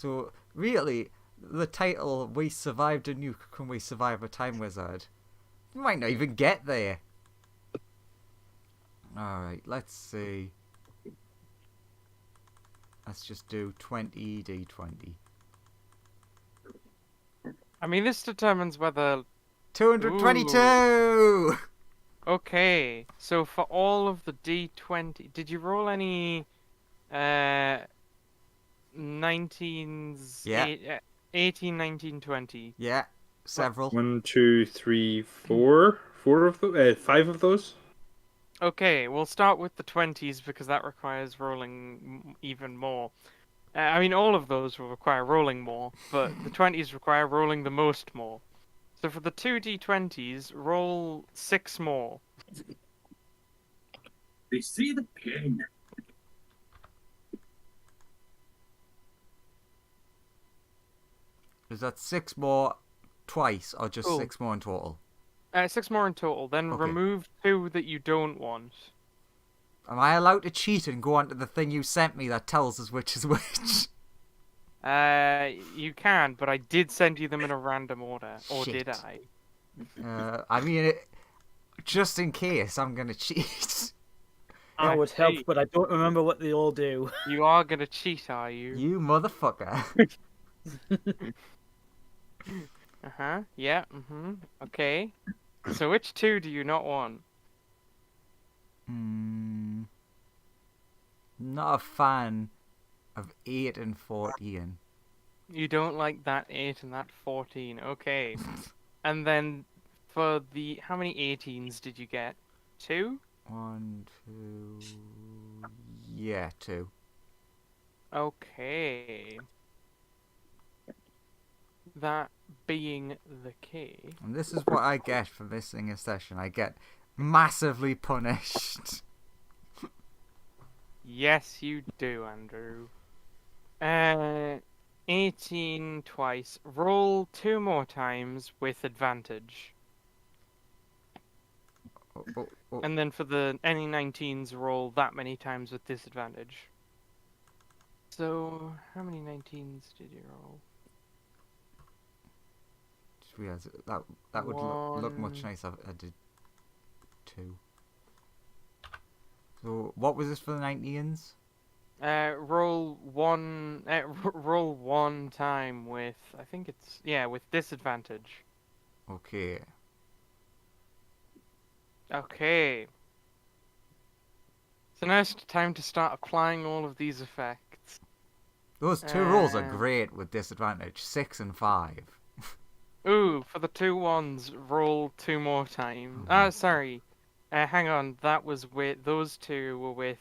So, really, the title, We Survived a Nuke, Can We Survive a Time Wizard? You might not even get there. Alright, let's see. Let's just do 20d20. I mean, this determines whether... 222! Ooh. Okay, so for all of the D20, did you roll any 19s, Yeah. 18, 19, 20? Yeah, several. 1, 2, 3, 4. 4 of those. 5 of those. Okay, we'll start with the 20s because that requires rolling even more. I mean, all of those will require rolling more, but the 20s require rolling the most more. So for the 2d20s, roll 6 more. They see the pain. Is that 6 more twice, or just Cool. 6 more in total? 6 more in total, then Okay. remove 2 that you don't want. Am I allowed to cheat and go onto the thing you sent me that tells us which is which? You can, but I did send you them in a random order. Or Shit. did I? I mean, just in case, I'm gonna cheat. That would help, see. but I don't remember what they all do. You are gonna cheat, are you? You motherfucker. Uh-huh, yeah, okay. So which 2 do you not want? Not a fan of 8 and 14. You don't like that 8 and that 14, okay. And then for the... How many 18s did you get? 2? 1, 2... Yeah, 2. Okay. That being the case... And this is what I get for missing a session. I get massively punished. Yes, you do, Andrew. 18 twice. Roll 2 more times with advantage. Oh. And then for the any 19s, roll that many times with disadvantage. So, how many 19s did you roll? Just realised that would look much 1. nicer if I did 2. So, what was this for the 19s? Roll 1. Roll 1 time with. I think it's with disadvantage. Okay. Okay. So now it's time to start applying all of these effects. Those 2 rolls are great with disadvantage. 6 and 5. Ooh, for the 2 ones, roll 2 more times. Sorry. Hang on, that was with... Those 2 were with...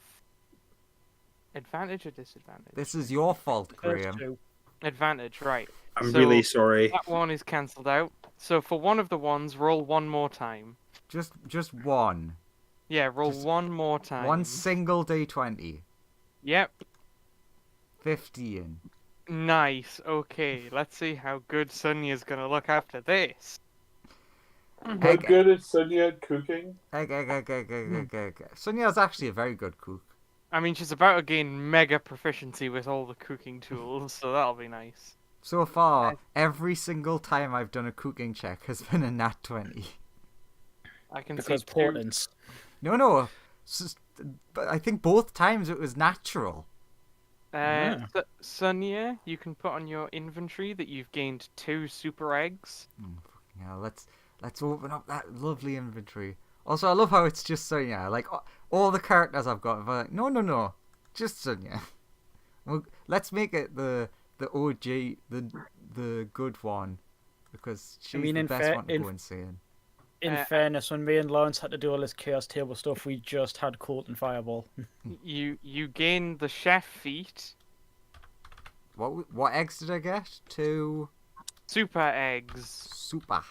Advantage or disadvantage? This is your fault, First Graham. 2. Advantage, right. I'm So, really sorry. That one is cancelled out. So for one of the ones, roll 1 more time. Just one. Yeah, roll Just 1 more time. One single D20. Yep. 15. Nice. Okay, let's see how good Sonia's gonna look after this. How good is Sonia at cooking? Sonia's actually a very good cook. I mean, she's about to gain mega proficiency with all the cooking tools, so that'll be nice. So far, every single time I've done a cooking check has been a nat 20. I can Because see 2. portents. No. But I think both times it was natural. Sonia, you can put on your inventory that you've gained 2 super eggs. Yeah, let's open up that lovely inventory. Also, I love how it's just Sonia. Like, all the characters I've got, I'm like, no, just Sonia. Well, let's make it the OG, the good one, because she's the best one to go insane. In fairness, when me and Lawrence had to do all this Chaos Table stuff, we just had Colt and Fireball. You gain the chef feat. What eggs did I get? 2 super eggs. Super.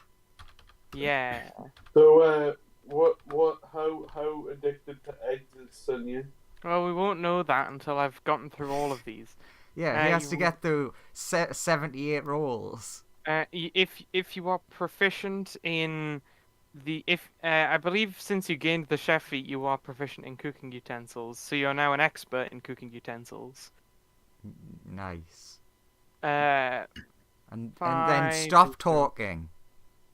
Yeah. So, how addicted to eggs is Sonia? Well, we won't know that until I've gotten through all of these. Yeah, he has to get through 78 rolls. If you are proficient in I believe since you gained the chef feat, you are proficient in cooking utensils, so you're now an expert in cooking utensils. Nice. Uh, And then stop talking.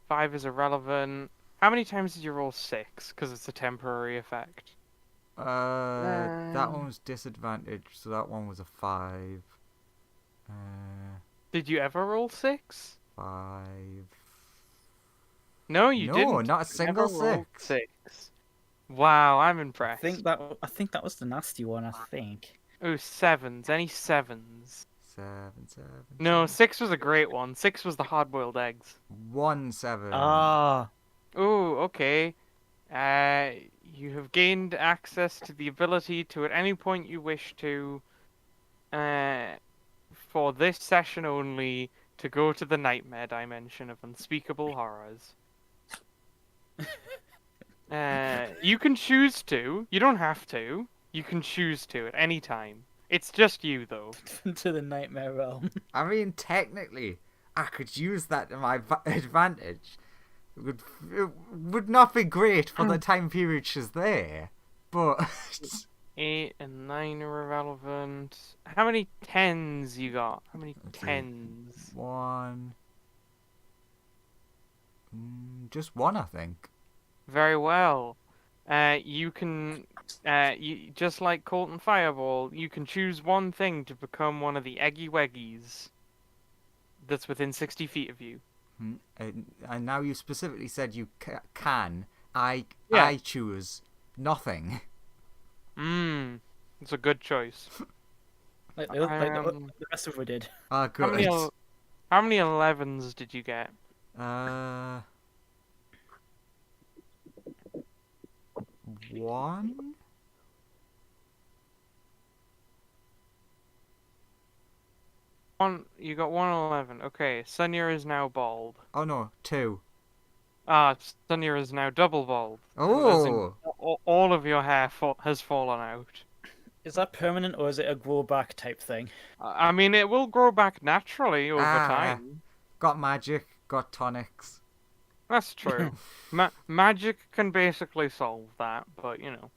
5 is irrelevant. How many times did you roll 6? Because it's a temporary effect. That one was disadvantaged, so that one was a 5. Did you ever roll 6? 5. No, you didn't. No, not a You never single rolled 6. 6. Wow, I'm I impressed. think that was the nasty one. I think. Oh, 7s. Any 7s? 7. No, 7. 6 was a great one. 6 was the hard-boiled eggs. 1 7. Ah, Oh, okay. You have gained access to the ability to, at any point you wish to, for this session only, to go to the nightmare dimension of unspeakable horrors. You can choose to. You don't have to. You can choose to at any time. It's just you, though. to the nightmare realm. I mean, technically, I could use that to my advantage. It would not be great for the time period she's there, but 8 and 9 are irrelevant. How many 10s you got? How many Let's see. 10s? 1. Just 1, I think. Very well. You can, just like Colton Fireball, you can choose one thing to become one of the Eggy Weggies that's within 60 feet of you. And now you specifically said you can. I choose nothing. It's a good choice. like the rest of we did. Ah, good. How many 11s did you get? 1. You got 111. Okay, Sunya is now bald. Oh no, 2. Sunya is now double bald. Oh. As in, all of your hair has fallen out. Is that permanent or is it a grow back type thing? I mean, it will grow back naturally over Ah. time. Got magic, got tonics. That's true. Magic can basically solve that, but you know.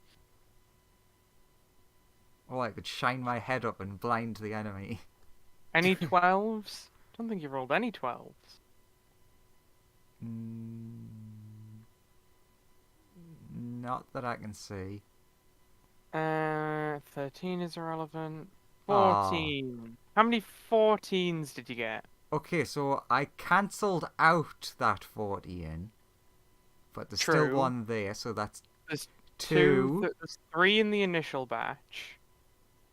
Or I could shine my head up and blind the enemy. Any 12s? Don't think you rolled any 12s. Not that I can see. 13 is irrelevant. 14. How many 14s did you get? Okay, so I cancelled out that 14, but there's True. still 1 there, so that's There's 2. There's 3 in the initial batch.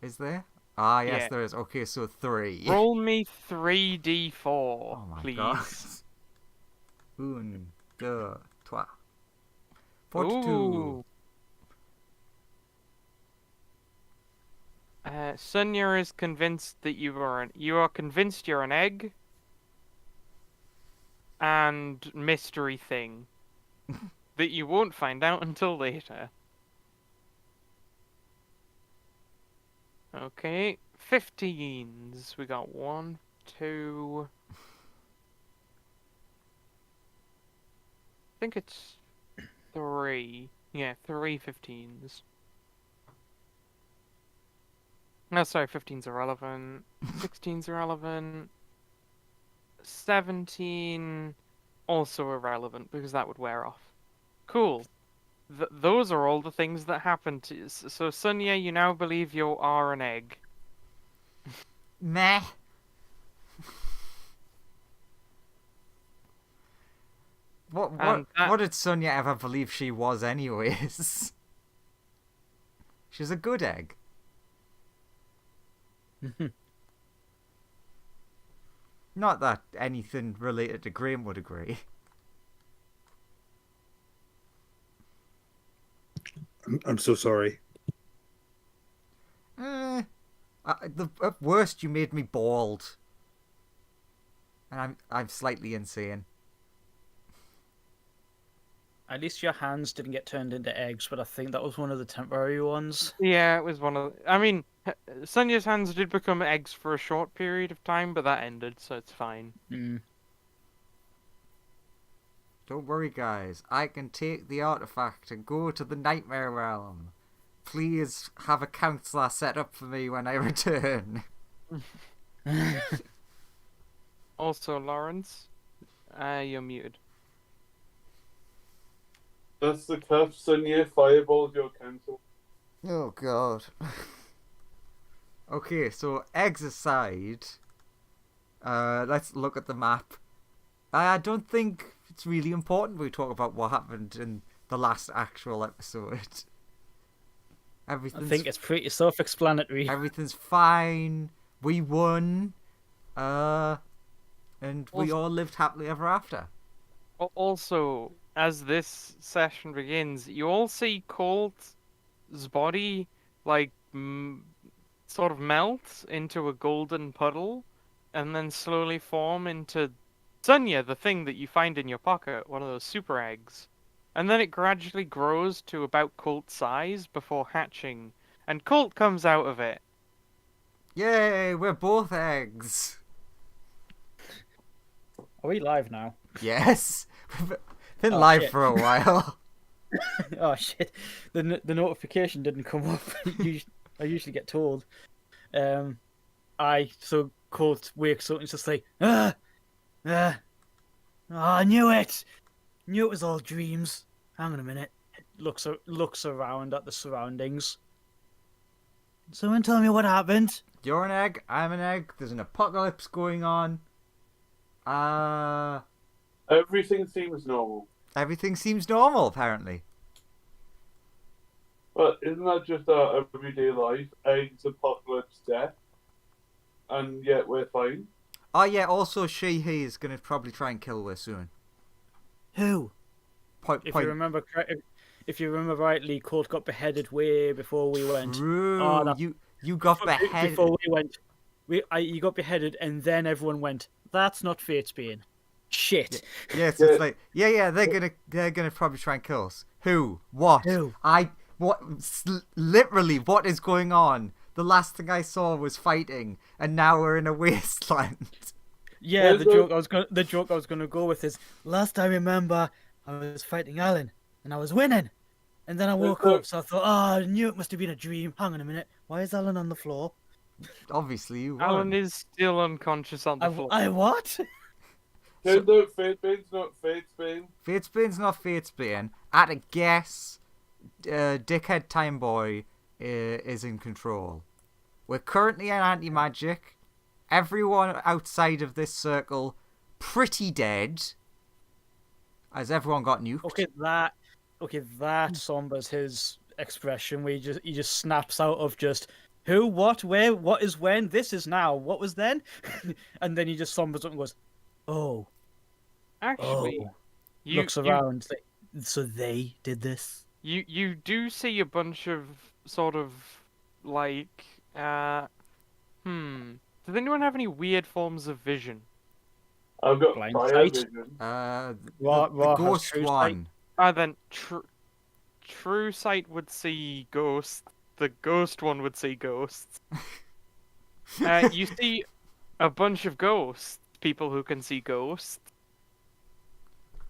Is there? Ah, yes, Yeah. there is. Okay, so 3. Roll me 3d4, Oh my please. god. 1, 2, 3. 42. Ooh. Sunya is convinced that you are convinced you're an egg. And mystery thing that you won't find out until later. Okay, 15s. We got 1, 2. I think it's 3. Yeah, 3 15s. No, sorry, 15's irrelevant. 16's irrelevant. 17 also irrelevant because that would wear off. Cool. Those are all the things that happened to you. So Sunya, you now believe you are an egg. Meh. What did Sunya ever believe she was anyways? She's a good egg. Not that anything related to Graham would agree. I'm so sorry. At worst, you made me bald, and I'm slightly insane. At least your hands didn't get turned into eggs, but I think that was one of the temporary ones. Yeah, it was one of the... I mean, Sunya's hands did become eggs for a short period of time, but that ended, so it's fine. Don't worry, guys. I can take the artifact and go to the nightmare realm. Please have a counselor set up for me when I return. Also, Lawrence, you're muted. That's the cuff, Sonia. Fireball your cancel. Oh god. Okay, so eggs aside, let's look at the map. I don't think it's really important we talk about what happened in the last actual episode. I Everything's think it's pretty self-explanatory. everything's fine. We won. And we all lived happily ever after. Also, as this session begins, you all see Colt's body like sort of melt into a golden puddle, and then slowly form into Sunya, the thing that you find in your pocket, one of those super eggs. And then it gradually grows to about Colt's size before hatching, and Colt comes out of it. Yay, we're both eggs. Are we live now? Yes. We've been Oh, live shit. for a while. Oh shit! The notification didn't come up. I usually get told. So Colt wakes up and it's just like oh, I knew it. Knew it was all dreams. Hang on a minute. Looks around at the surroundings. Someone tell me what happened. You're an egg, I'm an egg, there's an apocalypse going on. Everything seems normal. Everything seems normal, apparently. But isn't that just our everyday life? Eggs, apocalypse, death. And yet we're fine. Oh yeah, also She-He is going to probably try and kill us soon. Who? Point. If you remember rightly, Colt got beheaded way before we went. True. Oh, no. You got beheaded. Before we went. You got beheaded, and then everyone went. That's not Fate's Bane. Shit. Yes, it's like yeah. They're gonna probably try and kill us. Who? What? Who? What? Literally, what is going on? The last thing I saw was fighting, and now we're in a wasteland. Yeah, the joke I was gonna go with is last I remember I was fighting Alan and I was winning, and then I woke up, so I thought, I knew it must have been a dream. Hang on a minute, why is Alan on the floor? Obviously, you won. Alan is still unconscious on the floor. I what? No, Fate Bane's not Fate's Bane. Fate's Bane's not Fate's Bane. At a guess, Dickhead Time Boy is in control. We're currently in anti-magic. Everyone outside of this circle pretty dead. As everyone got nuked. Okay, that sombers his expression where he just snaps out of just who, what, where, what is when, this is now, what was then? And then he just sombers up and goes, oh. Actually, Looks around. Like, so they did this? You do see a bunch of sort of like Does anyone have any weird forms of vision? I've got Blind fire sight. vision. The has ghost true one. Then true sight would see ghosts. The ghost one would see ghosts. You see a bunch of ghosts. People who can see ghosts.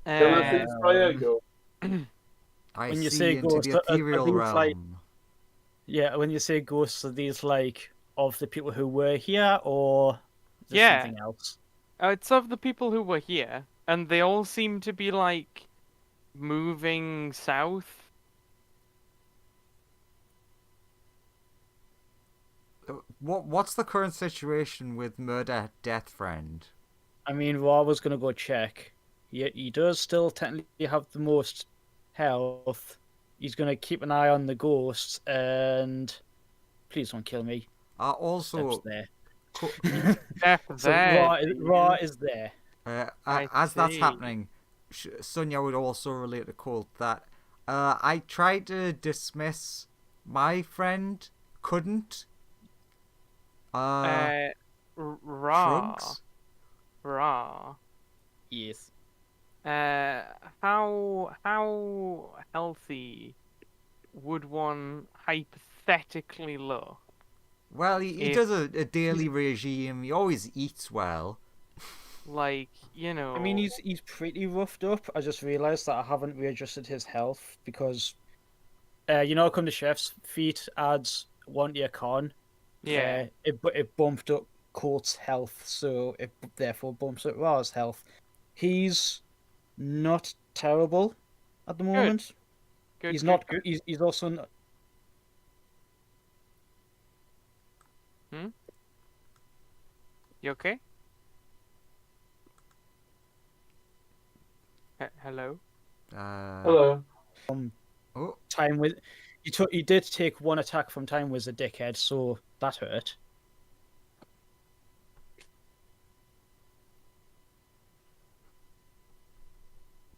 Can I see fire go? I When you see say into ghost, the are ethereal these realm. like- Yeah, when you say ghosts, are these like of the people who were here, or is there Yeah. something else? It's of the people who were here, and they all seem to be like moving south. What's the current situation with Murder Death Friend? I mean, Raw was gonna go check. He does still technically have the most health. He's gonna keep an eye on the ghosts, and please don't kill me. Also, Steps there. Death So there. Raw is there. I as that's see. happening, Sonia would also relate to Colt that I tried to dismiss my friend, couldn't. Raw. Shrugs? Raw. Yes. How healthy would one hypothetically look? Well, he If- does a daily regime. He always eats well. Like, you know. I mean, he's pretty roughed up. I just realised that I haven't readjusted his health because, come to Chef's Feet adds 1 to your con. Yeah. It bumped up Court's health, so it therefore bumps up Ra's health. He's not terrible at the moment. Good. He's good. not good. He's also not. You okay? Hello. Hello. Oh, Time with. He did take one attack from Time Wizard Dickhead, so that hurt.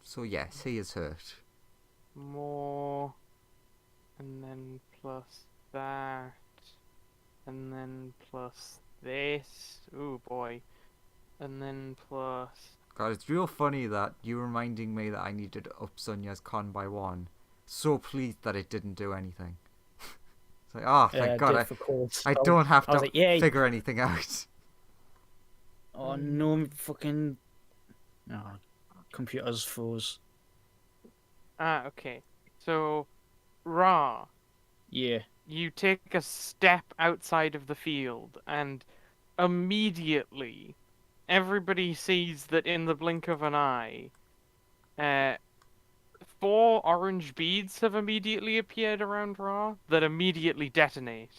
so yes, he is hurt. More, and then plus that, and then plus this. Ooh boy, and then plus. God, it's real funny that you reminding me that I needed to up Sonya's con by 1. So pleased that it didn't do anything. It's like, oh, thank God, Did for Colt. I don't have I was to like, yay. figure anything out. Oh no, fucking. Oh, computers froze. Okay. So, Ra, Yeah. you take a step outside of the field, and immediately, everybody sees that in the blink of an eye, 4 orange beads have immediately appeared around Ra that immediately detonate.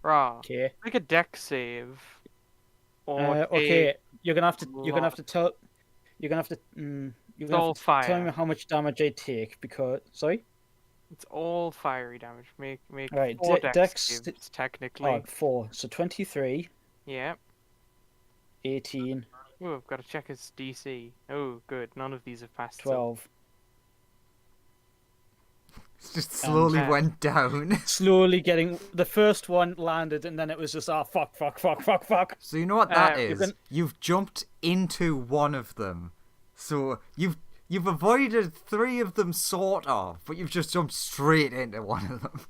Ra, Okay. make a dex save. Or Okay. take You're gonna have to. You're gonna have lot- to tell. You're gonna have to. You're It's gonna all have to tell fire. me how much damage I take because. Sorry. It's all fiery damage. Make Right, 4 dex dex st- saves, technically. Oh, 4. So 23, Yeah. 18, Ooh, I've got to check his DC. Oh, good. None of these have passed. 12. It just slowly And, went down. Slowly getting. The first one landed, and then it was just, fuck. So you know what that you is? can- You've jumped into one of them. So you've avoided 3 of them sort of, but you've just jumped straight into one of them.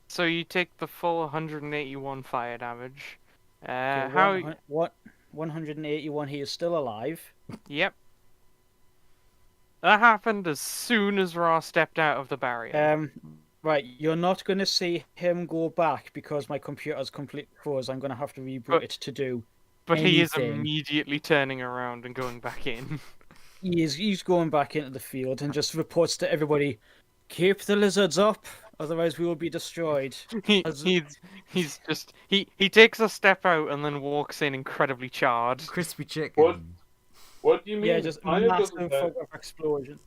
So you take the full 181 fire damage. Okay, How? What? 181. He is still alive. Yep. That happened as soon as Ra stepped out of the barrier. Right. You're not gonna see him go back because my computer's completely froze. I'm gonna have to reboot But- it to do. But he is anything. immediately turning around and going back in. He's going back into the field and just reports to everybody, keep the lizards up, otherwise we will be destroyed. he As- he's just he takes a step out and then walks in incredibly charred. Crispy chicken. What do you mean? Yeah, just fire massive doesn't hurt? fuck-off explosion.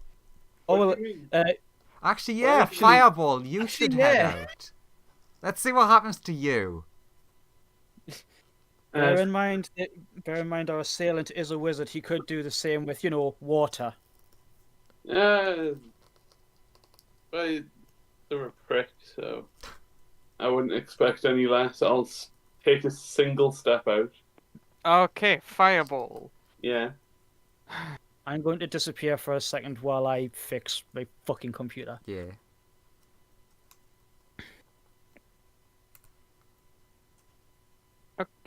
What Oh, well, do you mean? Actually, Well, yeah, actually- Fireball, you should head yeah. out. Let's see what happens to you. bear in mind, our assailant is a wizard. He could do the same with, water. But they're a prick, so I wouldn't expect any less. I'll take a single step out. Okay, fireball. Yeah. I'm going to disappear for a second while I fix my fucking computer. Yeah.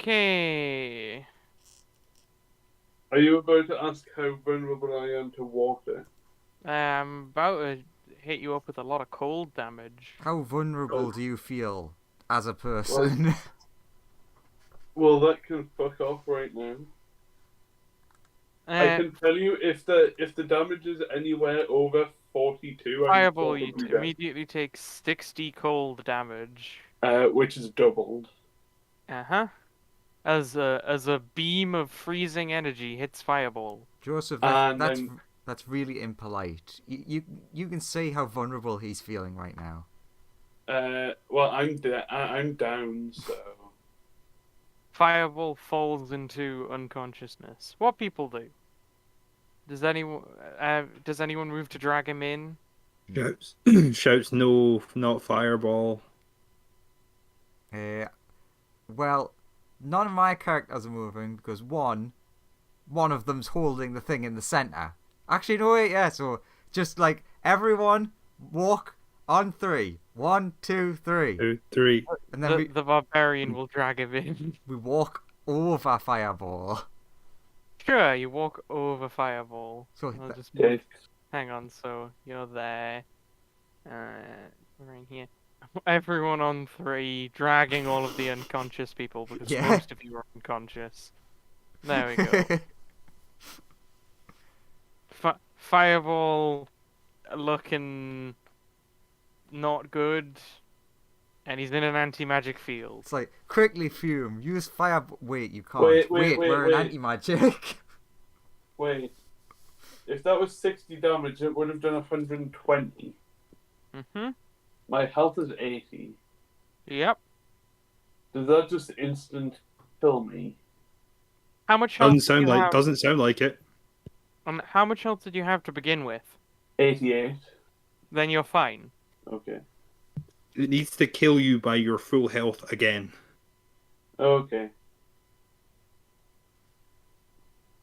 Okay. Are you about to ask how vulnerable I am to water? I'm about to hit you up with a lot of cold damage. How vulnerable do you feel as a person? Well, that can fuck off right now. I can tell you if the damage is anywhere over 42, Fireball, I'm you probably dead. immediately take 60 cold damage. Which is doubled. Uh-huh. As a beam of freezing energy hits Fireball. Joseph, And that's really impolite. You can see how vulnerable he's feeling right now. Well, I'm down, so Fireball falls into unconsciousness. What people do? Does anyone move to drag him in? Shouts no, not fireball. Well, none of my characters are moving because one of them's holding the thing in the center. Actually, no, wait, yeah. So just like everyone, walk on 3. 1, 2, 3, 2, 3. and then The barbarian will drag him in. we walk over Fireball. Sure, you walk over Fireball. So I'll just yeah. hang on. So you're there, right here. Everyone on 3, dragging all of the unconscious people because Yeah. most of you are unconscious. There we go. Fireball looking not good, and he's in an anti-magic field. It's like, quickly, Fume, use fire. Wait, you can't. Wait, we're an anti-magic. Wait. If that was 60 damage, it would have done 120. Mm-hmm. My health is 80. Yep. Does that just instant kill me? How much health Doesn't sound like it. And how much health did you have to begin with? 88. Then you're fine. Okay. It needs to kill you by your full health again. Okay.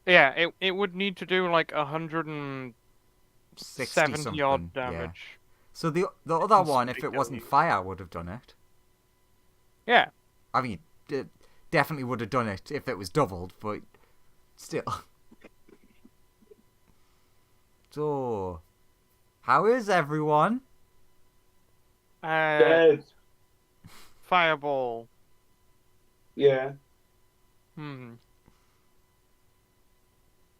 Yeah, it would need to do like 170 60 odd yeah. damage. So the other That's one, if it wasn't ridiculous. fire, would have done it. Yeah. I mean, it definitely would have done it if it was doubled, but still. So, how is everyone? Dead. Fireball. Yeah.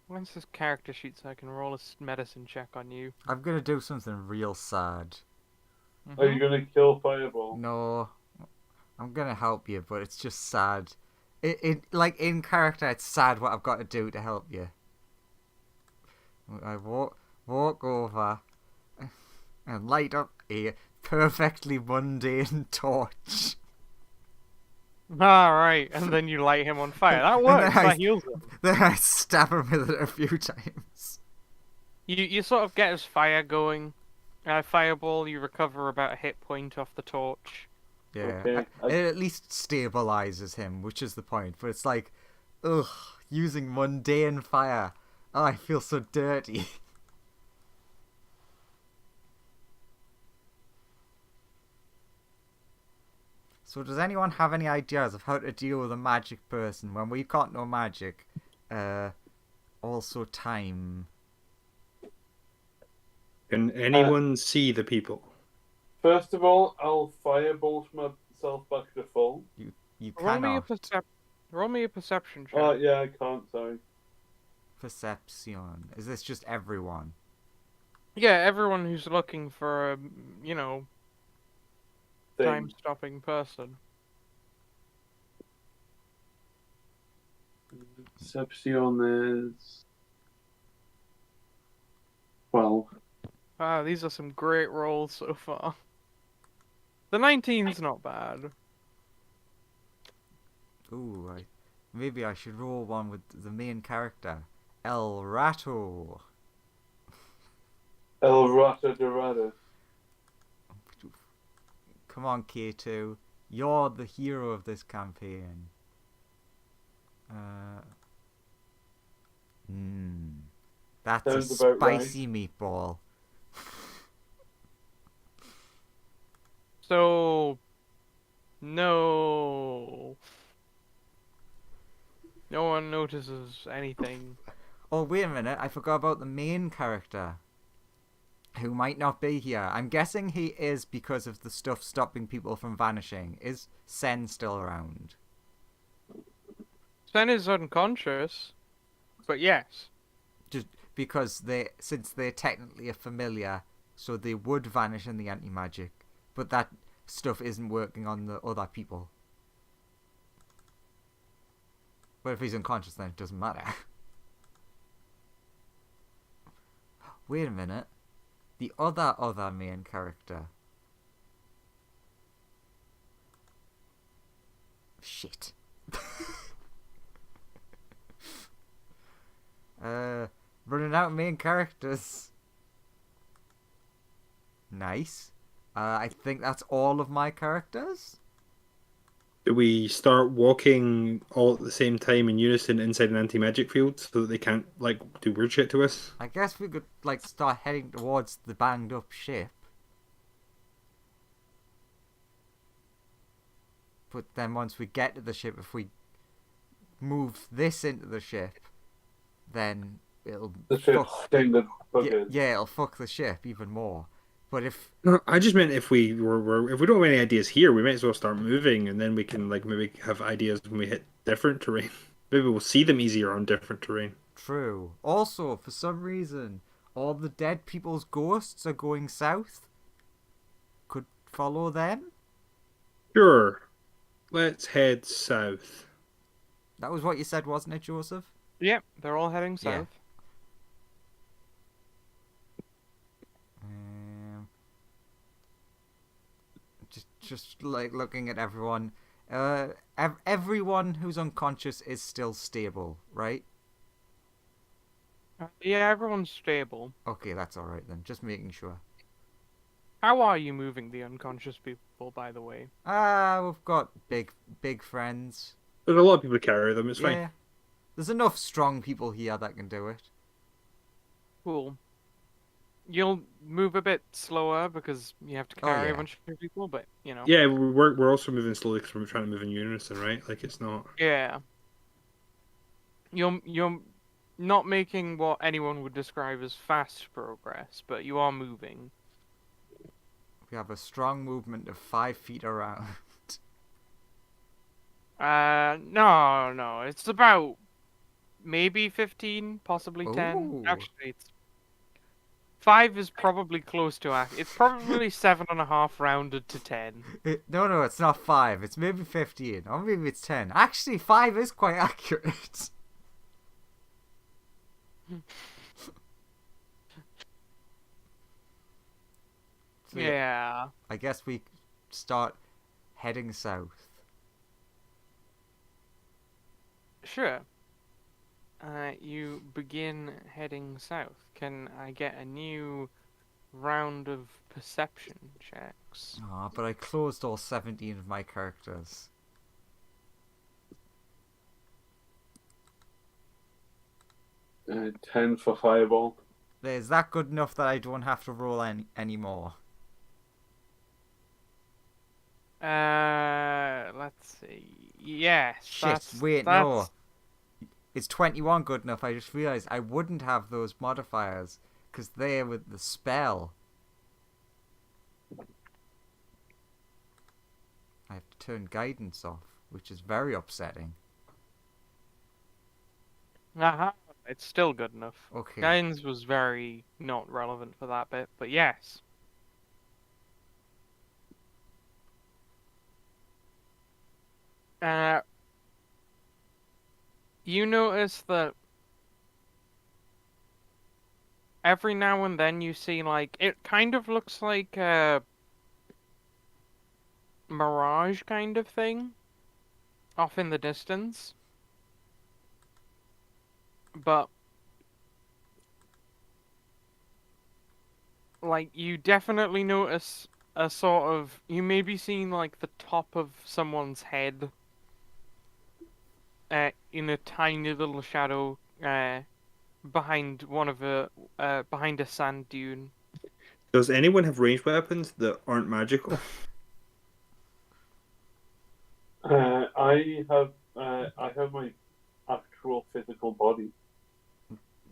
When's this character sheet so I can roll a medicine check on you? I'm gonna do something real sad. Are you gonna kill Fireball? No, I'm gonna help you, but it's just sad. It like in character, it's sad what I've got to do to help you. I walk over and light up a perfectly mundane torch. Alright, and then you light him on fire. That And works, then I- that heals him. Then I stab him with it a few times. You sort of get his fire going. Fireball, you recover about a hit point off the torch. Yeah, Okay, it at least stabilizes him, which is the point. But it's like, ugh, using mundane fire. Oh, I feel so dirty. So does anyone have any ideas of how to deal with a magic person when we've got no magic? Also time. Can anyone see the people? First of all, I'll Firebolt myself back to full. You Roll me a cannot. roll me a perception check. Oh, yeah, I can't, sorry. Perception. Is this just everyone? Yeah, everyone who's looking for a, Thing. time-stopping person. Perception is 12. Wow, these are some great rolls so far. The 19's not bad. Ooh, maybe I should roll one with the main character, El Rato. El Rata Dorada. Come on, K2. You're the hero of this campaign. That's Sounds a about right. spicy meatball. So, no. No one notices anything. Oh, wait a minute. I forgot about the main character. Who might not be here. I'm guessing he is because of the stuff stopping people from vanishing. Is Sen still around? Sen is unconscious, but yes. Just because since they're technically a familiar, so they would vanish in the anti-magic, but that stuff isn't working on the other people. But if he's unconscious, then it doesn't matter. Wait a minute. The other main character. Shit. Running out of main characters. Nice. I think that's all of my characters. Do we start walking all at the same time in unison inside an anti-magic field so that they can't, do weird shit to us? I guess we could, start heading towards the banged up ship. But then once we get to the ship, if we move this into the ship, then it'll The ship's kind of buggers. yeah, it'll fuck the ship even more. But if No, I just meant if if we don't have any ideas here, we might as well start moving, and then we can like maybe have ideas when we hit different terrain. Maybe we'll see them easier on different terrain. true. Also, for some reason, all the dead people's ghosts are going south. Could follow them. Sure, let's head south. That was what you said, wasn't it, Joseph? Yep, they're all heading Yeah. south. Just like looking at everyone. Everyone who's unconscious is still stable, right? Yeah, everyone's stable. Okay, that's all right then. Just making sure. How are you moving the unconscious people, by the way? We've got big friends. There's a lot of people to carry them. It's Yeah. fine. There's enough strong people here that can do it. Cool. You'll move a bit slower because you have to carry yeah. a bunch of people, but you know. Yeah, we're also moving slowly because we're trying to move in unison, right? Like it's not. Yeah. You're not making what anyone would describe as fast progress, but you are moving. We have a strong movement of 5 feet around. No, it's about maybe 15, possibly 10. Ooh. Actually, it's 5 is probably close to it's probably 7.5 rounded to 10. No, it's not 5. It's maybe 15. Or maybe it's 10. Actually, 5 is quite accurate. So, Yeah. I guess we start heading south. Sure. You begin heading south. Can I get a new round of perception checks? Aw, but I closed all 17 of my characters. Uh, 10 for fireball. Is that good enough that I don't have to roll any more? Let's see. Yes, Shit, wait, no. Is 21 good enough? I just realised I wouldn't have those modifiers because they're with the spell. I have to turn guidance off, which is very upsetting. Aha, it's still good enough. Okay. Guidance was very not relevant for that bit, but yes. You notice that every now and then you see, like, it kind of looks like a mirage kind of thing off in the distance. But, like, you definitely notice a sort of, you may be seeing, like, the top of someone's head in a tiny little shadow behind behind a sand dune. Does anyone have ranged weapons that aren't magical? I have my actual physical body.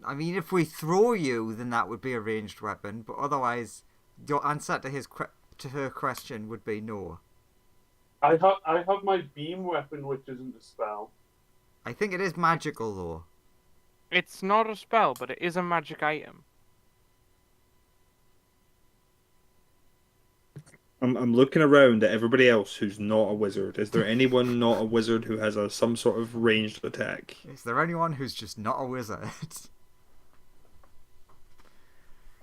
I mean, if we throw you, then that would be a ranged weapon. But otherwise, your answer to her question would be no. I have my beam weapon, which isn't a spell. I think it is magical though. It's not a spell, but it is a magic item. I'm looking around at everybody else who's not a wizard. Is there anyone not a wizard who has some sort of ranged attack? Is there anyone who's just not a wizard?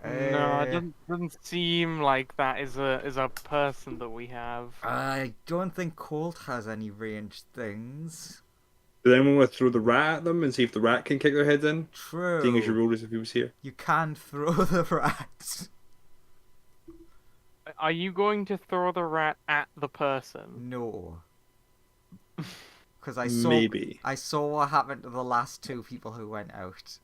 No, it doesn't seem like that is a person that we have. I don't think Colt has any ranged things. Does anyone want to throw the rat at them and see if the rat can kick their heads in? True. Seeing as you rolled as if he was here. You can throw the rat. Are you going to throw the rat at the person? No. Because Maybe. I saw what happened to the last 2 people who went out.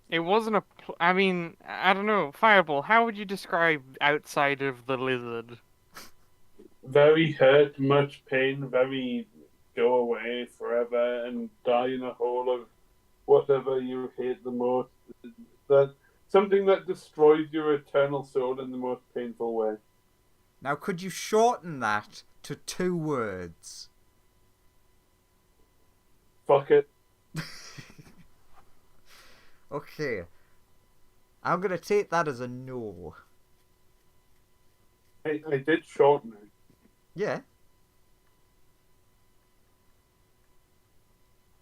It wasn't a. I mean, I don't know. Fireball. How would you describe outside of the lizard? Very hurt, much pain, very go away forever and die in a hole of whatever you hate the most. That Something that destroys your eternal soul in the most painful way. Now, could you shorten that to 2 words? Fuck it. Okay. I'm gonna take that as a no. I did shorten it. Yeah.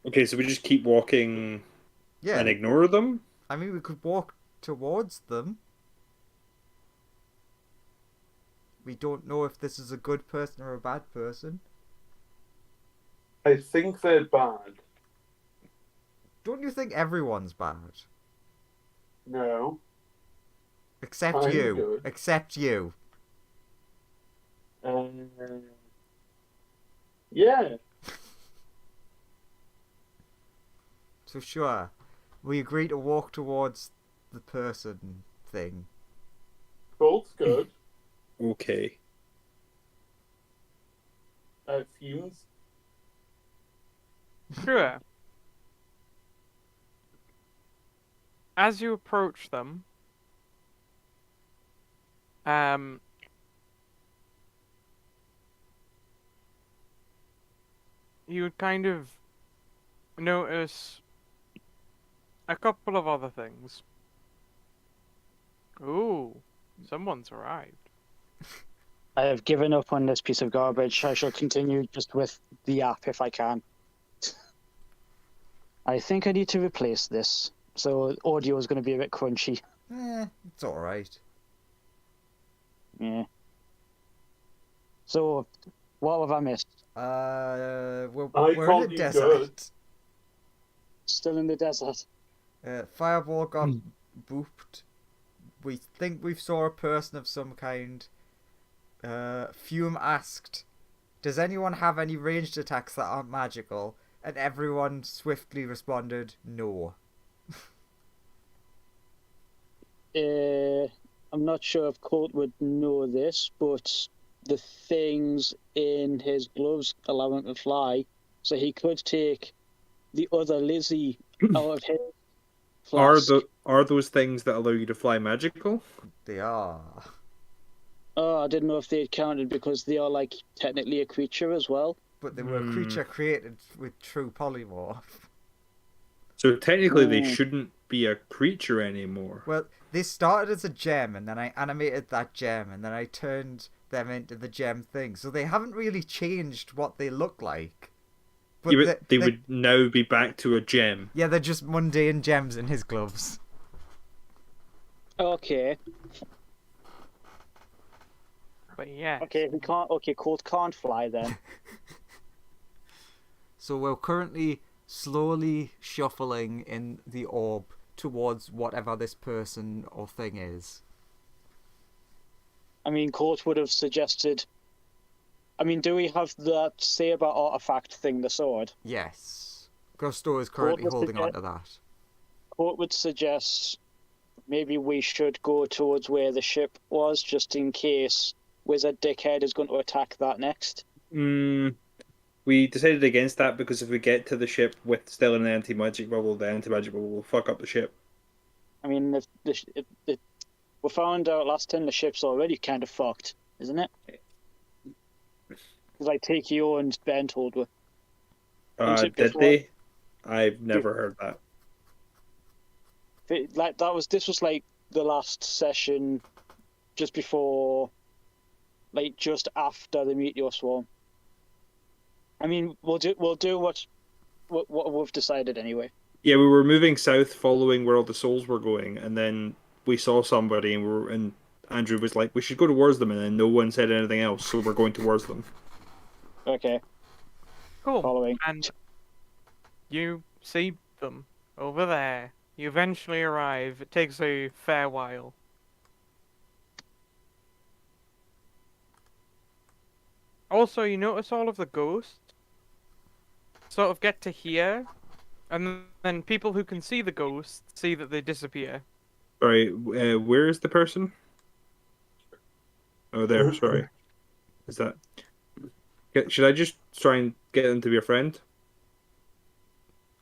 Okay, so we just keep walking Yeah. and ignore them? I mean, we could walk towards them. We don't know if this is a good person or a bad person. I think they're bad. Don't you think everyone's bad? No. Except I'm you. good. Except you. Yeah. So sure. We agree to walk towards the person thing. Colt's good. Okay. Fumes. Sure. As you approach them, you would kind of notice a couple of other things. Ooh, someone's arrived. I have given up on this piece of garbage. I shall continue just with the app if I can. I think I need to replace this. So audio is going to be a bit crunchy. It's alright. Yeah. So, what have I missed? We're I in called a you desert. good. Still in the desert. Fireball got booped. We think we saw a person of some kind. Fume asked, "Does anyone have any ranged attacks that aren't magical?" And everyone swiftly responded, "No." I'm not sure if Colt would know this, but the things in his gloves allow him to fly, so he could take the other Lizzie out of his flask. Are those things that allow you to fly magical? They are. Oh, I didn't know if they had counted because they are like technically a creature as well. But they were a creature created with true polymorph. So technically they shouldn't be a creature anymore. Well, they started as a gem, and then I animated that gem, and then I turned them into the gem thing. So they haven't really changed what they look like. But yeah, but they would now be back to a gem. Yeah, they're just mundane gems in his gloves. Okay. But yeah. Okay, he can't. Okay, Colt can't fly then. So we're currently slowly shuffling in the orb towards whatever this person or thing is. I mean, Colt would have suggested. I mean, do we have that saber artifact thing, the sword? Yes. Gusto is currently holding onto that. Colt would suggest maybe we should go towards where the ship was, just in case Wizard Dickhead is going to attack that next. We decided against that because if we get to the ship with still an anti-magic bubble, the anti-magic bubble will fuck up the ship. I mean, if we found out last time the ship's already kind of fucked, isn't it? Like Takeo and Ben told me. Did they? I've never heard that. This was like the last session, just before, like just after the meteor swarm. I mean, we'll do what we've decided anyway. Yeah, we were moving south, following where all the souls were going, and then we saw somebody, and Andrew was like, "We should go towards them," and then no one said anything else, so we're going towards them. Okay. Cool. Following. And you see them over there. You eventually arrive. It takes a fair while. Also, you notice all of the ghosts sort of get to here, and then people who can see the ghosts see that they disappear. Sorry, where is the person? Oh, there. Sorry. Is that? Should I just try and get them to be a friend?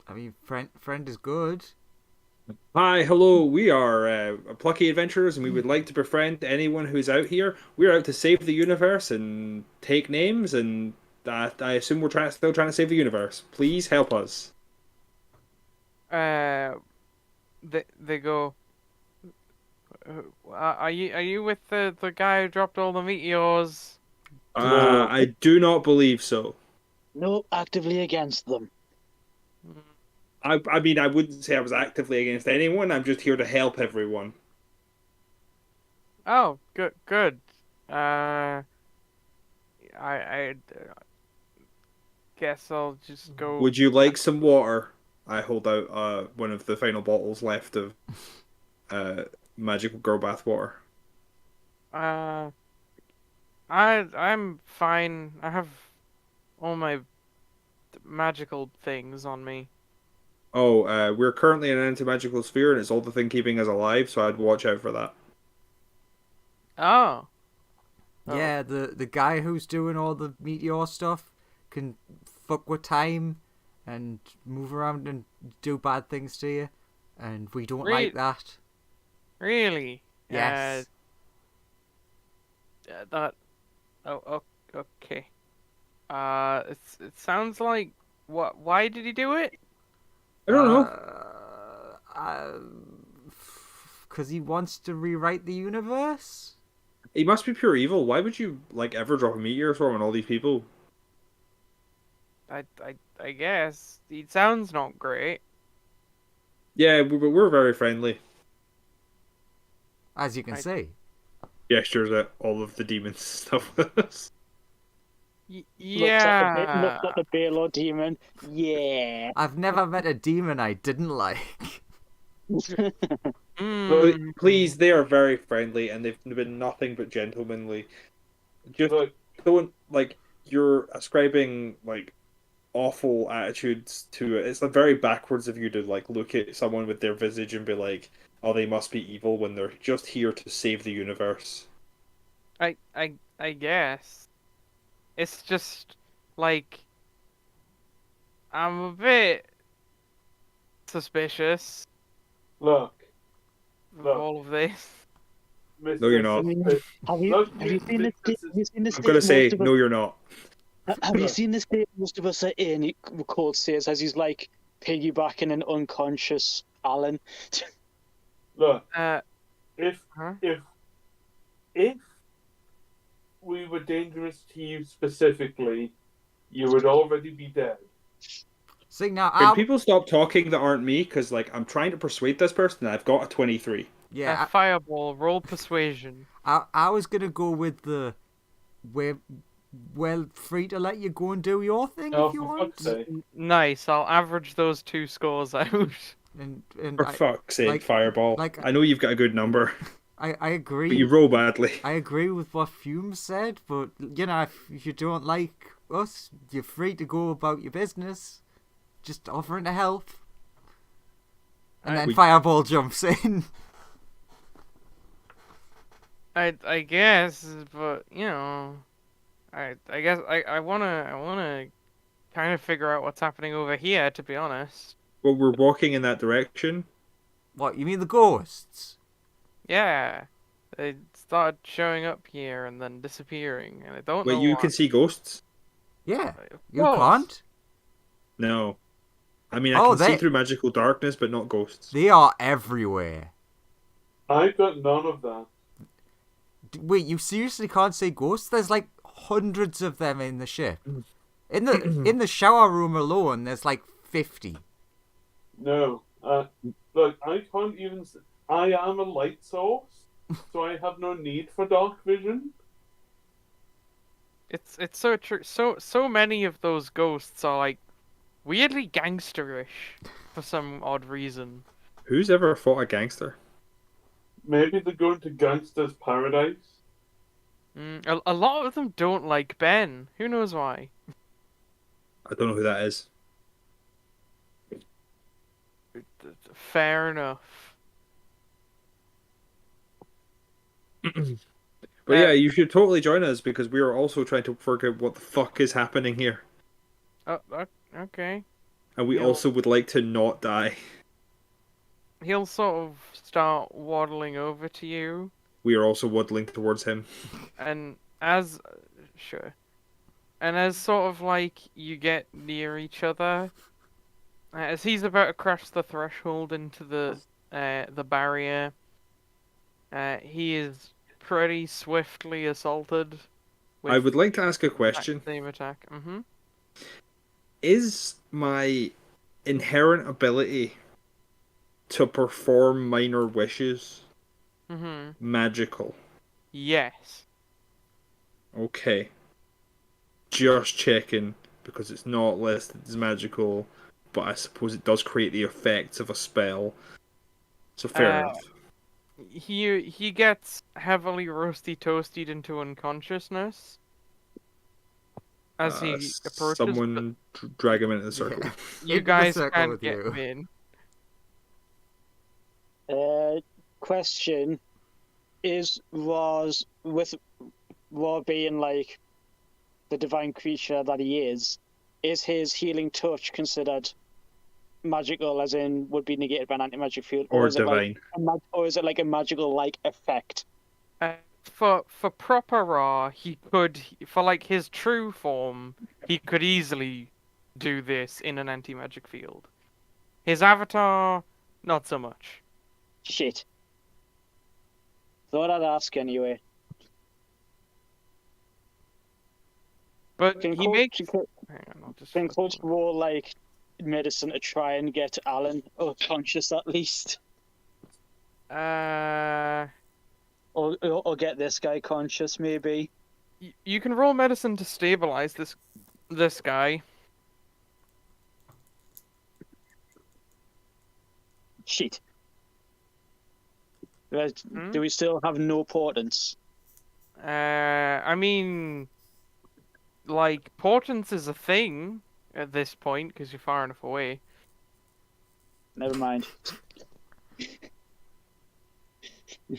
I mean, friend is good. Hi, hello. We are plucky adventurers, and we would like to befriend anyone who's out here. We're out to save the universe and take names, and I assume we're still trying to save the universe. Please help us. Uh, they go. Are you with the guy who dropped all the meteors? No. I do not believe so. No, actively against them. I mean, I wouldn't say I was actively against anyone. I'm just here to help everyone. Oh, good. I guess I'll just go. Would you like some water? I hold out one of the final bottles left of uh magical girl bath water. Uh, I'm fine. I have all my magical things on me. Oh, we're currently in an anti-magical sphere, and it's all the thing keeping us alive. So I'd watch out for that. Oh. Oh. Yeah, the guy who's doing all the meteor stuff can fuck with time and move around and do bad things to you, and we don't like that. Really? Yes. That. Oh, okay. it sounds like what? Why did he do it? I don't know. Because he wants to rewrite the universe. He must be pure evil. Why would you like ever drop a meteor storm on all these people? I guess it sounds not great. Yeah, we're very friendly. As you can see. Gestures at all of the demons stuff with us. Yeah. Looks like a Baylor demon. Yeah. I've never met a demon I didn't like. Please, they are very friendly, and they've been nothing but gentlemanly. Just Look, don't like you're ascribing like awful attitudes to it. It's like very backwards of you to like look at someone with their visage and be like, "Oh, they must be evil," when they're just here to save the universe. I guess it's just like I'm a bit suspicious look, of Look. all of this. Mr. No, you're not. Have you, Look, have you seen this? Mr. Have you seen this? I'm gonna say most of us- no, you're not. Have you seen this state most of us are in? He records says as he's like piggybacking an unconscious Alan. Look, Uh, if huh? if we were dangerous to you specifically, you would already be dead. See, now, Can people stop talking that aren't me? Because like I'm trying to persuade this person, and I've got a 23. yeah, Fireball, roll persuasion. I was going to go with the we're well free to let you go and do your thing Oh, if you for want. fuck's sake. Nice. I'll average those two scores out. And For fuck's sake, like- Fireball. like- I know you've got a good number, I but you agree. roll badly. I agree with what Fume said, but you know, if you don't like us, you're free to go about your business. Just offering to help. And then We- Fireball jumps in. I guess, but you know, I guess I wanna kind of figure out what's happening over here. To be honest. Well, we're walking in that direction. What, you mean the ghosts? Yeah, they started showing up here and then disappearing, and I don't Wait, know you why. can see ghosts? Yeah. Of You course. can't? No. I mean, I Oh, can see they- through magical darkness, but not ghosts. They are everywhere. I've got none of that. Wait, you seriously can't see ghosts? There's like hundreds of them in the ship. In the shower room alone, there's like 50. No. Look, I can't even. I am a light source, so I have no need for dark vision. It's so true. So many of those ghosts are like weirdly gangsterish for some odd reason. Who's ever fought a gangster? Maybe they're going to Gangster's Paradise. A lot of them don't like Ben. Who knows why? I don't know who that is. Fair enough. But yeah, you should totally join us because we are also trying to figure out what the fuck is happening here. Oh, okay. And we Yeah. also would like to not die. he'll sort of start waddling over to you, We are also waddling towards him. and as sure, and as sort of like you get near each other, as he's about to cross the threshold into the barrier, he is pretty swiftly assaulted I with would like to ask a that question. same attack. Mm-hmm. Is my inherent ability to perform minor wishes Mm-hmm. magical? Yes. Okay. Just checking, because it's not listed as magical, but I suppose it does create the effects of a spell. So fair Uh, enough. he gets heavily roasty toasted into unconsciousness as he approaches, but Someone drag him into the circle. Yeah. you Into the guys circle can't with get you. him in. Question: Is Roz with Raw being like the divine creature that he is his healing touch considered magical, as in would be negated by an anti-magic field, Or is it like divine. or is it like a magical like effect? For proper Raw, he could for like his true form, he could easily do this in an anti-magic field. His avatar, not so much. Shit. Thought I'd ask anyway. But Can he Coach, makes. can Hang on, I'll just. can Coach roll like medicine to try and get Alan unconscious at least, Uh, or get this guy conscious maybe? you can roll medicine to stabilize this guy. Shit. Hmm? Do we still have no portents? I mean, like portents is a thing at this point because you're far enough away. Never mind.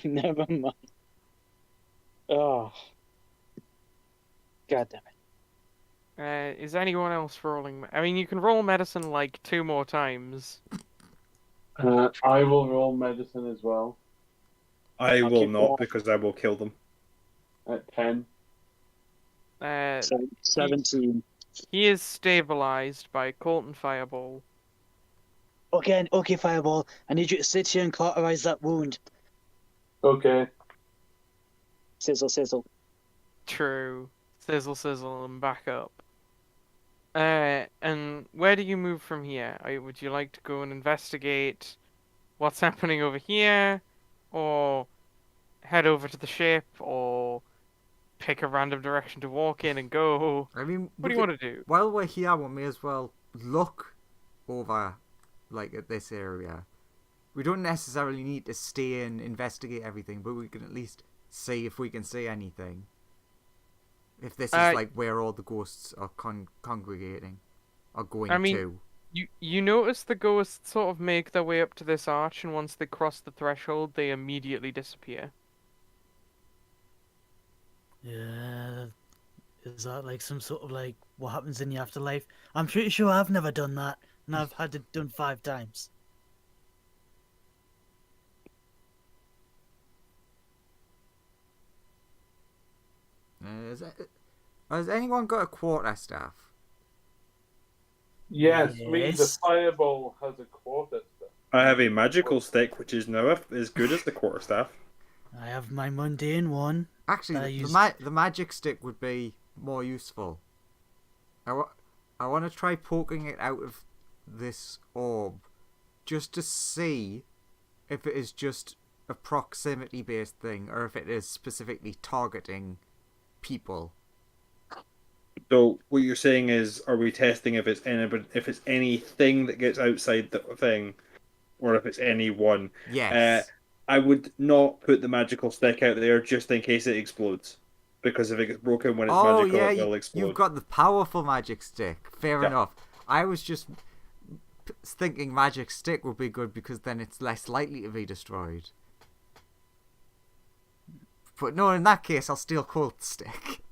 Never mind. Oh. God damn it. Is anyone else rolling? I mean, you can roll medicine like 2 more times. I will roll medicine as well I I'll will keep not, going. because I will kill them. at 10. Uh, 17. he is stabilized by Colton Fireball. Again, okay, Fireball. I need you to sit here and cauterize that wound. Okay. Sizzle, sizzle. True. Sizzle, sizzle, and back up. And where do you move from here? Would you like to go and investigate what's happening over here, or head over to the ship, or pick a random direction to walk in and go? I mean, What do you want to do? while we're here, we may as well look over, like, at this area. We don't necessarily need to stay and investigate everything, but we can at least see if we can see anything. If this is like where all the ghosts are congregating, or going I mean, to. You notice the ghosts sort of make their way up to this arch, and once they cross the threshold, they immediately disappear. Yeah, is that like some sort of like what happens in the afterlife? I'm pretty sure I've never done that, and I've had it done 5 times. Has anyone got a quarterstaff? Yes, me, the Yes. fireball has a quarter staff. I have a magical stick, which is now as good as the quarterstaff. I have my mundane one. I Actually, used- the magic stick would be more useful. I want to try poking it out of this orb, just to see if it is just a proximity-based thing, or if it is specifically targeting people. So what you're saying is, are we testing if it's anything that gets outside the thing, or if it's any one? Yes. I would not put the magical stick out there just in case it explodes, because if it gets broken when it's Oh magical, yeah, it will explode. you've got the powerful magic stick. Fair Yeah. enough. I was just thinking magic stick would be good because then it's less likely to be destroyed. But no, in that case, I'll steal Colt's stick.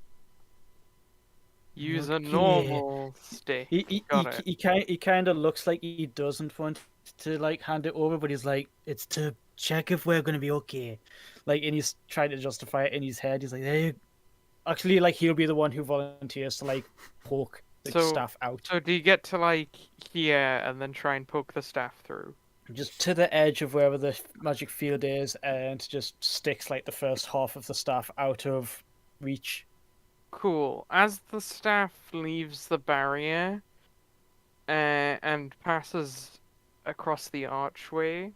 Use a Okay. normal stick. Got it. He kind of looks like he doesn't want to like hand it over, but he's like, it's to check if we're gonna be okay. Like, and he's trying to justify it in his head. He's like, there you... Actually, like, he'll be the one who volunteers to like poke the So, staff out. so do you get to like here and then try and poke the staff through? Just to the edge of wherever the magic field is, and just sticks like the first half of the staff out of reach. Cool. As the staff leaves the barrier, and passes across the archway,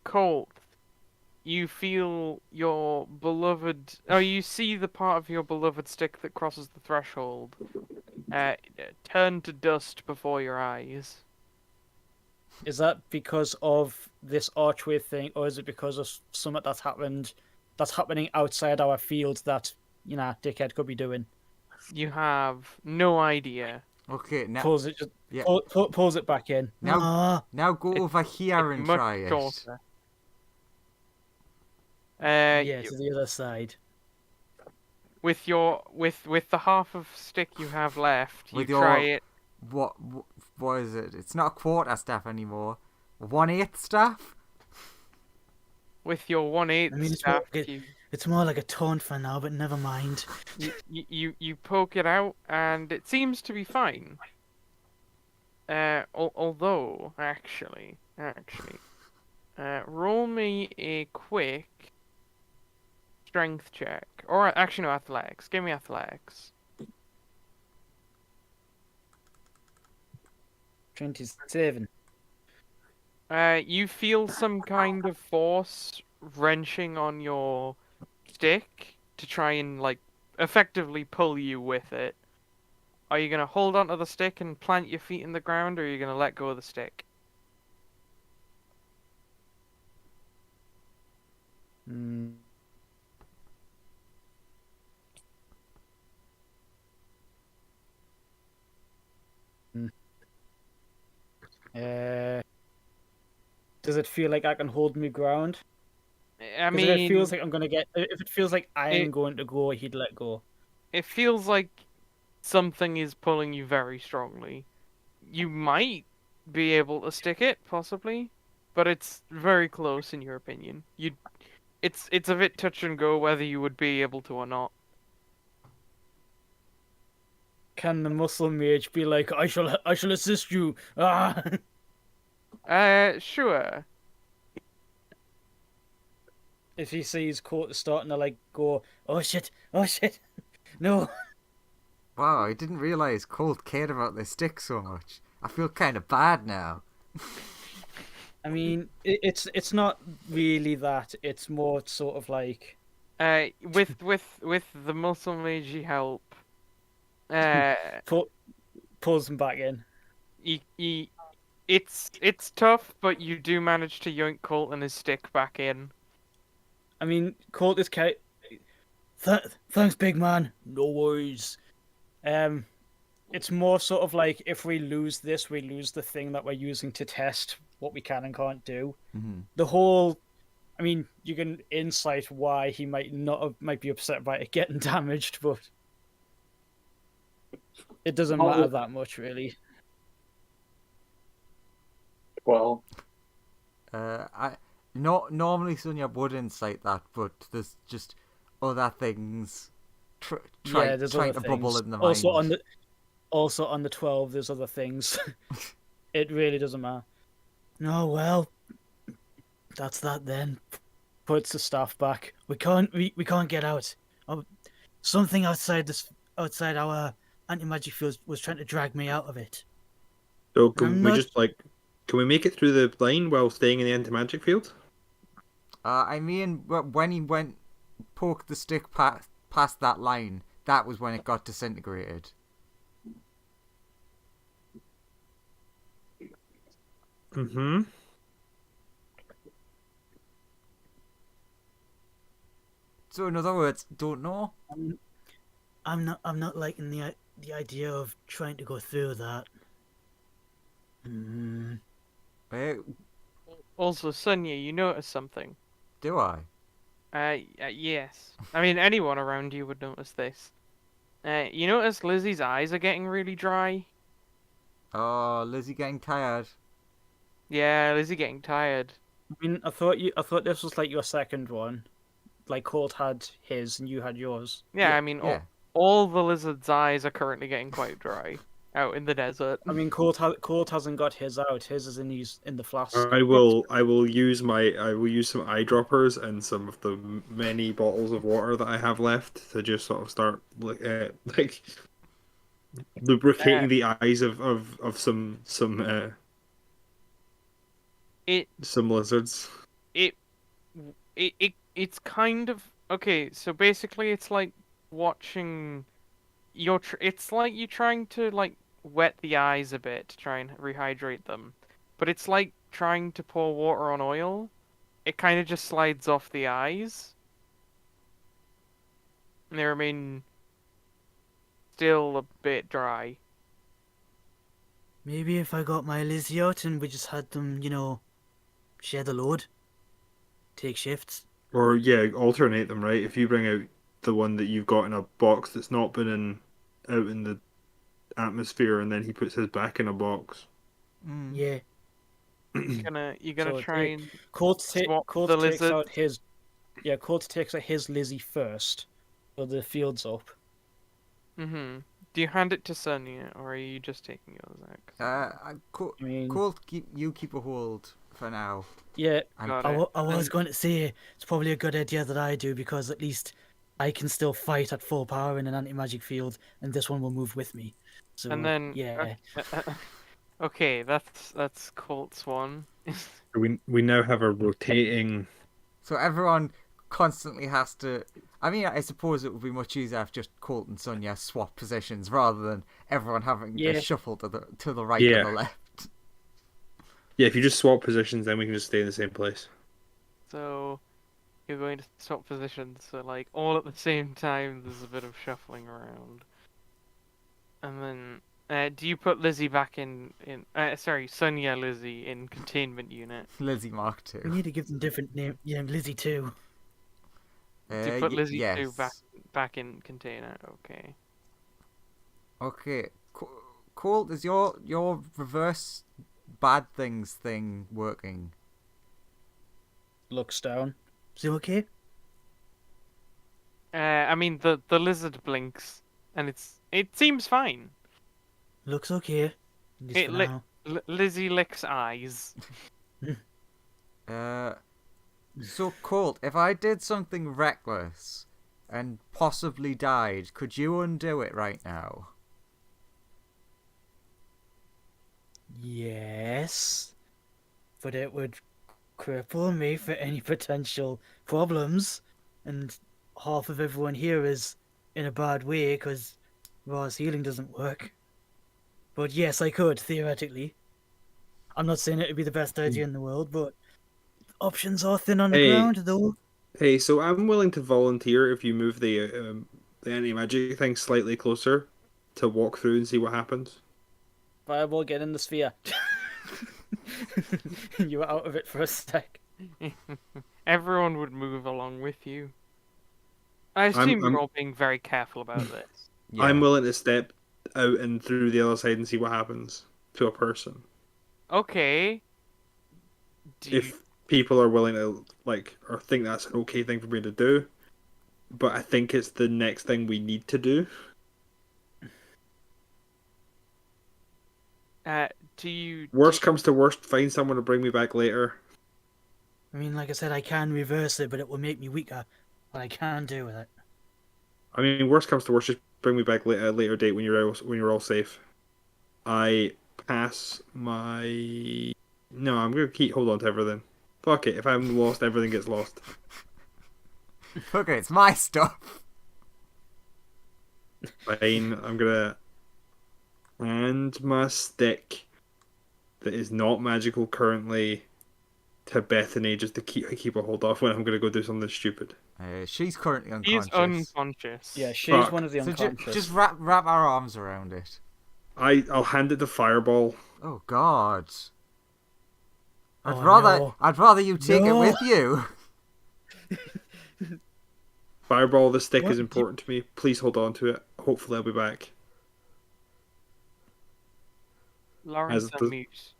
Colt, you feel your beloved. Oh, you see the part of your beloved stick that crosses the threshold, turn to dust before your eyes. Is that because of this archway thing, or is it because of something that's happening outside our field that, you know, dickhead could be doing? You have no idea. Okay, now Pulls it just yeah. pulls it back in. Now- Ah, now go over here and Much try it. shorter. yeah, to the other side. With the half of stick you have left, you With try your- it. What is it? It's not a quarter staff anymore. 1/8 staff? With your 1/8 I mean, it's more staff, like you, It's more like a taunt for now, but never mind. you poke it out, and it seems to be fine. Although, actually, roll me a quick strength check, or actually no, athletics. Give me athletics. 27. You feel some kind of force wrenching on your stick to try and like effectively pull you with it. Are you gonna hold onto the stick and plant your feet in the ground, or are you gonna let go of the stick? Mm. Mm. Does it feel like I can hold my ground? I 'Cause if it feels mean, like I'm gonna get, if it feels like I am it- going to go, he'd let go. it feels like something is pulling you very strongly. You might be able to stick it, possibly, but it's very close in your opinion. It's a bit touch and go whether you would be able to or not. Can the muscle mage be like, I shall assist you? Ah! Sure. If he sees Court starting to like go, oh shit, no. Wow, I didn't realise Colt cared about their stick so much. I feel kind of bad now. I mean, it's not really that. It's more sort of like, With the muscle mage help, pulls him back in. it's tough, but you do manage to yoink Colt and his stick back in. I mean, Colt is thanks, big man. No worries. It's more sort of like, if we lose this, we lose the thing that we're using to test what we can and can't do. Mm-hmm. The whole, I mean, you can insight why he might be upset about it getting damaged, but it doesn't matter that much, really. Well, Normally Sonia would incite that, but there's just other things trying there's to other bubble things. in the mind. Also on the 12, there's other things. It really doesn't matter. No, well, that's that then. Puts the staff back. We can't get out. Oh, something outside our anti-magic field was trying to drag me out of it. So I'm not- can we make it through the line while staying in the anti-magic field? I mean, when he poked the stick past that line, that was when it got disintegrated. Mm-hmm. So in other words, don't know. I'm not liking the idea of trying to go through that. Also, Sonia, you notice something. Do I? Yes. I mean, anyone around you would notice this. You notice Lizzie's eyes are getting really dry? Oh, Lizzie getting tired. Yeah, Lizzie getting tired. I mean, I thought this was like your second one. Like Colt had his and you had yours. Yeah, I mean, Yeah. all the lizard's eyes are currently getting quite dry out in the desert. I mean, Colt hasn't got his out. His is in the flask. I will use some eyedroppers and some of the many bottles of water that I have left to just sort of start like lubricating the eyes of It some lizards. it it's kind of okay. So basically, it's like watching it's like you trying to like wet the eyes a bit to try and rehydrate them, but it's like trying to pour water on oil. It kind of just slides off the eyes, and they remain still a bit dry. Maybe if I got my Lizzie out and we just had them, share the load, take shifts. Or yeah, alternate them, right? If you bring out the one that you've got in a box that's not been out in the atmosphere, and then he puts his back in a box. Mm. Yeah. You're gonna So try and Colt swap Colt the takes lizard. out his. Yeah, Colt takes out his Lizzie first, so the field's up. Mm-hmm. Do you hand it to Sonia, or are you just taking yours out? I mean, Colt, keep a hold for now. yeah, And Got I, it. wa- I was And- going to say it's probably a good idea that I do because at least I can still fight at full power in an anti-magic field, and this one will move with me. So And then yeah, okay, that's Colt's one. We now have a rotating. so everyone constantly has to. I mean, I suppose it would be much easier if just Colt and Sonia swap positions rather than everyone having Yeah. to shuffle to the right Yeah. or the left. Yeah, if you just swap positions, then we can just stay in the same place. So you're going to swap positions, so like all at the same time. There's a bit of shuffling around, and then do you put Lizzie back in sorry, Sonia Lizzie in containment unit? Lizzie Mark we II. need to give them different names. Yeah, Lizzie too. Do you put Lizzie yes. 2 back in container? Okay. Okay, Colt, is your reverse bad things thing working? looks down. Is it okay? I mean the lizard blinks, and it seems fine. Looks okay. At least It for li- now. Lizzie licks eyes. So Colt, if I did something reckless and possibly died, could you undo it right now? Yes, but it would cripple me for any potential problems, and half of everyone here is in a bad way because Ra's healing doesn't work. But yes, I could theoretically. I'm not saying it would be the best idea in the world, but options are thin on the Hey. ground, though. Hey, so I'm willing to volunteer if you move the anti-magic thing slightly closer to walk through and see what happens. Fireball, get in the sphere. You were out of it for a sec. Everyone would move along with you. I assume I'm- you're all being very careful about this. Yeah. I'm willing to step out and through the other side and see what happens to a person. Okay. Do you, If people are willing to or think that's an okay thing for me to do, but I think it's the next thing we need to do. do you Worst comes to worst, find someone to bring me back later. I mean, like I said, I can reverse it, but it will make me weaker. But I can do with it. I mean, worst comes to worst, just bring me back at a later date when you're all safe. I pass my. No, I'm gonna hold on to everything. Fuck it. If I'm lost, everything gets lost. Okay, it's my stuff. Fine. I'm gonna hand my stick that is not magical currently to Bethany just to keep a hold off when I'm gonna go do something stupid. She's currently He is unconscious. unconscious. Yeah, she's Fuck. one of the So unconscious. just wrap our arms around it. I'll hand it to Fireball. Oh God. Oh, no. I'd rather you take it No. with you. Fireball, the stick What? is important to me. Please hold on to it. Hopefully I'll be back. Lawrence As on the- mute.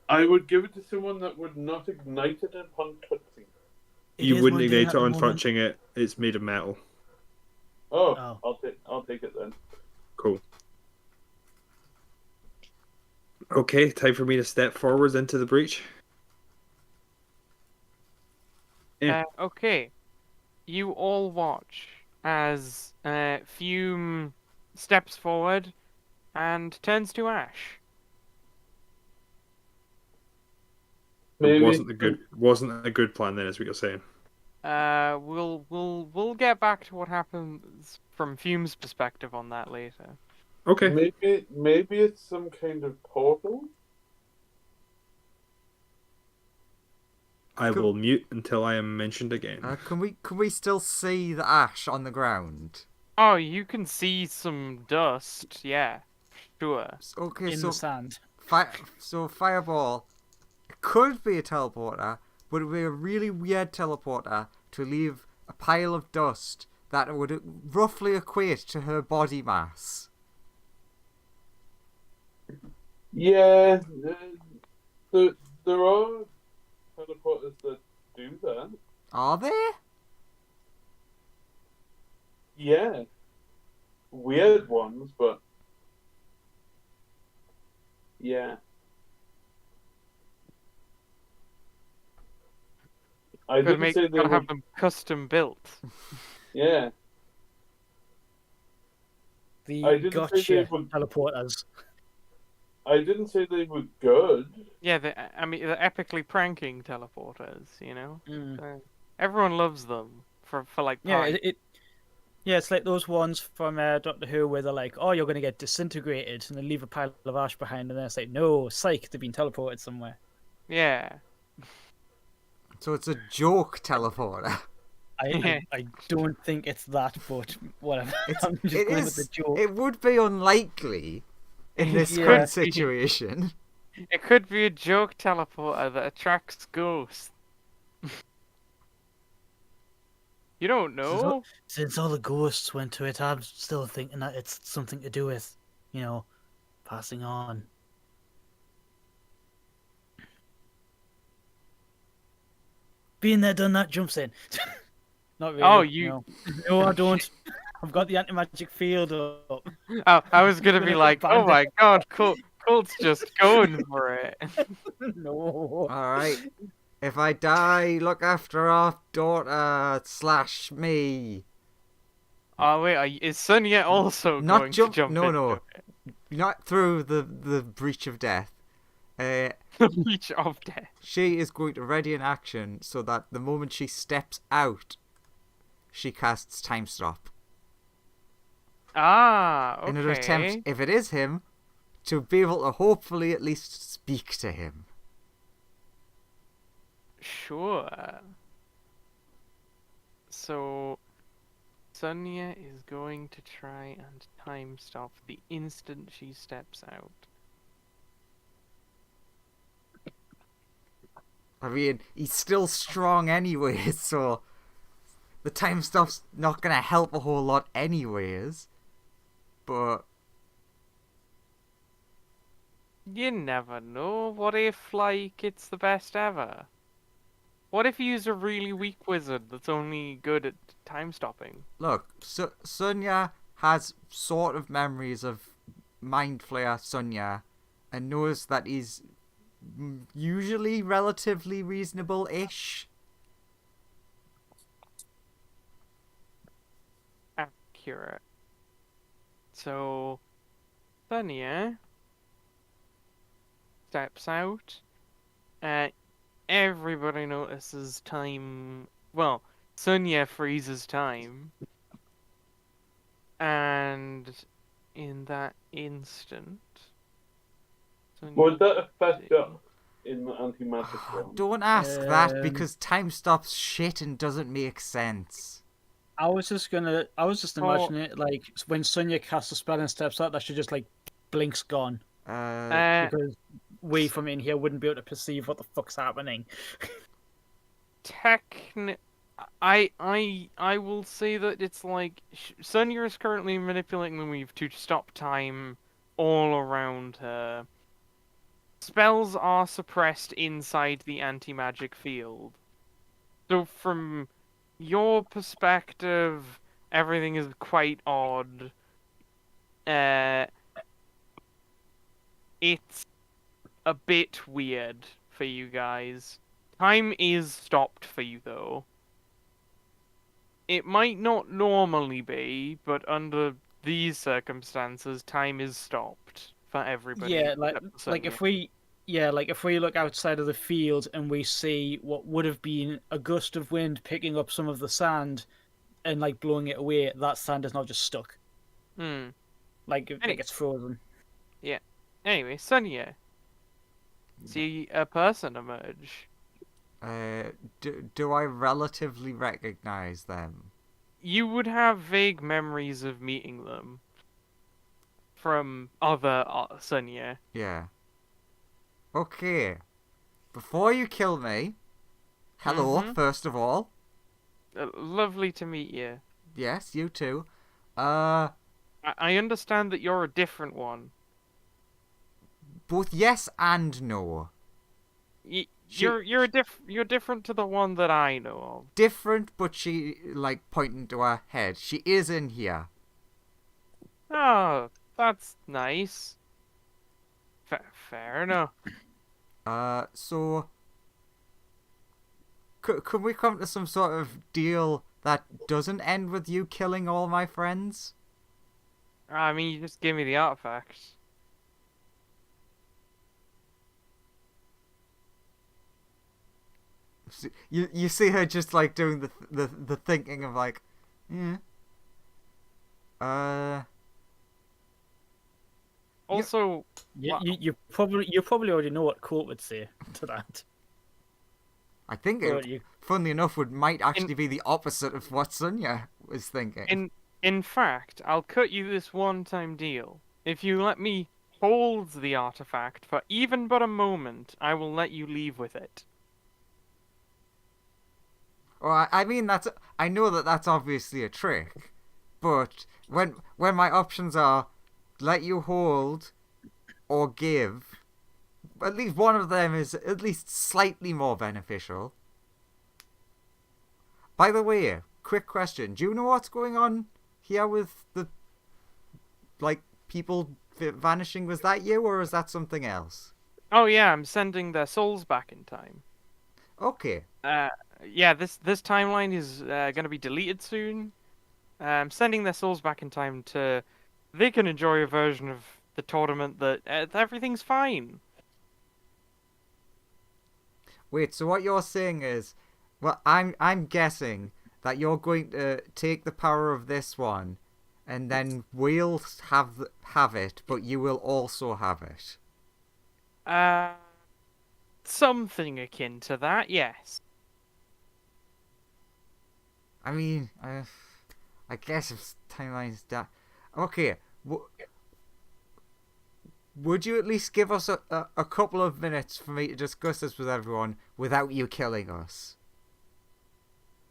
I would give it to someone that would not ignite it upon touching. It You is wouldn't mundane ignite at it the on moment. touching it. It's made of metal. Oh, Oh. I'll take it then. Cool. Okay, time for me to step forwards into the breach. Yeah. Okay. You all watch as Fume steps forward and turns to ash. It Maybe wasn't a good plan then, is what you're saying. We'll get back to what happens from Fume's perspective on that later. Okay. maybe it's some kind of portal. I will mute until I am mentioned again. Can we still see the ash on the ground? Oh, you can see some dust. Yeah, sure. Okay, In so the sand. fireball could be a teleporter, but it would be a really weird teleporter to leave a pile of dust that would roughly equate to her body mass. Yeah, there are teleporters that do that. Are they? Yeah, weird ones, but yeah. I didn't say they Gotta were. have them custom built. Yeah, I The didn't say gotcha they would. teleporters. I didn't say they were good. Yeah, I mean, the epically pranking teleporters. You know, Mm. everyone loves them for like Yeah, party. yeah, it's like those ones from Doctor Who where they're like, "Oh, you're gonna get disintegrated," and they leave a pile of ash behind, and then it's like, "No, psych, they've been teleported somewhere." Yeah. So it's a joke teleporter. I don't think it's that, but whatever. It's, I'm just it going with the is. joke. It would be unlikely in this Yeah. current situation. It could be a joke teleporter that attracts ghosts. You don't know. Since all the ghosts went to it, I'm still thinking that it's something to do with, passing on. Being there, done that, jumps in. Not really. Oh, you- No, no I don't. I've got the anti-magic field up. Oh, I was gonna be Gonna like, oh ban my god, Colt's just going for it. No. All right. If I die, look after our daughter / me. Oh wait, is Sonia also Not going jump- to jump no, into no. Not through the breach of death. the reach of death? She is going to ready an action so that the moment she steps out, she casts time stop. Ah, okay. In an attempt, if it is him, to be able to hopefully at least speak to him. Sure. So, Sonia is going to try and time stop the instant she steps out. I mean, he's still strong anyway, so the time stop's not gonna help a whole lot anyways. But You never know. What if, like, it's the best ever? What if he's a really weak wizard that's only good at time stopping? look, Sonia has sort of memories of Mind Flayer Sonia and knows that he's usually relatively reasonable-ish. Accurate. So, Sonia steps out. Everybody notices time. Well, Sonia freezes time. And in that instant. Sonia Would that affect us in the anti-magic realm? Don't ask that Um, because time stops shit and doesn't make sense. I was just Oh. imagining it like when Sonya casts a spell and steps out, that should just like blinks gone. Because we from in here wouldn't be able to perceive what the fuck's happening. I will say that it's like Sonya is currently manipulating the weave to stop time all around her. Spells are suppressed inside the anti-magic field. So from your perspective, everything is quite odd. Uh, it's a bit weird for you guys. Time is stopped for you though. It might not normally be, but under these circumstances, time is stopped for everybody. Yeah, except for like Sonya. if we look outside of the field and we see what would have been a gust of wind picking up some of the sand and like blowing it away, that sand is now just stuck. Hmm. Like Any- it's frozen. Anyway, Sonya, see a person emerge. Do I relatively recognize them? You would have vague memories of meeting them from other Sonya. Yeah. Okay. Before you kill me, hello, Mhm. first of all. Lovely to meet you. Yes, you too. I understand that you're a different one. Both yes and no. You're different to the one that I know of. Different, but she, like, pointing to her head. She is in here. Oh, that's nice. Fair enough. So... Could we come to some sort of deal that doesn't end with you killing all my friends? I mean, you just give me the artifact. You see her just, like, doing the thinking of, like... Yeah. Also, Wow. You probably already know what Colt would say to that. I think But it, funnily enough, might actually be the opposite of what Sonya was thinking. in fact, I'll cut you this one-time deal. If you let me hold the artifact for even but a moment, I will let you leave with it. Well, I mean, I know that that's obviously a trick, but when my options are let you hold or give, at least one of them is at least slightly more beneficial. By the way, quick question: do you know what's going on here with the people vanishing? Was that you, or is that something else? Oh yeah, I'm sending their souls back in time. Okay. Yeah, this timeline is gonna be deleted soon. I'm sending their souls back in time to. They can enjoy a version of the tournament that everything's fine. Wait, so what you're saying is, well, I'm guessing that you're going to take the power of this one, and then we'll have it, but you will also have it. Something akin to that, yes. I mean, I guess if timeline's that. Okay, would you at least give us a couple of minutes for me to discuss this with everyone without you killing us?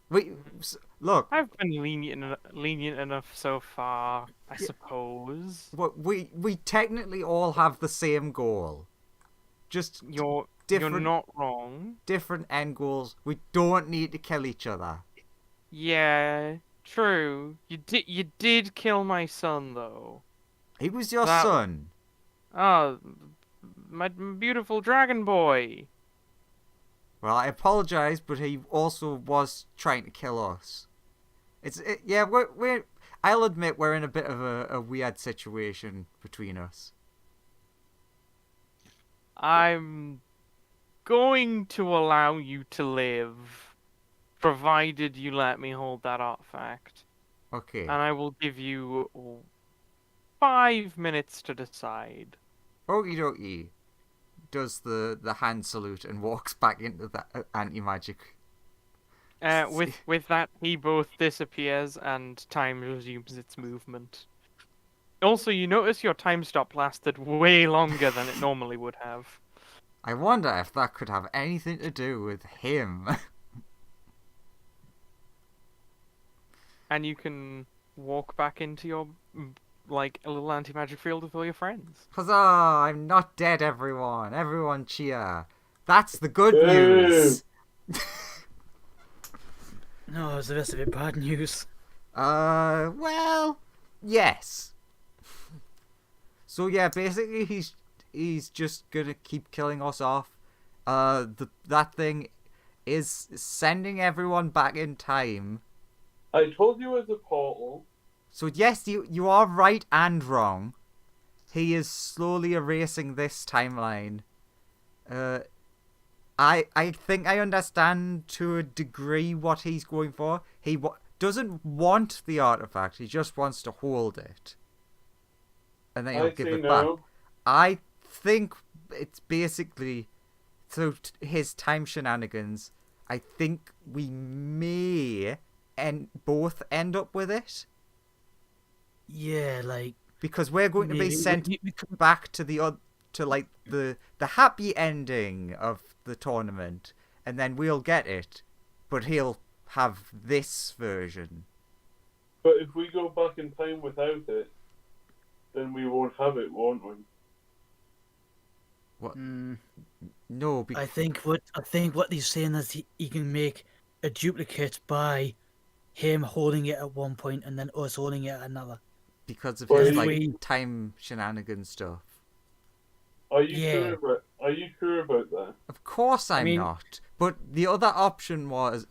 Look. I've been lenient enough so far, I suppose. We technically all have the same goal. Just You're different, not wrong. different end goals. We don't need to kill each other. Yeah, true. You did kill my son though. He was your That- son. Oh, my beautiful dragon boy. Well, I apologize, but he also was trying to kill us. Yeah, we're. I'll admit we're in a bit of a weird situation between us. I'm going to allow you to live, provided you let me hold that artifact. Okay. And I will give you 5 minutes to decide. Okie dokie. Does the hand salute and walks back into the anti-magic. With that, he both disappears and time resumes its movement. Also, you notice your time stop lasted way longer than it normally would have. I wonder if that could have anything to do with him. and you can walk back into your like a little anti-magic field with all your friends. Huzzah! I'm not dead, everyone. Everyone cheer. That's the good Boo. news. No, is the rest of it bad news? Well, yes. So yeah, basically he's just gonna keep killing us off. That thing is sending everyone back in time. I told you it was a portal. So yes, you are right and wrong. He is slowly erasing this timeline. I think I understand to a degree what he's going for. He doesn't want the artifact. He just wants to hold it, and then he'll I give say it back. no. I think it's basically through his time shenanigans. I think we may both end up with it Yeah, like because we're going to be maybe sent we could- back to the happy ending of the tournament, and then we'll get it, but he'll have this version. But if we go back in time without it, then we won't have it, won't we? Mm, No, I think what he's saying is he can make a duplicate by him holding it at one point and then us holding it at another. because of Well, his if like we- time shenanigan stuff. Are you Yeah. sure about? Are you sure about that? Of course I'm mean- not. But the other option was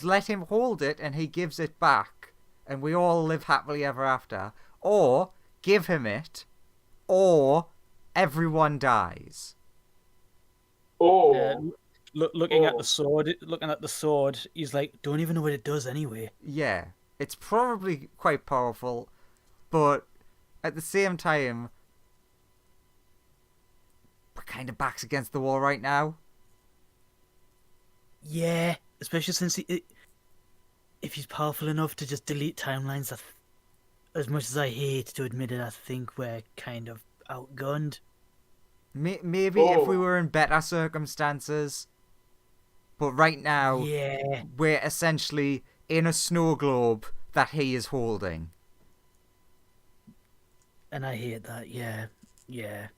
let him hold it and he gives it back and we all live happily ever after, or give him it, or everyone dies. Oh, Looking at Oh. the sword, he's like, don't even know what it does anyway. Yeah, it's probably quite powerful, but at the same time, we're kind of backs against the wall right now. Yeah, especially since if he's powerful enough to just delete timelines, as much as I hate to admit it, I think we're kind of outgunned. Maybe if we Oh. were in better circumstances, but right now Yeah, we're essentially in a snow globe that he is holding. and I hate that. Yeah.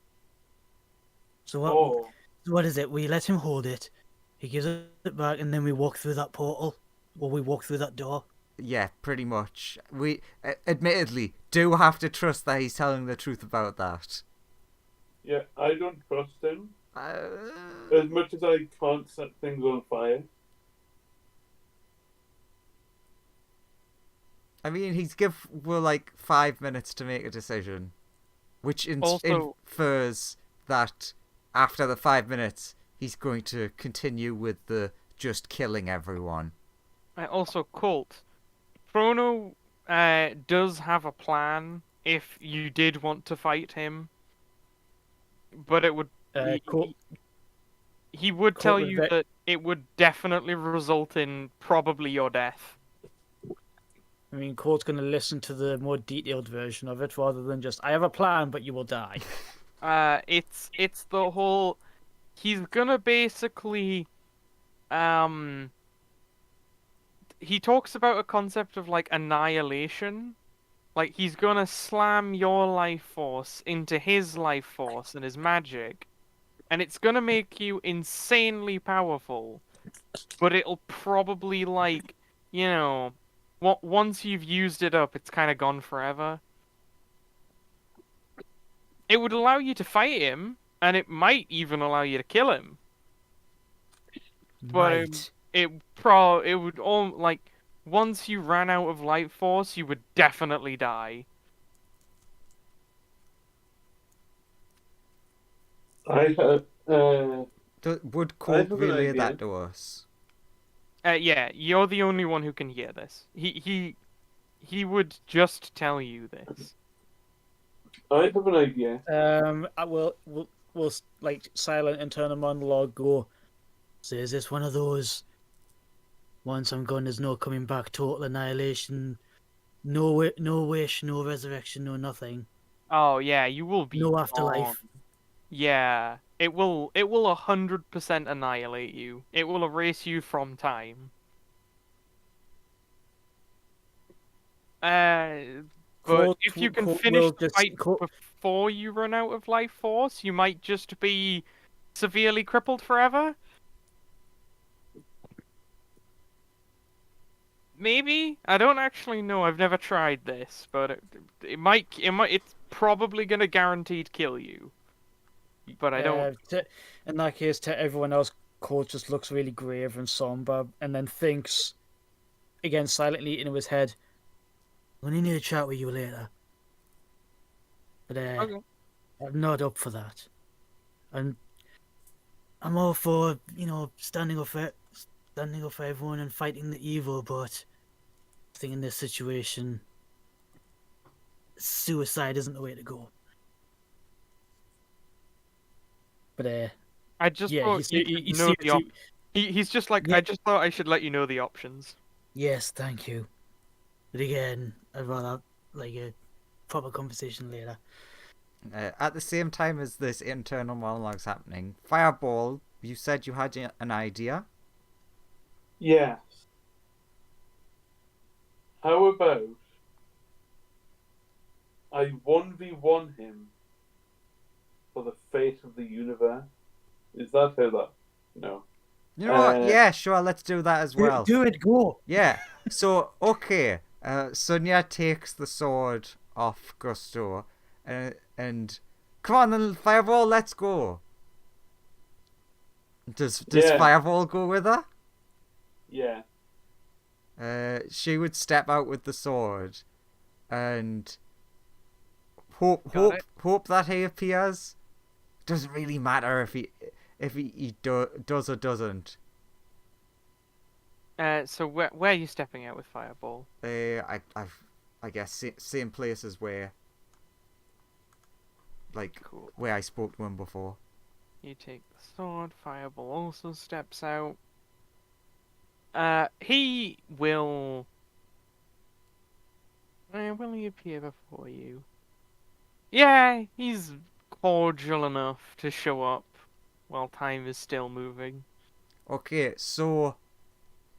So what is it? We let him hold it. He gives it back, and then we walk through that portal, or we walk through that door. Yeah, pretty much. We admittedly do have to trust that he's telling the truth about that. yeah. I don't trust him Uh, as much as I can't set things on fire. I mean, we're like 5 minutes to make a decision, which Also- infers that after the 5 minutes, he's going to continue with the just killing everyone. Also, Colt. Chrono does have a plan if you did want to fight him, but it would Cool. he would Colt tell would you ve- that it would definitely result in probably your death. I mean, Court's going to listen to the more detailed version of it rather than just, I have a plan, but you will die. It's the whole he's gonna basically he talks about a concept of like annihilation. Like he's gonna slam your life force into his life force and his magic, and it's gonna make you insanely powerful. But it'll probably like, you know, once you've used it up, it's kind of gone forever. It would allow you to fight him, and it might even allow you to kill him. But Might. it would all like once you ran out of life force, you would definitely die. I have. Would I Colt have an relay idea. that to us? Yeah, you're the only one who can hear this. He would just tell you this. I have an idea. We'll like silent internal monologue go. So is this one of those? Once I'm gone, there's no coming back. Total annihilation. No wish, no resurrection, no nothing. Oh yeah, you will be No afterlife. gone. Yeah, it will 100% annihilate you. It will erase you from time. But Colt if you can Colt finish will the just fight Colt, before you run out of life force, you might just be severely crippled forever. Maybe? I don't actually know. I've never tried this, but it's probably gonna guaranteed kill you. But I don't. in that case, to everyone else, Colt just looks really grave and somber, and then thinks again silently into his head, "I'm gonna need to chat with you later, but Okay. I'm not up for that. I'm I'm all for standing up for everyone and fighting the evil, but I think in this situation, suicide isn't the way to go." But I just yeah, thought you'd he know sees the op. you. He's just like, Yeah, I just thought I should let you know the options. yes, thank you. But again, I'd rather like a proper conversation later. At the same time as this internal monologue's happening, Fireball, you said you had an idea. Yes. How about I 1v1 him for the fate of the universe? Is that how that? No. You know what? Yeah, sure, let's do that as well. Do it, go. Yeah. So, okay. Sonia takes the sword off Gusto, and come on, then Fireball, let's go. Does Yeah. Fireball go with her? Yeah. She would step out with the sword, and Got it. hope that he appears. Doesn't really matter if he does or doesn't. So where are you stepping out with Fireball? I guess same place as where Cool. where I spoke to him before. You take the sword. Fireball also steps out. He will. Will he appear before you? Yeah, he's cordial enough to show up while time is still moving. Okay, so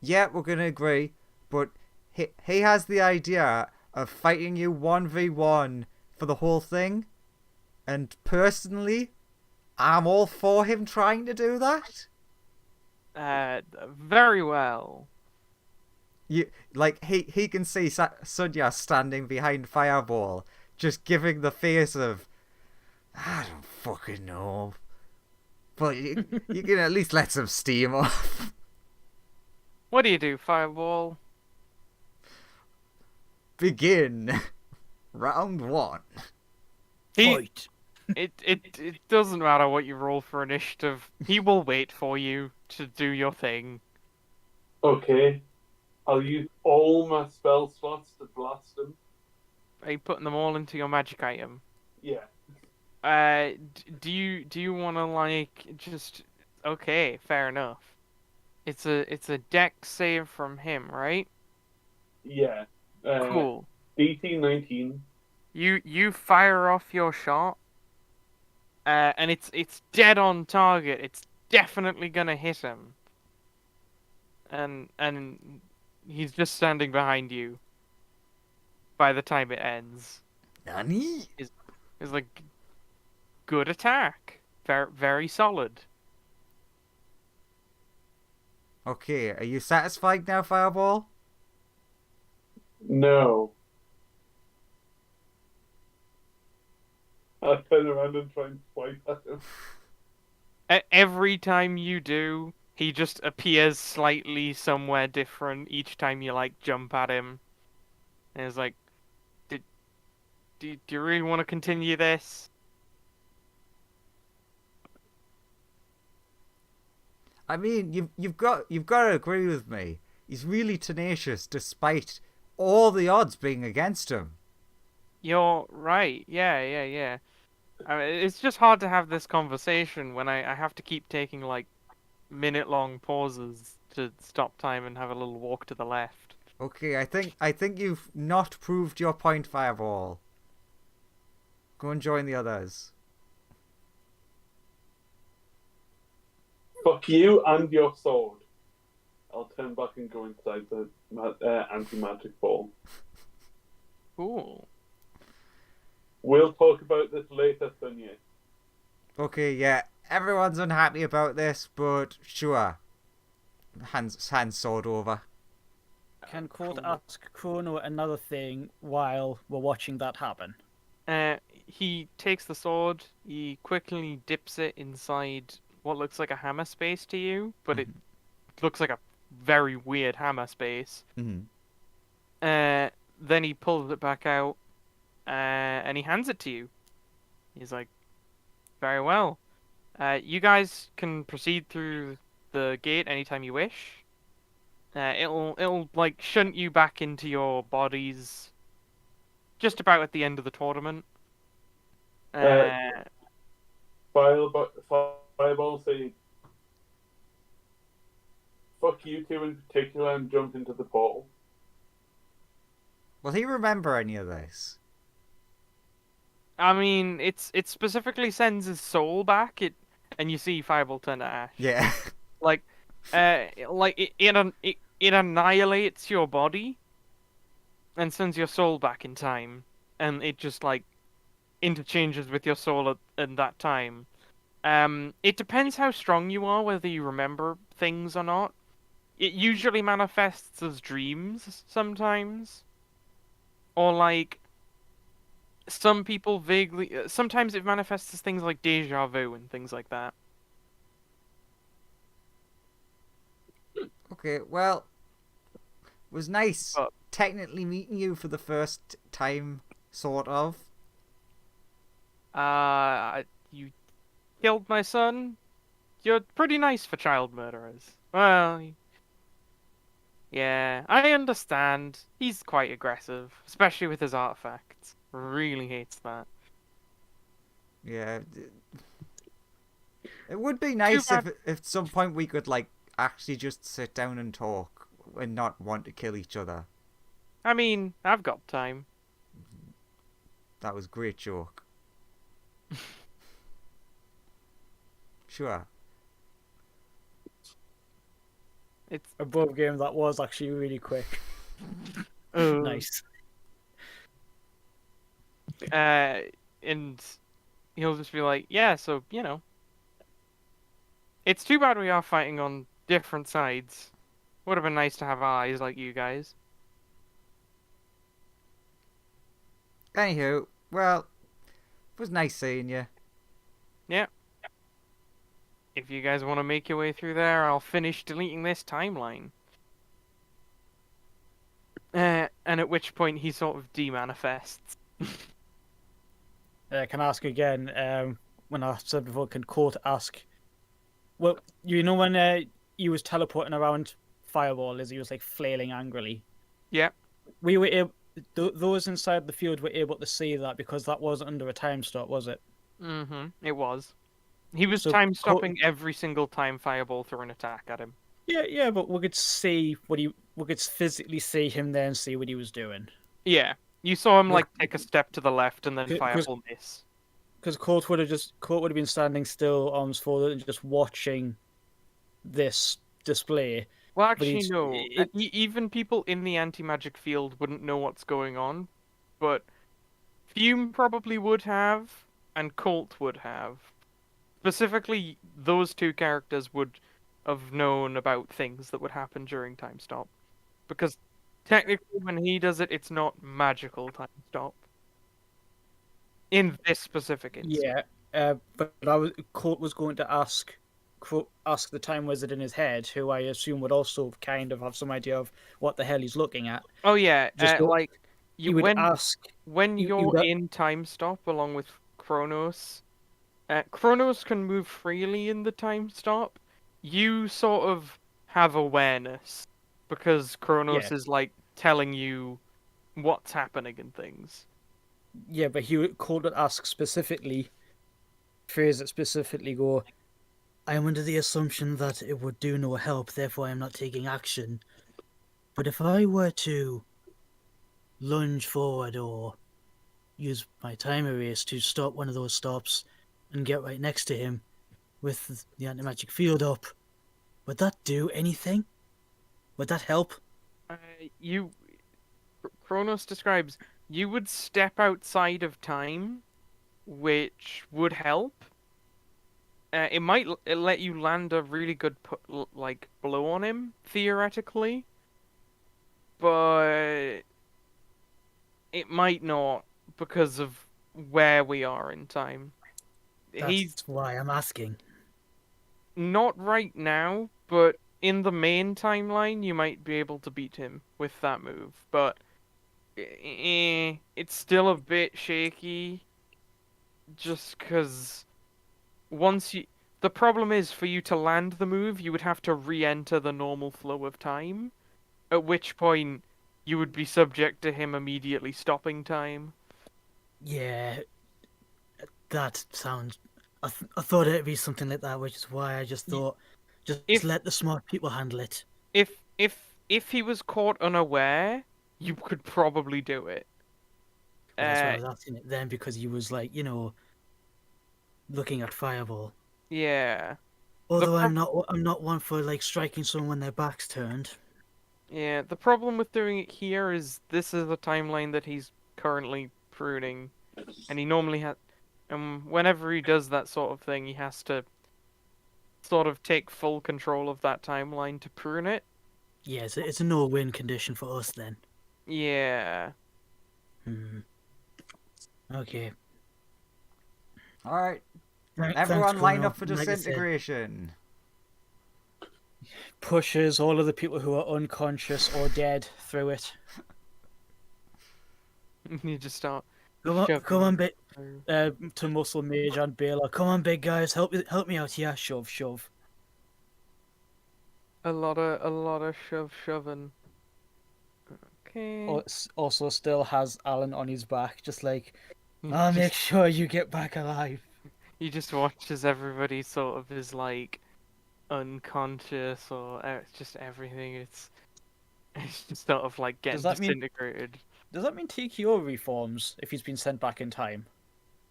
yeah, we're gonna agree, but he has the idea of fighting you 1v1 for the whole thing, and personally, I'm all for him trying to do that. Very well. He can see Sunya standing behind Fireball, just giving the face of, I don't fucking know, but you can at least let some steam off. What do you do, Fireball? Begin round 1. Fight. It doesn't matter what you roll for initiative. He will wait for you to do your thing. Okay. I'll use all my spell slots to blast him. Are you putting them all into your magic item? Yeah. Do you want to like just okay? Fair enough. It's a dex save from him, right? Yeah. Cool. DC 19. You fire off your shot, and it's dead on target. It's definitely gonna hit him. And he's just standing behind you. By the time it ends, Nani? it's like good attack, very solid. Okay, are you satisfied now, Fireball? No. I'll turn around and try and swipe at him. Every time you do, he just appears slightly somewhere different each time you like jump at him. And it's like, do you really want to continue this? I mean, you've got to agree with me. He's really tenacious, despite all the odds being against him. You're right. Yeah. I mean, it's just hard to have this conversation when I have to keep taking like minute-long pauses to stop time and have a little walk to the left. Okay, I think you've not proved your point, Fireball. Go and join the others. Fuck you and your sword. I'll turn back and go inside the anti-magic ball. Cool. We'll talk about this later, Thunya. Okay, yeah, everyone's unhappy about this, but sure. Hands sword over. Can Court Chrono- ask Chrono another thing while we're watching that happen? He takes the sword, he quickly dips it inside what looks like a hammer space to you, but it looks like a very weird hammer space. Mm-hmm. Then he pulls it back out, and he hands it to you. He's like, very well. You guys can proceed through the gate anytime you wish. It'll like shunt you back into your bodies just about at the end of the tournament. Fireball say, fuck you two in particular, and jump into the portal. Will he remember any of this? I mean, it specifically sends his soul back. And you see Fireball turn to ash. Yeah. Like it annihilates your body and sends your soul back in time, and it just like interchanges with your soul at that time. It depends how strong you are, whether you remember things or not. It usually manifests as dreams sometimes, or like some people vaguely. Sometimes it manifests as things like deja vu and things like that. Okay, well, it was nice But- technically meeting you for the first time, sort of. You killed my son. You're pretty nice for child murderers. Well, yeah, I understand. He's quite aggressive, especially with his artifacts. Really hates that. Yeah. It would be nice bad- if at some point we could, like, actually just sit down and talk and not want to kill each other. I mean, I've got time. That was a great joke. Sure. It's Above game that was actually really quick. Nice. And he'll just be like, yeah, so, it's too bad we are fighting on different sides. Would have been nice to have eyes like you guys. Anywho, well, it was nice seeing you. Yeah. If you guys want to make your way through there, I'll finish deleting this timeline. And at which point he sort of demanifests. Can I ask again? When I said before, can Court ask? Well, you know when he was teleporting around Fireball as he was like flailing angrily. Yeah. We were able. Those inside the field were able to see that because that wasn't under a time stop, was it? Mm-hmm. It was. He was So time stopping every single time Fireball threw an attack at him. Yeah, but we could see we could physically see him there and see what he was doing. Yeah. You saw him like take a step to the left and then 'Cause- Fireball miss. Because Court would have been standing still, arms folded, and just watching this display. Well, But actually, he's- no. it- Even people in the anti-magic field wouldn't know what's going on, but Fume probably would have, and Colt would have. Specifically, those two characters would have known about things that would happen during time stop, because technically, when he does it, it's not magical time stop. In this specific instance. Yeah, but Court was going to ask the time wizard in his head, who I assume would also kind of have some idea of what the hell he's looking at. Oh yeah, Just like He would ask. when you you're got- in time stop along with Kronos, Kronos can move freely in the time stop. You sort of have awareness because Kronos Yeah. is like telling you what's happening and things. Yeah, but Court would ask specifically, phrase it specifically, go, I am under the assumption that it would do no help, therefore I am not taking action. But if I were to lunge forward or use my time erase to stop one of those stops and get right next to him with the anti-magic field up, would that do anything? Would that help? Kronos describes you would step outside of time, which would help. It might let you land a really good like blow on him theoretically, but it might not because of where we are in time. He's That's why I'm asking. not right now, but in the main timeline, you might be able to beat him with that move. But it's still a bit shaky, just because once you. The problem is for you to land the move, you would have to re-enter the normal flow of time, at which point you would be subject to him immediately stopping time. Yeah, that sounds. I thought it'd be something like that, which is why I just thought, just If let the smart people handle it. if he was caught unaware, you could probably do it. Well, that's why I was asking it then, because he was like, looking at Fireball. Yeah. Although I'm not one for like striking someone when their back's turned. Yeah, the problem with doing it here is this is the timeline that he's currently pruning, and he normally has, and whenever he does that sort of thing, he has to sort of take full control of that timeline to prune it. Yeah, it's a no-win condition for us then. Yeah. Hmm. Okay. All right, Thanks everyone, for line going up for on. Like I said, disintegration. pushes all of the people who are unconscious or dead through it. You just start. Come on, shoving to Muscle Mage and Baylor. Come on, big guys, help me out here. Shove, shove. a lot of shoving. Okay. Also, still has Alan on his back, just like, I'll make sure you get back alive. He just watches everybody sort of is like unconscious or it's just everything. It's just sort of like getting Does that mean disintegrated. Does that mean TKO reforms if he's been sent back in time?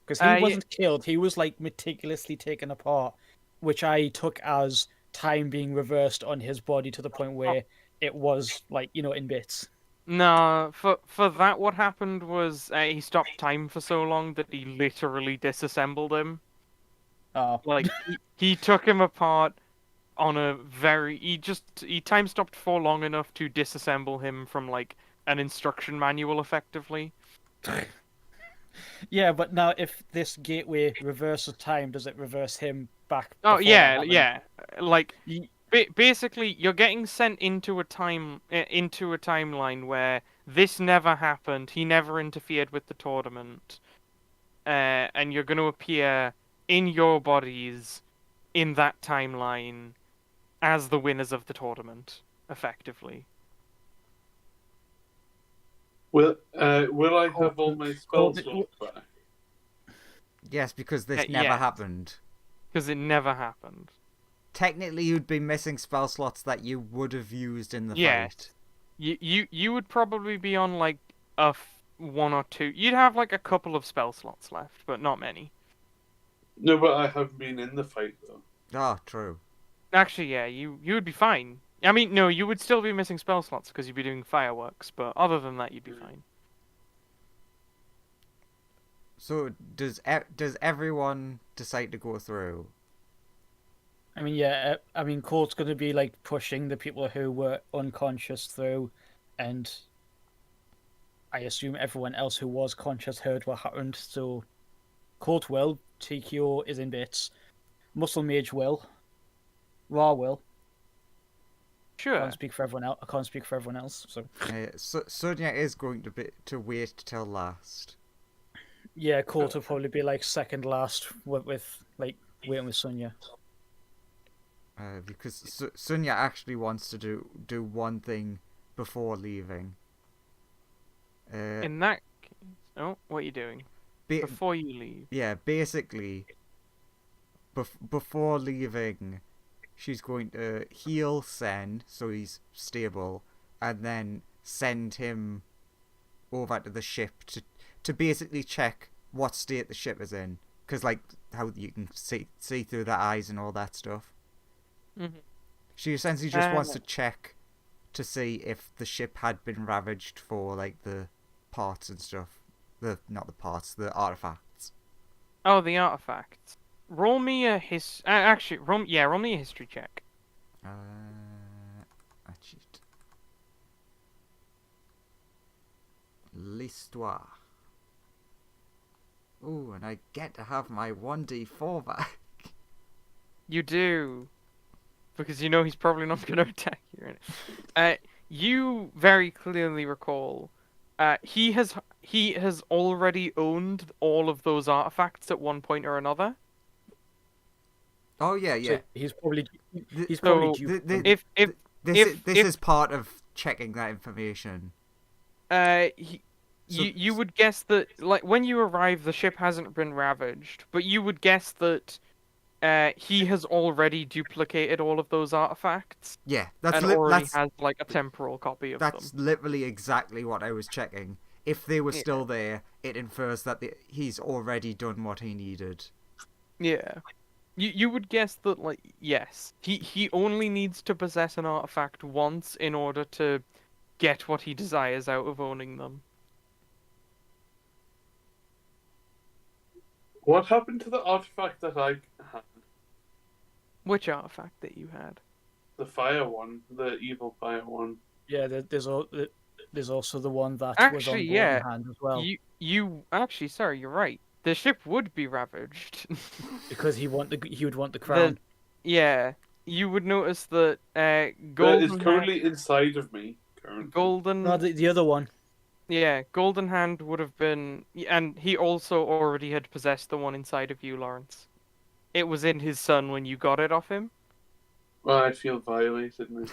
Because he Yeah. wasn't killed; he was like meticulously taken apart, which I took as time being reversed on his body to the point where it was like in bits. No, for that, what happened was he stopped time for so long that he literally disassembled him. Oh, Like he took him apart on a very he time stopped for long enough to disassemble him from like an instruction manual effectively. yeah, but now if this gateway reverses time, does it reverse him back? Oh before that yeah, happened? yeah. Like Ye- basically, you're getting sent into a timeline where this never happened. He never interfered with the tournament, and you're going to appear in your bodies in that timeline as the winners of the tournament, effectively. Will I have all my spell slots back? Yes, because this Yeah. never happened. Because it never happened. Technically, you'd be missing spell slots that you would have used in the Yeah. fight. You would probably be on like one or two. You'd have like a couple of spell slots left, but not many. No, but I haven't been in the fight though. Oh, true. Actually, yeah, you would be fine. I mean, no, you would still be missing spell slots because you'd be doing fireworks, but other than that, you'd be fine. So does everyone decide to go through? I mean, yeah. I mean, Colt's going to be like pushing the people who were unconscious through, and I assume everyone else who was conscious heard what happened. So, Colt will. TKO is in bits. Muscle Mage will. Raw will. Sure. Can't speak for everyone else. I can't speak for everyone else. So Sonia is going to wait till last. yeah, Colt will probably be like second last with like waiting with Sonya. Because Sonia actually wants to do one thing before leaving. In that case, oh, what are you doing before you leave? Yeah, basically, before leaving, she's going to heal Sen so he's stable, and then send him over to the ship to basically check what state the ship is in, because like how you can see through the eyes and all that stuff. Mm-hmm. She essentially just wants to check to see if the ship had been ravaged for like the parts and stuff. Not the parts, the artifacts. Oh, the artifacts. Roll me a actually, roll me a history check. A cheat. L'histoire. Ooh, and I get to have my 1d4 back. You do, because you know he's probably not going to attack you. You very clearly recall, he has already owned all of those artifacts at one point or another. Oh yeah. So he's probably So, due. This is part of checking that information. You would guess that, like, when you arrive, the ship hasn't been ravaged, but you would guess that he has already duplicated all of those artifacts. Yeah, and already has like a temporal copy of them. That's literally exactly what I was checking. If they were still there, it infers that he's already done what he needed. Yeah. You would guess that, like, yes, he only needs to possess an artifact once in order to get what he desires out of owning them. What happened to the artifact that I had? Which artifact that you had? The fire one, the evil fire one. Yeah, there's also the one that was on Actually, yeah. hand as well. You actually, sorry, you're right. The ship would be ravaged. Because he would want the crown. Yeah, you would notice that That Golden is currently inside of me. Golden. No, the other one. Yeah, Golden Hand would have been, and he also already had possessed the one inside of you, Lawrence. It was in his son when you got it off him. Well, I feel violated now.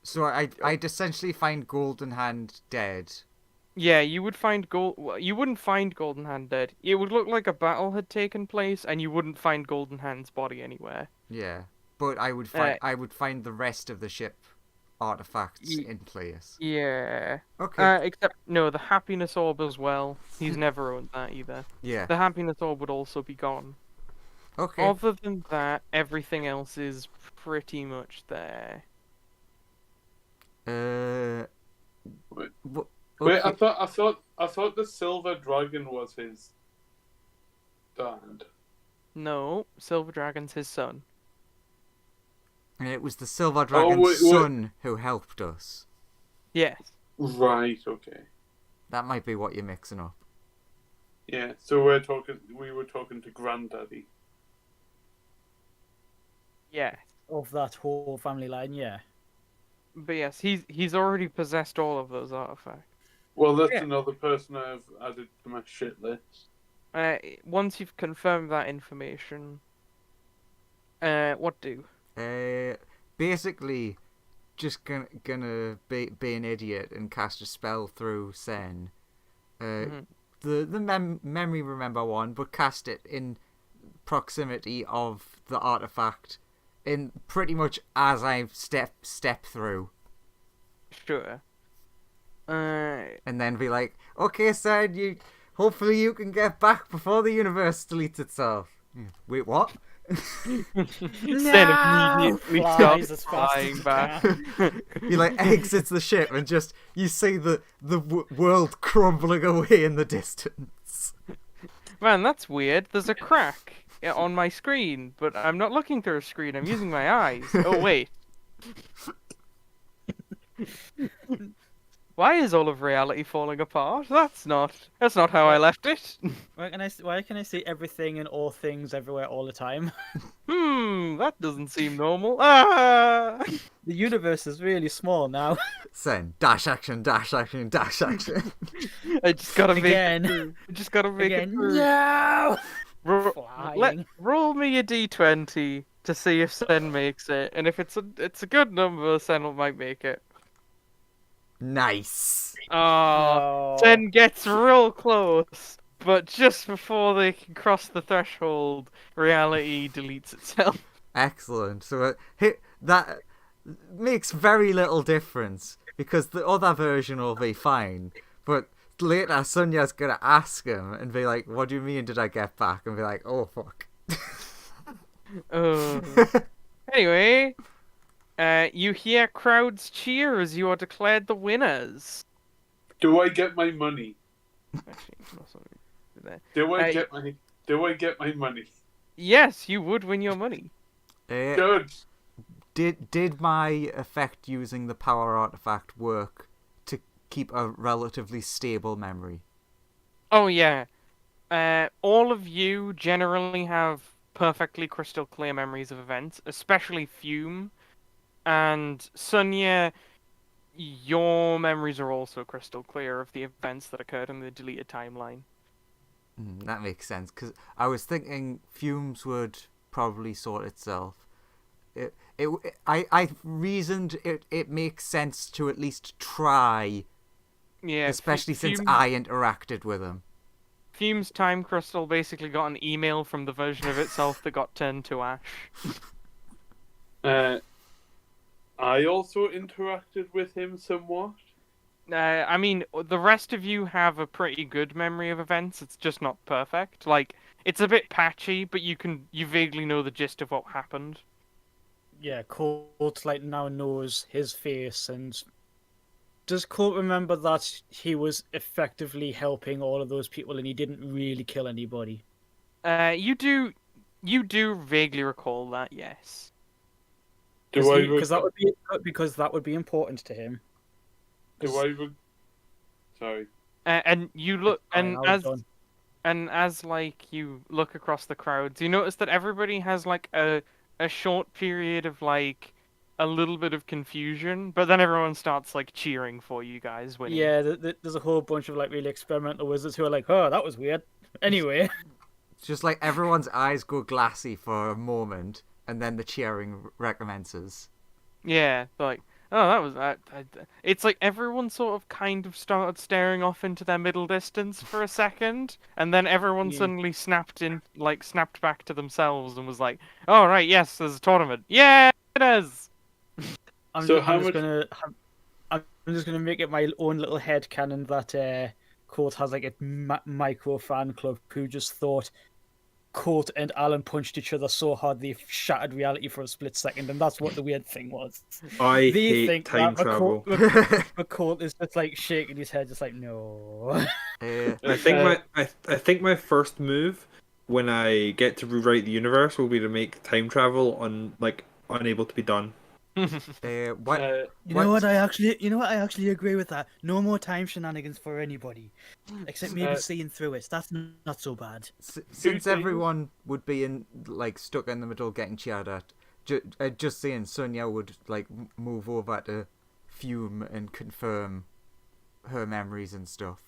So I'd essentially find Golden Hand dead. Yeah, you would find you wouldn't find Golden Hand dead. It would look like a battle had taken place, and you wouldn't find Golden Hand's body anywhere. Yeah, but I would find the rest of the ship artifacts in place. Yeah. Okay. Except no, the happiness orb as well. He's never owned that either. Yeah. The happiness orb would also be gone. Okay. Other than that, everything else is pretty much there. Wait. Okay. Wait, I thought the silver dragon was his dad. No, Silver Dragon's his son. And it was the Silver Dragon's son who helped us. Yes. Right. Okay. That might be what you're mixing up. Yeah. So we were talking to Granddaddy. Yeah. Of that whole family line, yeah. But yes, he's already possessed all of those artifacts. Well, that's another person I've added to my shit list. Once you've confirmed that information, what do? Basically, just gonna be an idiot and cast a spell through Sen. The memory remember one, but cast it in proximity of the artifact, in pretty much as I step through. Sure. And then be like, okay, Sen, hopefully you can get back before the universe deletes itself. Wait, what? Instead of immediately Flies flying back. He like exits the ship and just you see the world crumbling away in the distance. Man, that's weird. There's a crack on my screen, but I'm not looking through a screen. I'm using my eyes. Oh wait. Why is all of reality falling apart? That's not how I left it. Why can I see everything and all things everywhere all the time? That doesn't seem normal. Ah! The universe is really small now. Sen, dash action, dash action, dash action. I just gotta make Again. it through. I just gotta make Again, it through. no! Flying. Roll me a d20 to see if Sen makes it, and if it's a good number, Sen might make it. Nice. Oh, Sen gets real close, but just before they can cross the threshold, reality deletes itself. Excellent. So that makes very little difference because the other version will be fine. But later, Sunya's gonna ask him and be like, "What do you mean? Did I get back?" And be like, "Oh fuck." Anyway, you hear crowds cheer as you are declared the winners. Do I get my money? Actually, not something there. Do I Hey. get my? Do I get my money? Yes, you would win your money. Good. Did my effect using the power artifact work to keep a relatively stable memory? Oh yeah. All of you generally have perfectly crystal clear memories of events, especially Fume and Sunya. Your memories are also crystal clear of the events that occurred in the deleted timeline. That makes sense, because I was thinking Fumes would probably sort itself. I reasoned it makes sense to at least try, Yeah, especially since Fume, I interacted with him. Fume's time crystal basically got an email from the version of itself that got turned to ash. I also interacted with him somewhat. I mean, the rest of you have a pretty good memory of events. It's just not perfect. Like, it's a bit patchy, but you vaguely know the gist of what happened. Yeah, Colt like now knows his face, and does Colt remember that he was effectively helping all of those people and he didn't really kill anybody? You do vaguely recall that, yes. Do I? Because that would be important to him. Sorry. And you look, Fine, I was done. and as like you look across the crowds, you notice that everybody has like a short period of like a little bit of confusion, but then everyone starts like cheering for you guys winning. Yeah, there's a whole bunch of like really experimental wizards who are like, "Oh, that was weird." Anyway, It's just like everyone's eyes go glassy for a moment, and then the cheering recommences. Yeah, like, oh, that was that. It's like everyone sort of kind of started staring off into their middle distance for a second, and then everyone Yeah. suddenly snapped back to themselves and was like, "Oh right, yes, there's a tournament. Yeah, it is." I'm So just, how I'm just much- gonna I'm just gonna make it my own little headcanon that Colt has like a micro fan club who just thought Colt and Alan punched each other so hard they shattered reality for a split second, and that's what the weird thing was. I They hate think time that travel. but Colt is just like shaking his head, just like no. I think my first move when I get to rewrite the universe will be to make time travel unable to be done. What? You know what? I actually agree with that. No more time shenanigans for anybody, except maybe seeing through it. That's not so bad. Since things- everyone would be stuck in the middle getting cheered at, just saying Sonia would move over to Fume and confirm her memories and stuff.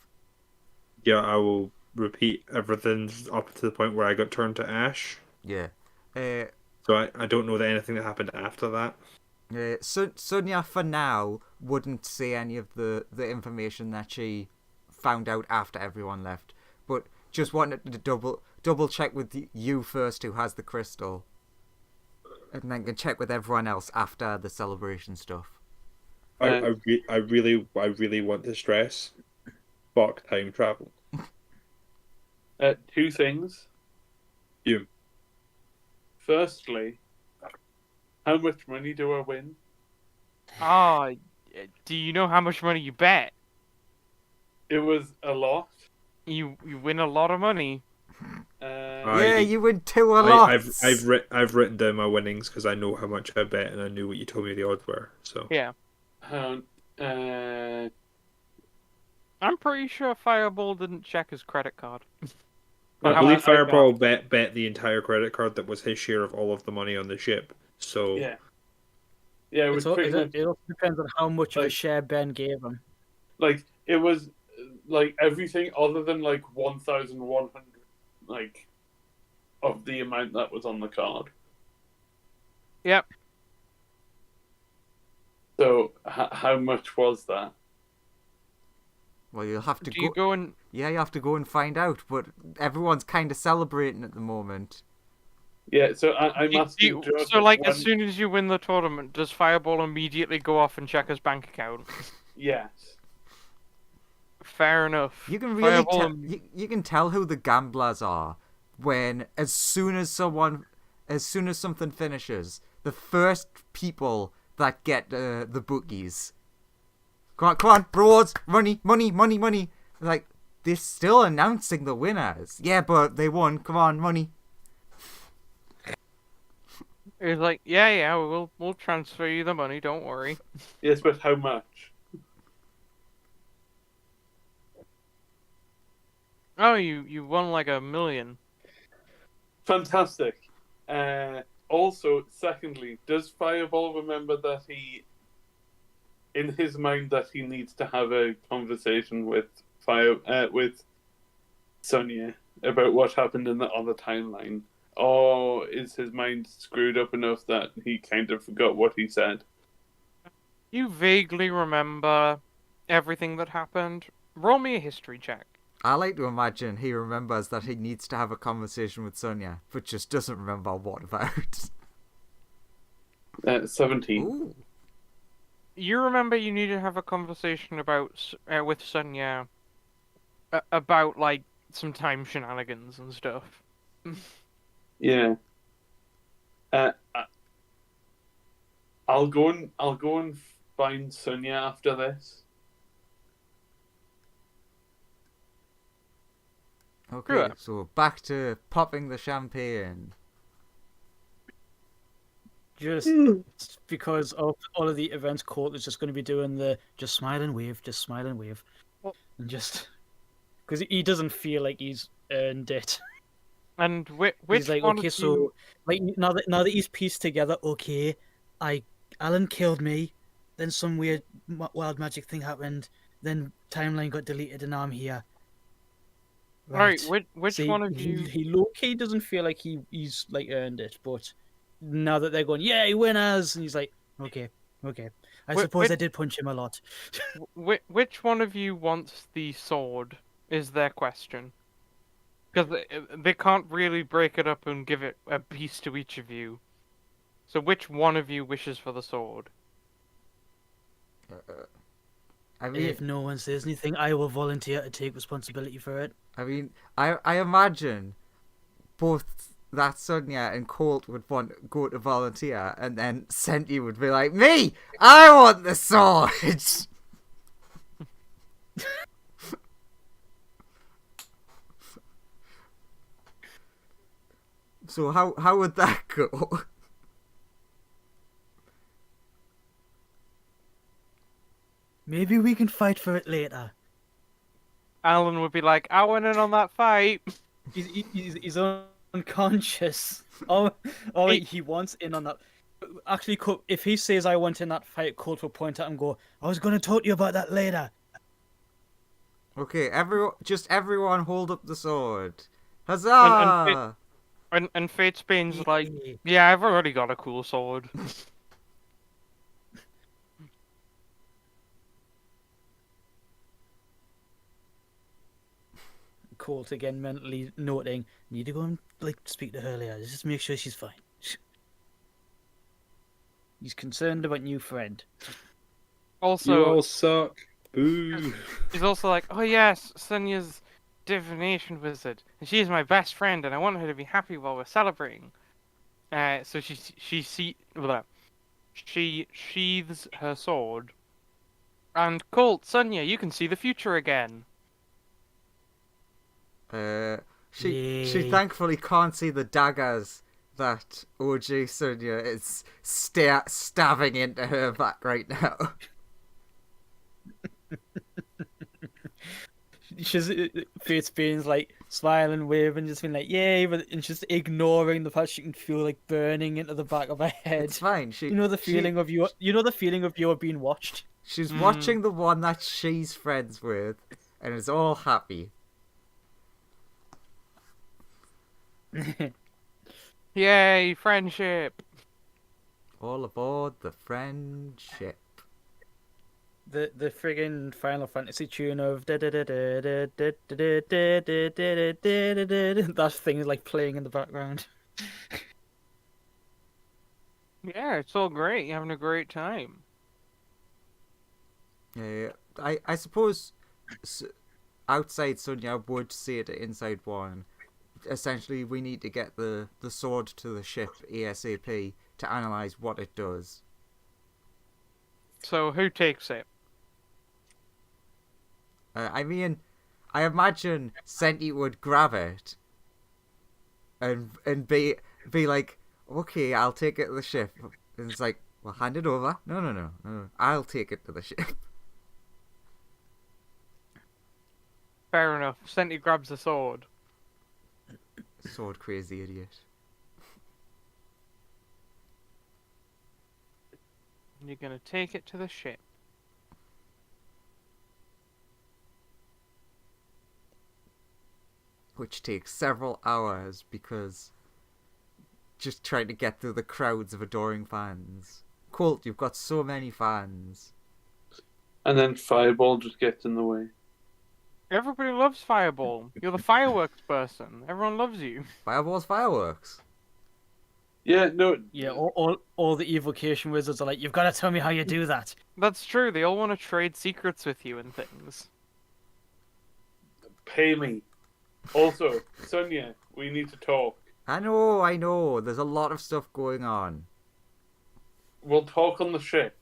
Yeah, I will repeat everything up to the point where I got turned to ash. Yeah. So I don't know that anything that happened after that. Sonia for now wouldn't say any of the information that she found out after everyone left, but just wanted to double check with you first, who has the crystal, and then can check with everyone else after the celebration stuff. I really want to stress, fuck time travel. Two things. You. Firstly, how much money do I win? Ah, do you know how much money you bet? It was a lot. You win a lot of money. Yeah, you win two a lot. I've written down my winnings because I know how much I bet and I knew what you told me the odds were. So Yeah. uh, I'm pretty sure Fireball didn't check his credit card. I how believe much I got. Fireball bet the entire credit card that was his share of all of the money on the ship. So yeah. Yeah, it was pretty much It also depends on how much of a like- share Ben gave him. like it was like everything other than like 1,100 like of the amount that was on the card. Yep. So how much was that? Well, you'll have to Do you go and Yeah, you have to go and find out. But everyone's kind of celebrating at the moment. Yeah, so I'm asking. so like as soon as you win the tournament, does Fireball immediately go off and check his bank account? Yes. Fair enough. You can really Fireball tell. You can tell who the gamblers are when as soon as something finishes, the first people that get the bookies come on, rewards, money. Like, they're still announcing the winners. Yeah, but they won. Come on, money. He's like, yeah, we'll transfer you the money. Don't worry. Yes, but how much? Oh, you won like $1 million. Fantastic. Also, secondly, does Fireball remember that in his mind, that he needs to have a conversation with with Sonia about what happened in the other timeline? Or is his mind screwed up enough that he kind of forgot what he said? You vaguely remember everything that happened. Roll me a history check. I like to imagine he remembers that he needs to have a conversation with Sonia, but just doesn't remember what about. 17. Ooh. You remember you need to have a conversation about with Sonia about like some time shenanigans and stuff. Yeah. I'll go and find Sonia after this. Okay, Sure. so back to popping the champagne. Just because of all of the events, Colt is just going to be doing the just smile and wave, Well- and just because he doesn't feel like he's earned it. And which He's like, one okay, of so you... like now that he's pieced together, okay, Alan killed me, then some weird wild magic thing happened, then timeline got deleted, and now I'm here. Right, Right. which See, one of you... he low key doesn't feel like he's like earned it, but now that they're going, yay, winners, and he's like, okay. I suppose I did punch him a lot. Which one of you wants the sword? Is their question. Because they can't really break it up and give it a piece to each of you. So which one of you wishes for the sword? I mean, If no one says anything, I will volunteer to take responsibility for it. I imagine both that Sonia and Colt would want go to volunteer, and then Senti would be like, me! I want the sword! So how would that go? Maybe we can fight for it later. Alan would be like, I went in on that fight. He's unconscious. He wants in on that. Actually, if he says I want in that fight, Colt will point at him and go, I was going to talk to you about that later. Okay, everyone hold up the sword. Huzzah! And Fatesbane's like, yeah, I've already got a cool sword. Colt again mentally noting, need to go and speak to her later. Just make sure she's fine. He's concerned about new friend. Also, You all suck. Boo. he's also like, oh yes, Sonia's divination wizard, and she's my best friend, and I want her to be happy while we're celebrating. So she sheathes her sword, and Colt, Sonia, you can see the future again. She Yay. thankfully can't see the daggers that OG Sonia is stabbing into her back right now. She's Fatesbane's like smiling, waving, just being like, "Yay!" and just ignoring the fact she can feel like burning into the back of her head. It's fine. You know the feeling of you. You know the feeling of you are being watched. She's watching the one that she's friends with, and is all happy. Yay, friendship! All aboard the friendship. The friggin' Final Fantasy tune of that thing is like playing in the background. Yeah, it's all great. You're having a great time. Yeah, I suppose outside Sonia would say it to inside one. Essentially, we need to get the sword to the ship ASAP to analyze what it does. So who takes it? I mean, I imagine Senti would grab it and be like, okay, I'll take it to the ship. And it's like, well, hand it over. No. I'll take it to the ship. Fair enough. Senti grabs a sword. Sword crazy idiot. You're gonna take it to the ship. Which takes several hours because just trying to get through the crowds of adoring fans. Colt, you've got so many fans. And then Fireball just gets in the way. Everybody loves Fireball. You're the fireworks person. Everyone loves you. Fireball's fireworks. Yeah, no. Yeah, all the evocation wizards are like, you've got to tell me how you do that. That's true. They all want to trade secrets with you and things. Pay me. Also, Sonia, we need to talk. I know. There's a lot of stuff going on. We'll talk on the ship.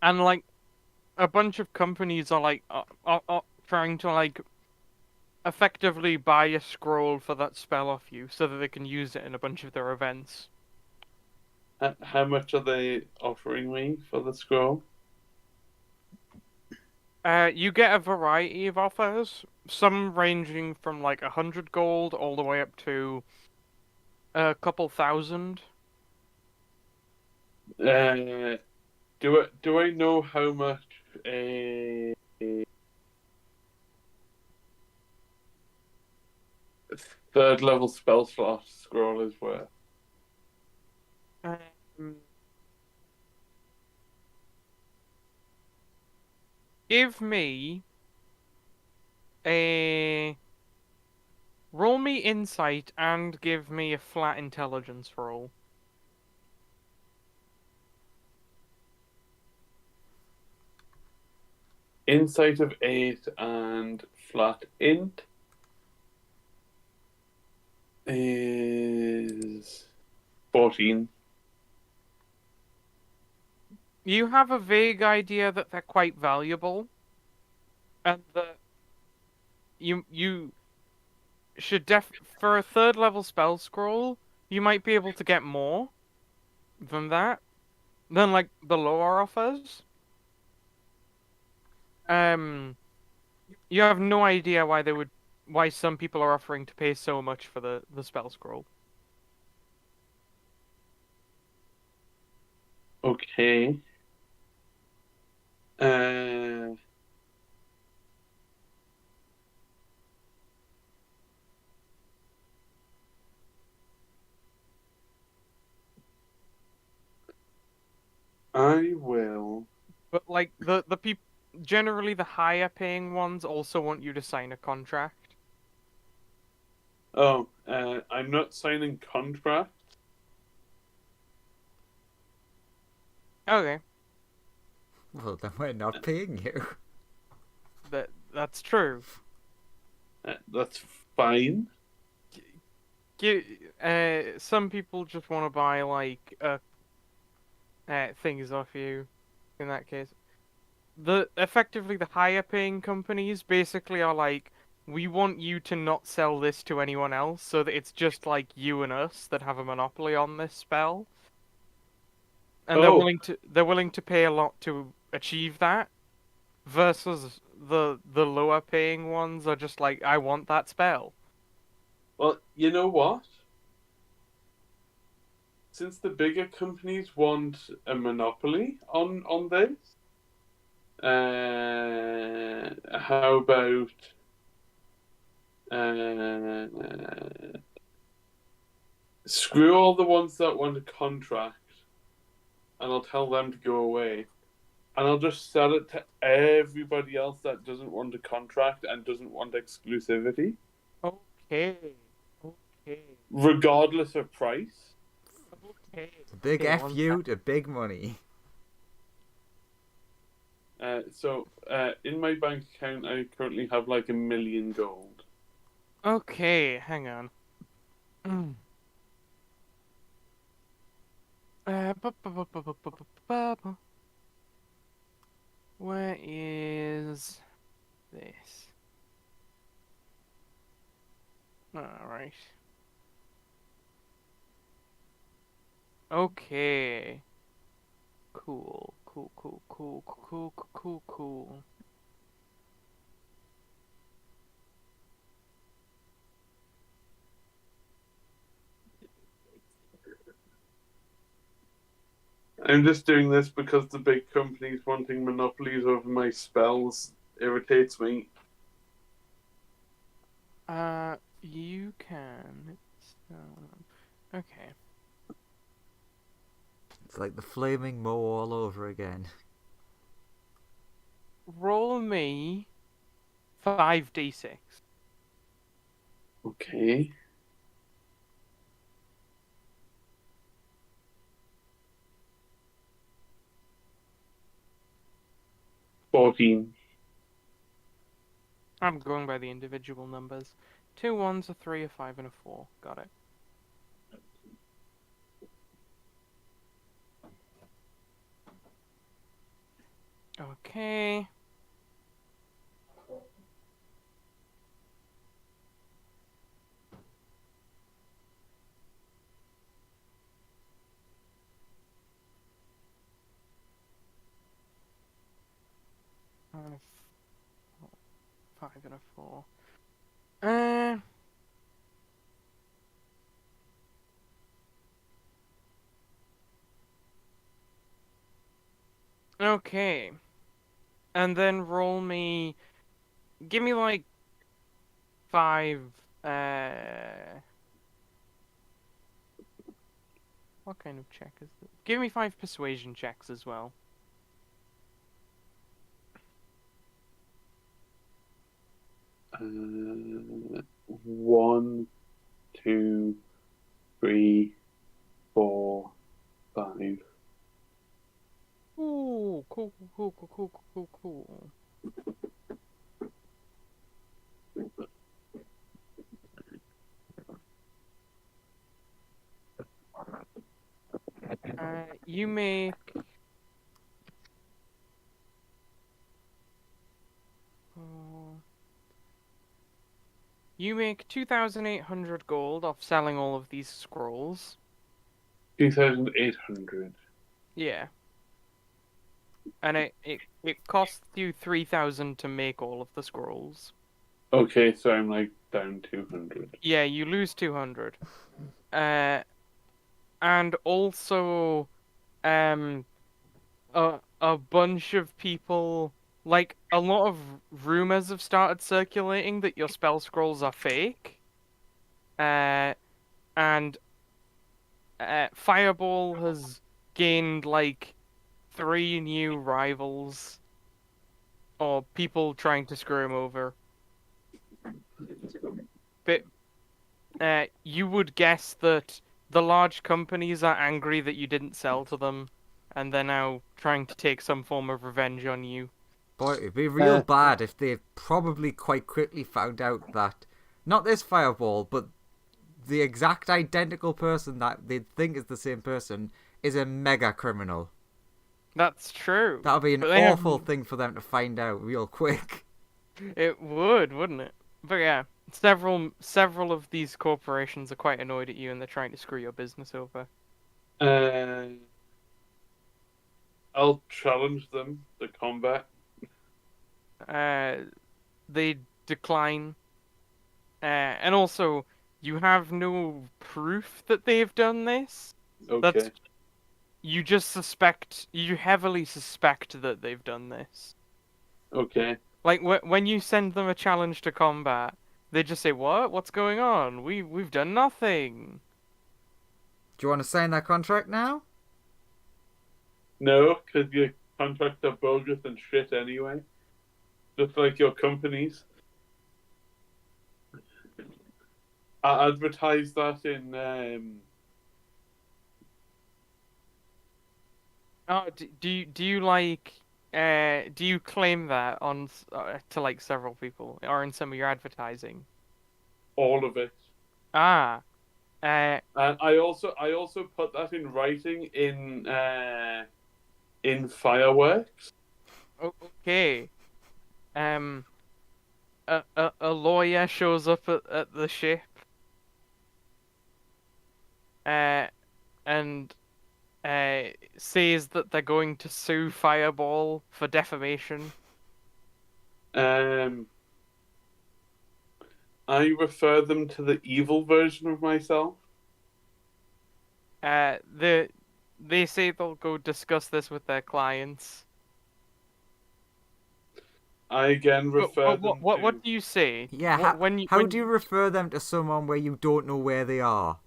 And like, a bunch of companies are like, trying to like, effectively buy a scroll for that spell off you, so that they can use it in a bunch of their events. How much are they offering me for the scroll? You get a variety of offers, some ranging from like 100 gold all the way up to a couple thousand. Do I know how much a third level spell slot scroll is worth? Give me a roll me insight and give me a flat intelligence roll. Insight of 8 and flat int is 14. You have a vague idea that they're quite valuable, and that you should for a third level spell scroll, you might be able to get more than that, than like the lower offers. You have no idea why some people are offering to pay so much for the spell scroll. Okay. I will. But like the people, generally the higher paying ones also want you to sign a contract. Oh, I'm not signing contract. Okay, Well, then we're not paying you. that's true. That's fine. Some people just want to buy like things off you. In that case, effectively the higher paying companies basically are like, we want you to not sell this to anyone else, so that it's just like you and us that have a monopoly on this spell. And Oh. they're willing to pay a lot to achieve that, versus the lower paying ones are just like, I want that spell. Well, you know what? Since the bigger companies want a monopoly on this, how about screw all the ones that want a contract, and I'll tell them to go away, and I'll just sell it to everybody else that doesn't want a contract and doesn't want exclusivity, Okay. regardless of price. Okay. Big Okay, F one you to big money. So in my bank account, I currently have like 1 million gold. Okay, hang on. Where is this? Alright. Okay. Cool. Cool. I'm just doing this because the big companies wanting monopolies over my spells irritates me. You can. Okay. It's like the flaming mow all over again. Roll me 5d6. Okay. $14. I'm going by the individual numbers. 2 1s, a 3, a 5, and a 4. Got it. Okay. And a 5 and a 4. Okay. And then roll me. Give me like 5. What kind of check is it? Give me 5 persuasion checks as well. One, two, three, 4, 5. Ooh, cool. You make. You make 2,800 gold off selling all of these scrolls. 2,800. Yeah. And it costs you 3,000 to make all of the scrolls. Okay, so I'm like down 200. Yeah, you lose 200. And also, a bunch of people, like, a lot of rumors have started circulating that your spell scrolls are fake. And Fireball has gained, like, 3 new rivals, or people trying to screw him over. But you would guess that the large companies are angry that you didn't sell to them, and they're now trying to take some form of revenge on you. Boy, it'd be real bad if they probably quite quickly found out that not this fireball, but the exact identical person that they think is the same person is a mega criminal. That's true. That would be an But they have- awful thing for them to find out real quick. It would, wouldn't it? But yeah, several of these corporations are quite annoyed at you, and they're trying to screw your business over. I'll challenge them to combat. They decline. And also, you have no proof that they've done this. Okay. You heavily suspect that they've done this. Okay. Like, when you send them a challenge to combat, they just say, "What? What's going on? We've done nothing." Do you want to sign that contract now? No, because your contracts are bogus and shit anyway. Just like your companies. I advertise that in Oh, do you like do you claim that on to like several people or in some of your advertising? all of it. Ah, And I also put that in writing in fireworks. okay. A lawyer shows up at the ship and says that they're going to sue Fireball for defamation. I refer them to the evil version of myself. They say they'll go discuss this with their clients. I again refer them to... What do you say? Yeah, when how do you refer them to someone where you don't know where they are?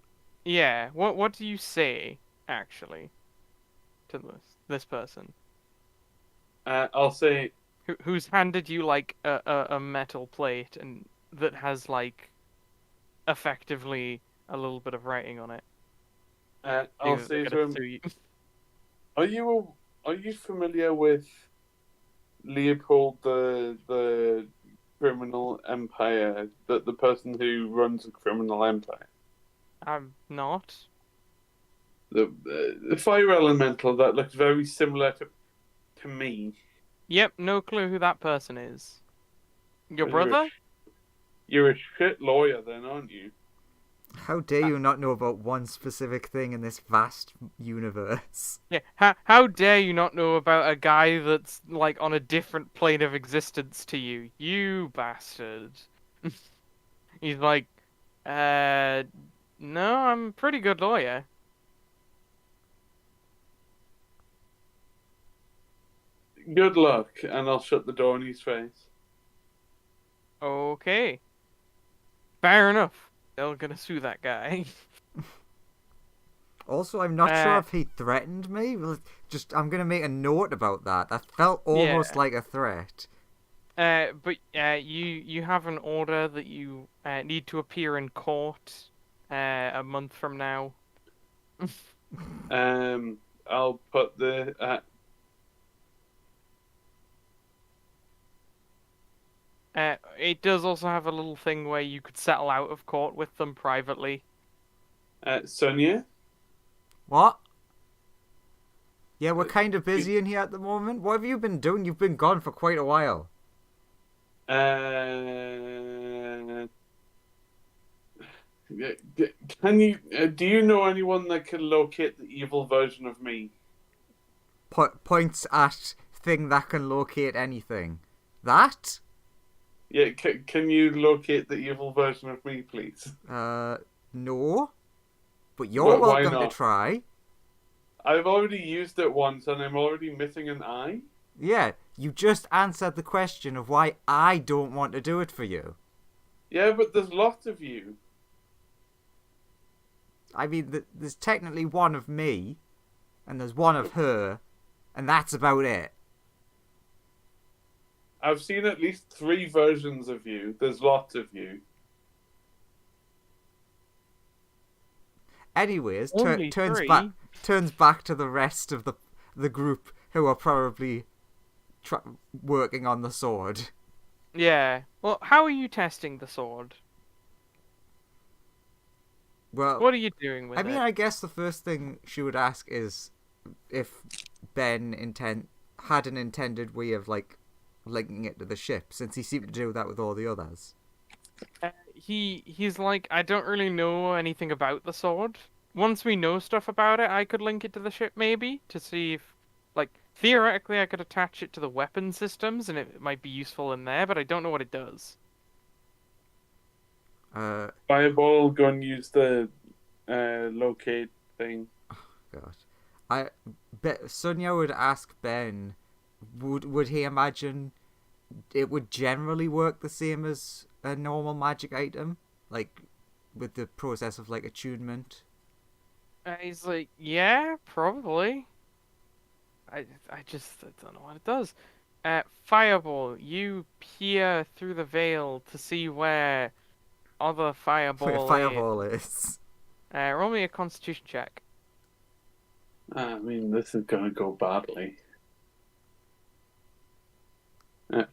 Yeah, what do you say actually to this person? I'll say... Who's handed you like a metal plate and that has like effectively a little bit of writing on it. I'll say to him, are you familiar with Leopold the criminal empire? The person who runs a criminal empire? I'm not. The fire elemental that looks very similar to me. Yep, no clue who that person is. Your brother? You're a shit lawyer then, aren't you? How dare you not know about one specific thing in this vast universe? Yeah, how dare you not know about a guy that's like on a different plane of existence to you? You bastard. He's like, no, I'm a pretty good lawyer. Good luck, and I'll shut the door in his face. Okay. Fair enough. They're gonna sue that guy. Also, I'm not sure if he threatened me. I'm gonna make a note about that. That felt almost like a threat. But you have an order that you need to appear in court a month from now. I'll put the it does also have a little thing where you could settle out of court with them privately. Sonia? What? Yeah, we're kind of busy in here at the moment. What have you been doing? You've been gone for quite a while. Can you? Do you know anyone that can locate the evil version of me? Points at thing that can locate anything. That? Yeah, can you locate the evil version of me, please? No. But you're Why welcome to not? try. I've already used it once and I'm already missing an eye. Yeah, you just answered the question of why I don't want to do it for you. Yeah, but there's lots of you. I mean, there's technically one of me, and there's one of her, and that's about it. I've seen at least 3 versions of you. There's lots of you. Anyways, Only turns 3? back to the rest of the group who are probably working on the sword. Yeah. Well, how are you testing the sword? Well, What are you doing with it? I mean, I guess the first thing she would ask is if Ben had an intended way of like linking it to the ship, since he seemed to do that with all the others. He's like, I don't really know anything about the sword. Once we know stuff about it, I could link it to the ship maybe to see if, like, theoretically I could attach it to the weapon systems and it might be useful in there, but I don't know what it does. Fireball, go and use the locate thing. God, Sonia would ask Ben, would he imagine it would generally work the same as a normal magic item, like with the process of like attunement? He's like, yeah, probably. I don't know what it does. Fireball, you peer through the veil to see where other fireball, Fireball is. Roll me a Constitution check. I mean, this is gonna go badly.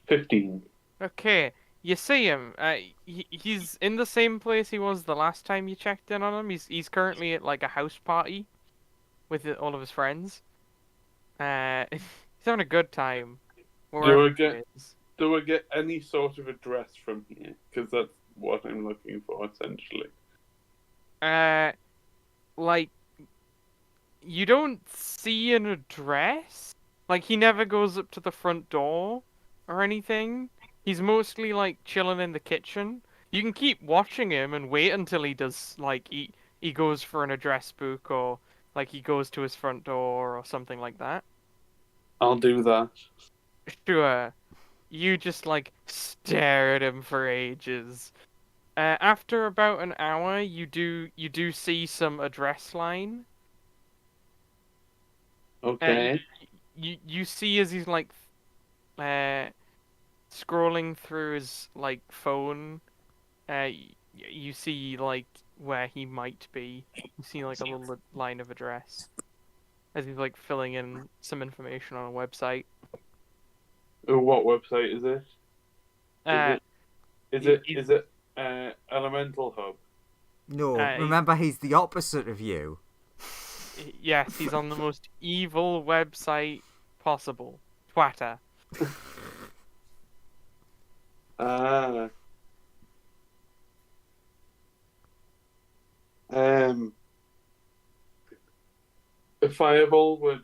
15. Okay, you see him. He's in the same place he was the last time you checked in on him. He's currently at like a house party with all of his friends. He's having a good time. Do I get any sort of address from here? Because that's what I'm looking for, essentially. like, you don't see an address. Like, he never goes up to the front door or anything. He's mostly, like, chilling in the kitchen. You can keep watching him and wait until he does, like, he goes for an address book, or, like, he goes to his front door or something like that. I'll do that. Sure. You just, like, stare at him for ages. After about an hour, you do see some address line. Okay. You see as he's like scrolling through his like phone, you see like where he might be. You see like a little line of address as he's like filling in some information on a website. Oh, what website is it? Uh, Is he- it he's- is it Elemental Hub? No, he- remember he's the opposite of you. yes, he's on the most evil website possible, Twitter. Ah. A fireball would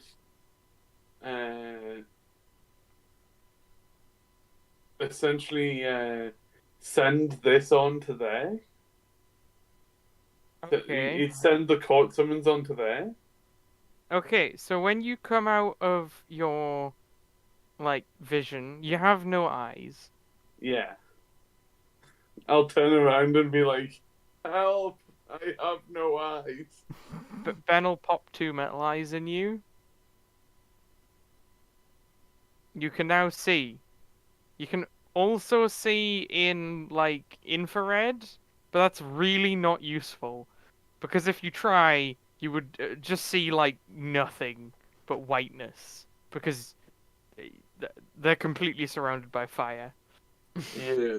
essentially send this on to there. Okay. He'd send the court summons onto there. Okay, so when you come out of your like vision, you have no eyes. Yeah. I'll turn around and be like, "Help! I have no eyes." But Ben will pop 2 metal eyes in you. You can now see. You can also see in like infrared, but that's really not useful because if you try, you would just see like nothing but whiteness because they're completely surrounded by fire. Yeah.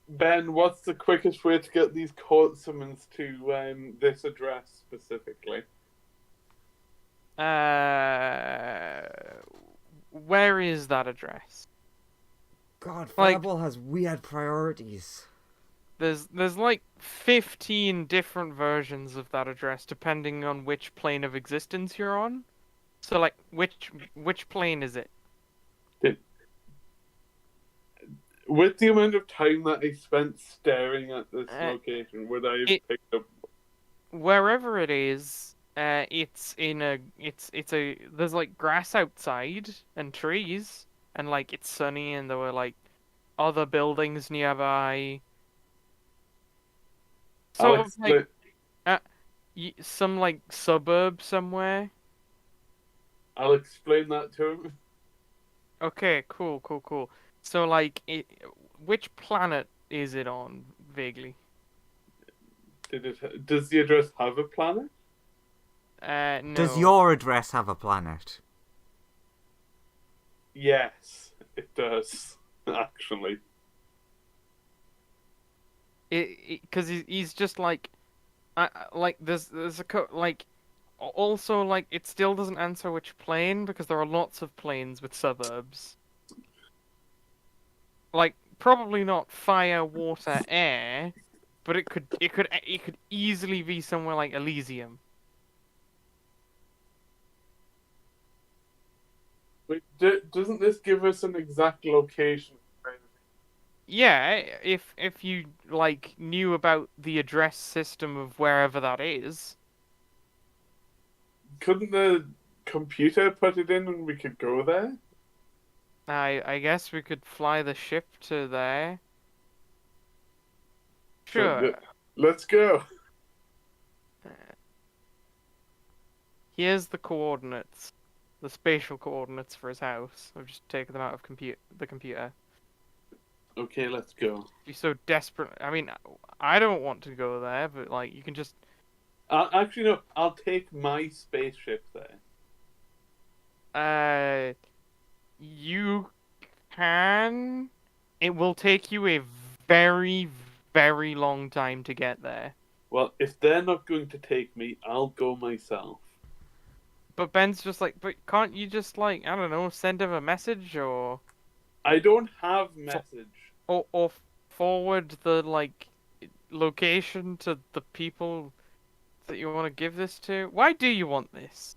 Ben, what's the quickest way to get these court summons to this address specifically? Where is that address? God, Like- Fireball has weird priorities. There's like 15 different versions of that address depending on which plane of existence you're on. So like which plane is it? With the amount of time that I spent staring at this location, would I have it- picked up? Wherever it is, it's a there's like grass outside and trees and like it's sunny and there were like other buildings nearby. Sort of like some like suburb somewhere. I'll explain that to him. Okay, cool. So like which planet is it on vaguely? Does the address have a planet? No. Does your address have a planet? Yes, it does. Actually, because he's just like there's like also like it still doesn't answer which plane because there are lots of planes with suburbs. Like probably not fire, water, air, but it could easily be somewhere like Elysium. wait, doesn't this give us an exact location? Yeah, if you like knew about the address system of wherever that is. Couldn't the computer put it in and we could go there? I guess we could fly the ship to there. Sure. Let's go. Here's the coordinates, the spatial coordinates for his house. I've just taken them out of the computer. Okay, let's go. You're so desperate. I mean, I don't want to go there, but like you can just. Actually, no. I'll take my spaceship there. You can. It will take you a very, very long time to get there. Well, if they're not going to take me, I'll go myself. But Ben's just like, but can't you just like, I don't know, send him a message or I don't have message. or forward the location to the people that you want to give this to? Why do you want this?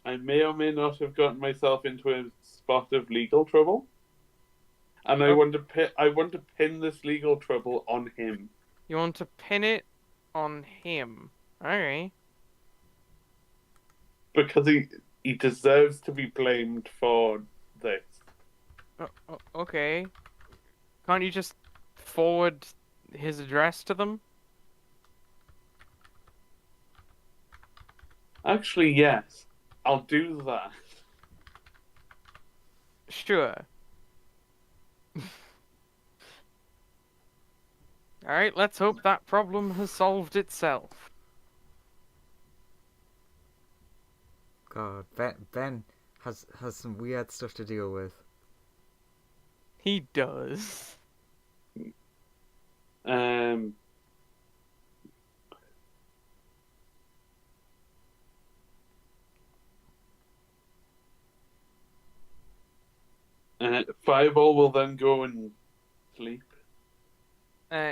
I may or may not have gotten myself into a spot of legal trouble, and I Oh. want to pin this legal trouble on him. You want to pin it on him? Alright. Because he deserves to be blamed for this. Okay. Can't you just forward his address to them? Actually, yes. I'll do that. Sure. Alright, let's hope that problem has solved itself. God, Ben has some weird stuff to deal with. He does. Fireball will then go and sleep.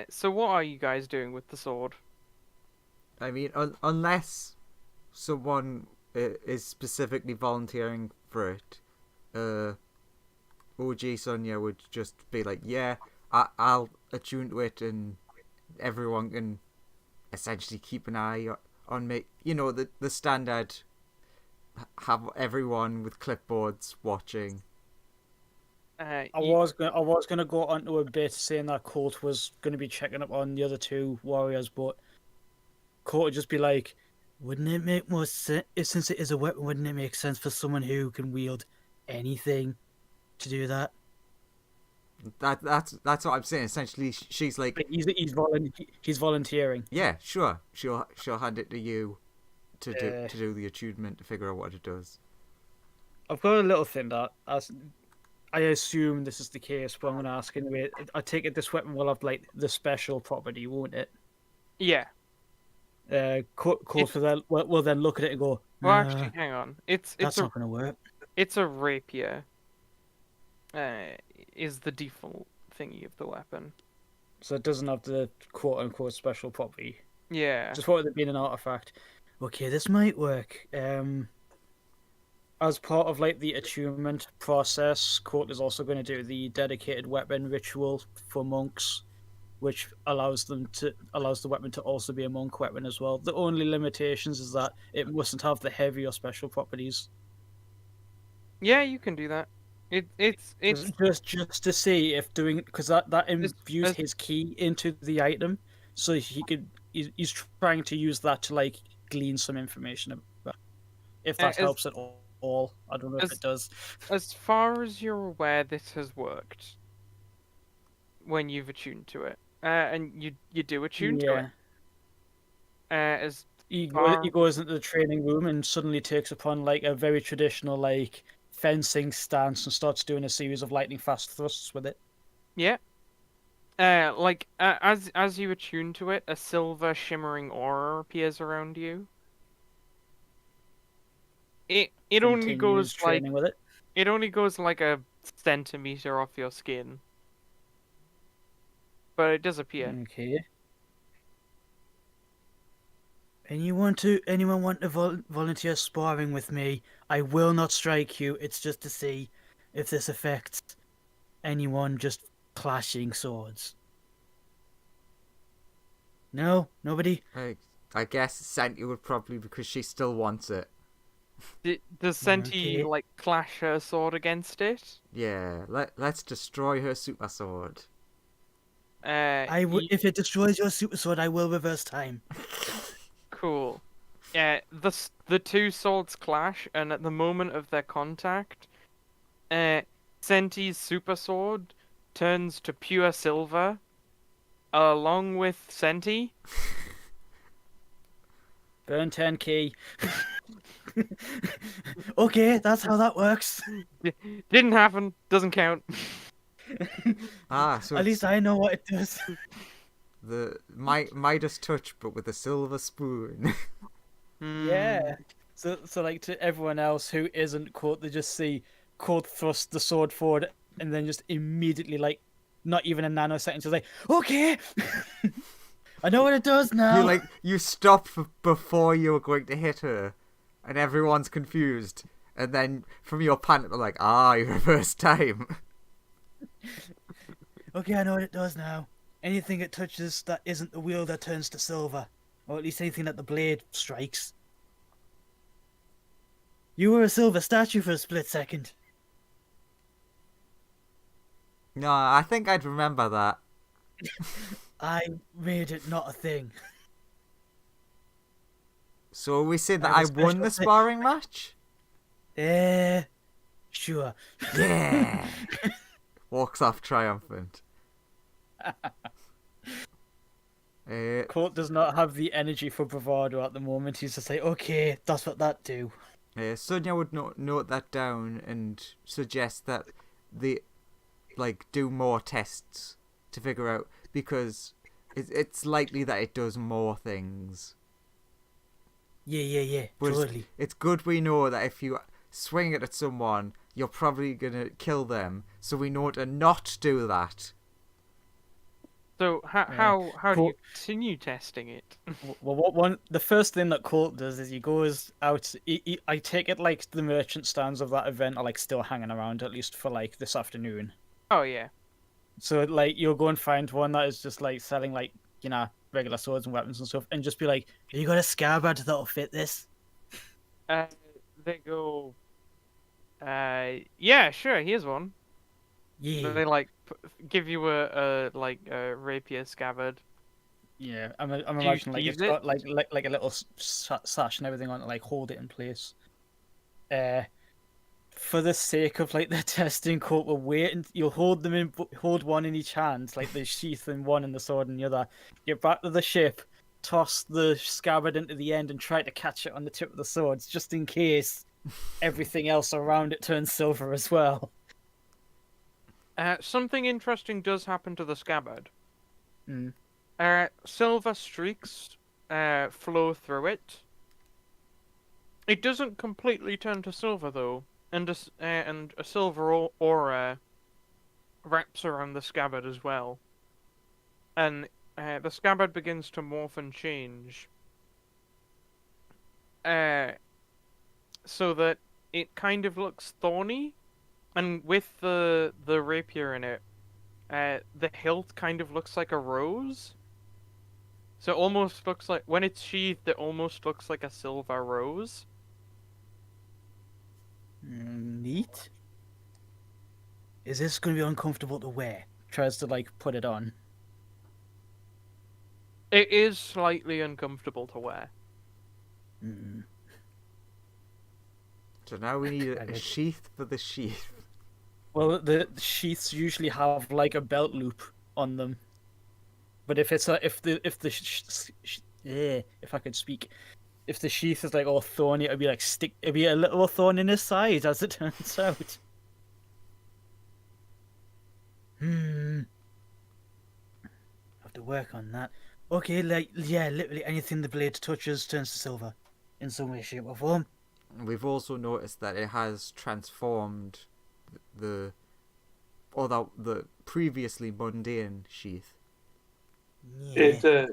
So what are you guys doing with the sword? I mean, unless someone is specifically volunteering for it, OG Sonia would just be like, yeah, I'll attune to it, and everyone can essentially keep an eye on me. You know, the standard, have everyone with clipboards watching. I was gonna go onto a bit saying that Colt was gonna be checking up on the other two warriors, but Colt would just be like, "Wouldn't it make more sense since it is a weapon? Wouldn't it make sense for someone who can wield anything to do that?" That's what I'm saying. Essentially, she's like, But he's volunteering. yeah, sure, she'll hand it to you to Yeah. do the attunement to figure out what it does. I've got a little thing that I assume this is the case, but I'm gonna ask anyway. I take it this weapon will have like the special property, won't it? Yeah. Colt will then look at it and go, Well, actually, hang on. that's not gonna work. It's a rapier. Is the default thingy of the weapon. So it doesn't have the quote unquote special property. Yeah. Just thought it being an artifact. Okay, this might work. As part of like the attunement process, Court is also going to do the dedicated weapon ritual for monks, which allows the weapon to also be a monk weapon as well. The only limitations is that it mustn't have the heavy or special properties. Yeah, you can do that. It's Just to see if doing, because that imbues as- his key into the item, so he's trying to use that to like glean some information about, if that helps at all. I don't know if it does. As far as you're aware, this has worked when you've attuned to it, and you do attune to it. As he goes into the training room and suddenly takes upon like a very traditional like fencing stance and starts doing a series of lightning fast thrusts with it. Yeah. As you attune to it, a silver shimmering aura appears around you. It only goes like with it. It only goes like a centimeter off your skin, but it does appear. Okay. Anyone want to volunteer sparring with me? I will not strike you. It's just to see if this affects anyone just clashing swords. No, nobody. I guess Senti would probably, because she still wants it. Does Senti Okay. like clash her sword against it? Yeah, let's destroy her super sword. If it destroys your super sword, I will reverse time. Cool. Yeah, the two swords clash, and at the moment of their contact, Senti's super sword turns to pure silver, along with Senti. Burn 10 key. Okay, that's how that works. Didn't happen. Doesn't count. So At least I know what it does. the Midas touch, but with a silver spoon. Yeah. So like to everyone else who isn't Court, they just see Court thrust the sword forward and then just immediately, like, not even a nanosecond, just like, okay, I know what it does now. You stop before you were going to hit her, and everyone's confused. And then from your panic, they're like, you reversed time. Okay, I know what it does now. Anything it touches that isn't the wheel that turns to silver, or at least anything that the blade strikes. You were a silver statue for a split second. No, I think I'd remember that. I made it not a thing. So we say that I I have a won the special sparring match? Sure. Yeah! Walks off triumphant. Colt does not have the energy for bravado at the moment. He's just like, okay, that's what that do. Sonia would note that down and suggest that they do more tests to figure out, because it's likely that it does more things. Yeah, But totally. it's good we know that if you swing it at someone, you're probably gonna kill them, so we know to not do that. So how do you Cool. continue testing it? Well, the first thing that Colt does is he goes out. I take it like the merchant stands of that event are like still hanging around, at least for like this afternoon. Oh yeah. So like you'll go and find one that is just like selling like, you know, regular swords and weapons and stuff, and just be like, "Have you got a scabbard that'll fit this?" They go. Yeah, sure. Here's one. Yeah. They give you a rapier scabbard. Yeah, I'm you imagining like use it's it? got like a little sash and everything on it, like hold it in place. For the sake of like the testing, Colt will wait and you'll hold one in each hand, like the sheath in one and the sword in the other. Get back to the ship, toss the scabbard into the end, and try to catch it on the tip of the swords, just in case everything else around it turns silver as well. Something interesting does happen to the scabbard. Mm. Silver streaks flow through it. It doesn't completely turn to silver though, and a silver aura wraps around the scabbard as well. And the scabbard begins to morph and change. So that it kind of looks thorny, and with the rapier in it, the hilt kind of looks like a rose. So it almost looks like, when it's sheathed, it almost looks like a silver rose. Neat. Is this going to be uncomfortable to wear? Tries to like put it on. It is slightly uncomfortable to wear. Mm. So now we need a sheath for the sheath. Well, the sheaths usually have like a belt loop on them. But if it's if I could speak, if the sheath is like all thorny, it'd be a little thorn in his side, as it turns out. Have to work on that. Okay, literally anything the blade touches turns to silver, in some way, shape, or form. We've also noticed that it has transformed the previously mundane sheath. Yeah.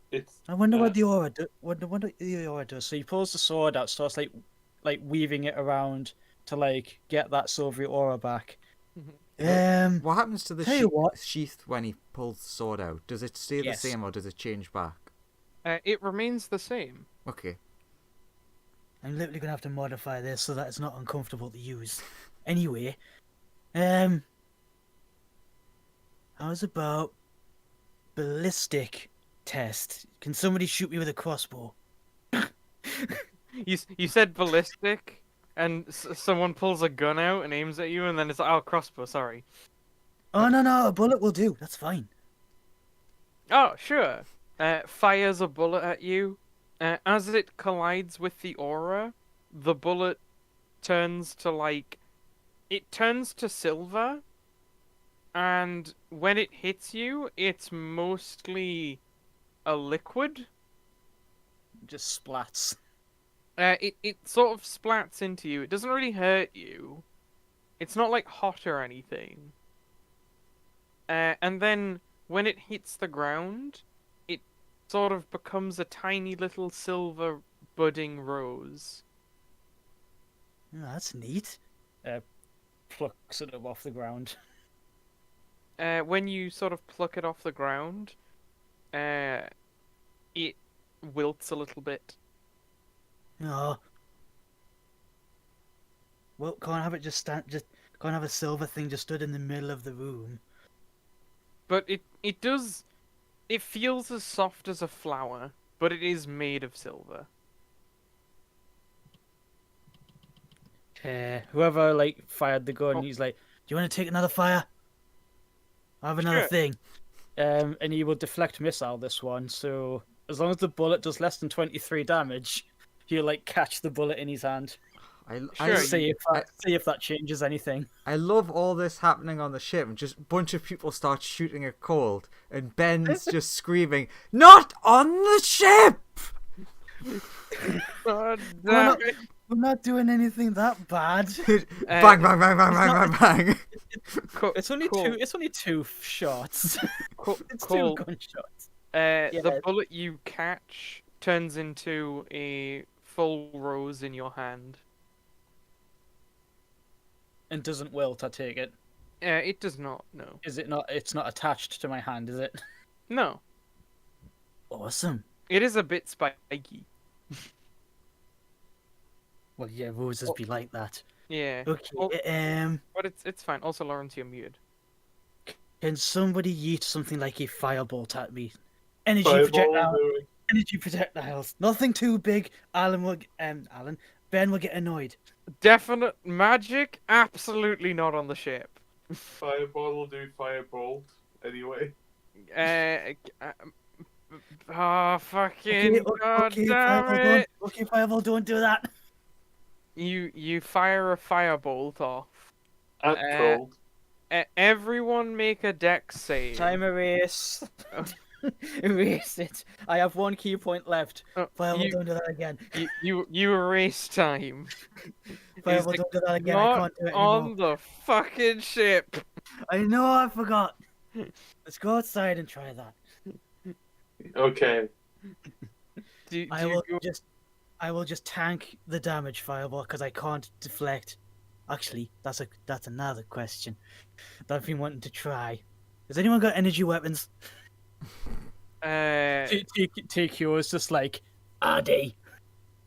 It's. I wonder what the aura does. So he pulls the sword out, starts like weaving it around to like get that silvery aura back. What happens to the Tell you what. sheath when he pulls the sword out? Does it stay Yes. the same or does it change back? It remains the same. Okay. I'm literally gonna have to modify this so that it's not uncomfortable to use. Anyway, how's about ballistic test? Can somebody shoot me with a crossbow? You said ballistic, and someone pulls a gun out and aims at you, and then it's like, oh, crossbow, sorry. Oh no, a bullet will do. That's fine. Oh, sure. Fires a bullet at you. As it collides with the aura, the bullet turns to it turns to silver, and when it hits you, it's mostly a liquid. Just splats. It sort of splats into you. It doesn't really hurt you, It's not like hot or anything. And then when it hits the ground, it sort of becomes a tiny little silver budding rose. Oh, that's neat. Plucks it up off the ground. When you sort of pluck it off the ground, it wilts a little bit. Oh. Well, can't have it just can't have a silver thing just stood in the middle of the room. But it does. It feels as soft as a flower, but it is made of silver. Whoever like fired the gun, Oh. he's like, Do you want to take another fire? I have another Sure. thing. and he will deflect missile this one. So as long as the bullet does less than 23 damage, he'll like catch the bullet in his hand. Sure, See if that changes anything. I love all this happening on the ship, and just a bunch of people start shooting at Cold, and Ben's just screaming, "Not on the ship!" God We're damn not, it. we're not doing anything that bad. Bang, bang, bang, bang, bang, bang, bang. It's only Cool. two. It's only two shots. It's Cool. two gunshots. The bullet you catch turns into a full rose in your hand. And doesn't wilt. I take it. It does not. No. Is it not? It's not attached to my hand, is it? No. Awesome. It is a bit spiky. Well, yeah, roses be like that. Yeah. Okay, Well- But it's fine. Also, Lawrence, you're muted. can somebody yeet something like a firebolt at me? Energy Fireball, projectile. do it. Energy projectiles. Nothing too big. Ben will get annoyed. Definite magic? Absolutely not on the ship. Fireball will do firebolt. Anyway. Fucking god damn Fireball, it! okay, Fireball, don't do that. You fire a firebolt off. At cold. Everyone make a dex save. Time erase. Erase it. I have one key point left. Fireball, you, don't do that again. you erase time. Fireball, Is don't do that again. I Not can't do it anymore. on the fucking ship. I know, I forgot. Let's go outside and try that. Okay. I will just tank the damage, Fireball, because I can't deflect. Actually, that's another question that I've been wanting to try. Has anyone got energy weapons? Take yours, just like Addy.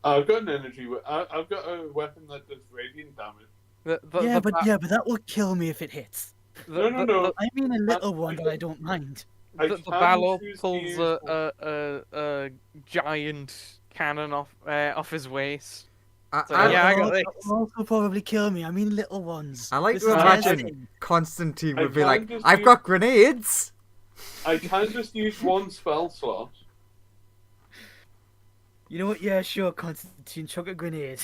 I've got an energy. I've got a weapon that does radiant damage. But that will kill me if it hits. No. I mean a little one that I don't mind. The can Balor choose to pulls use a giant cannon off his waist. I I got this. That will also probably kill me. I mean little ones. I like This to is imagine amazing. Constantine I would be can like, just "I've use- got grenades." I can just use one spell slot. You know what? Yeah, sure, Constantine, chuck a grenade.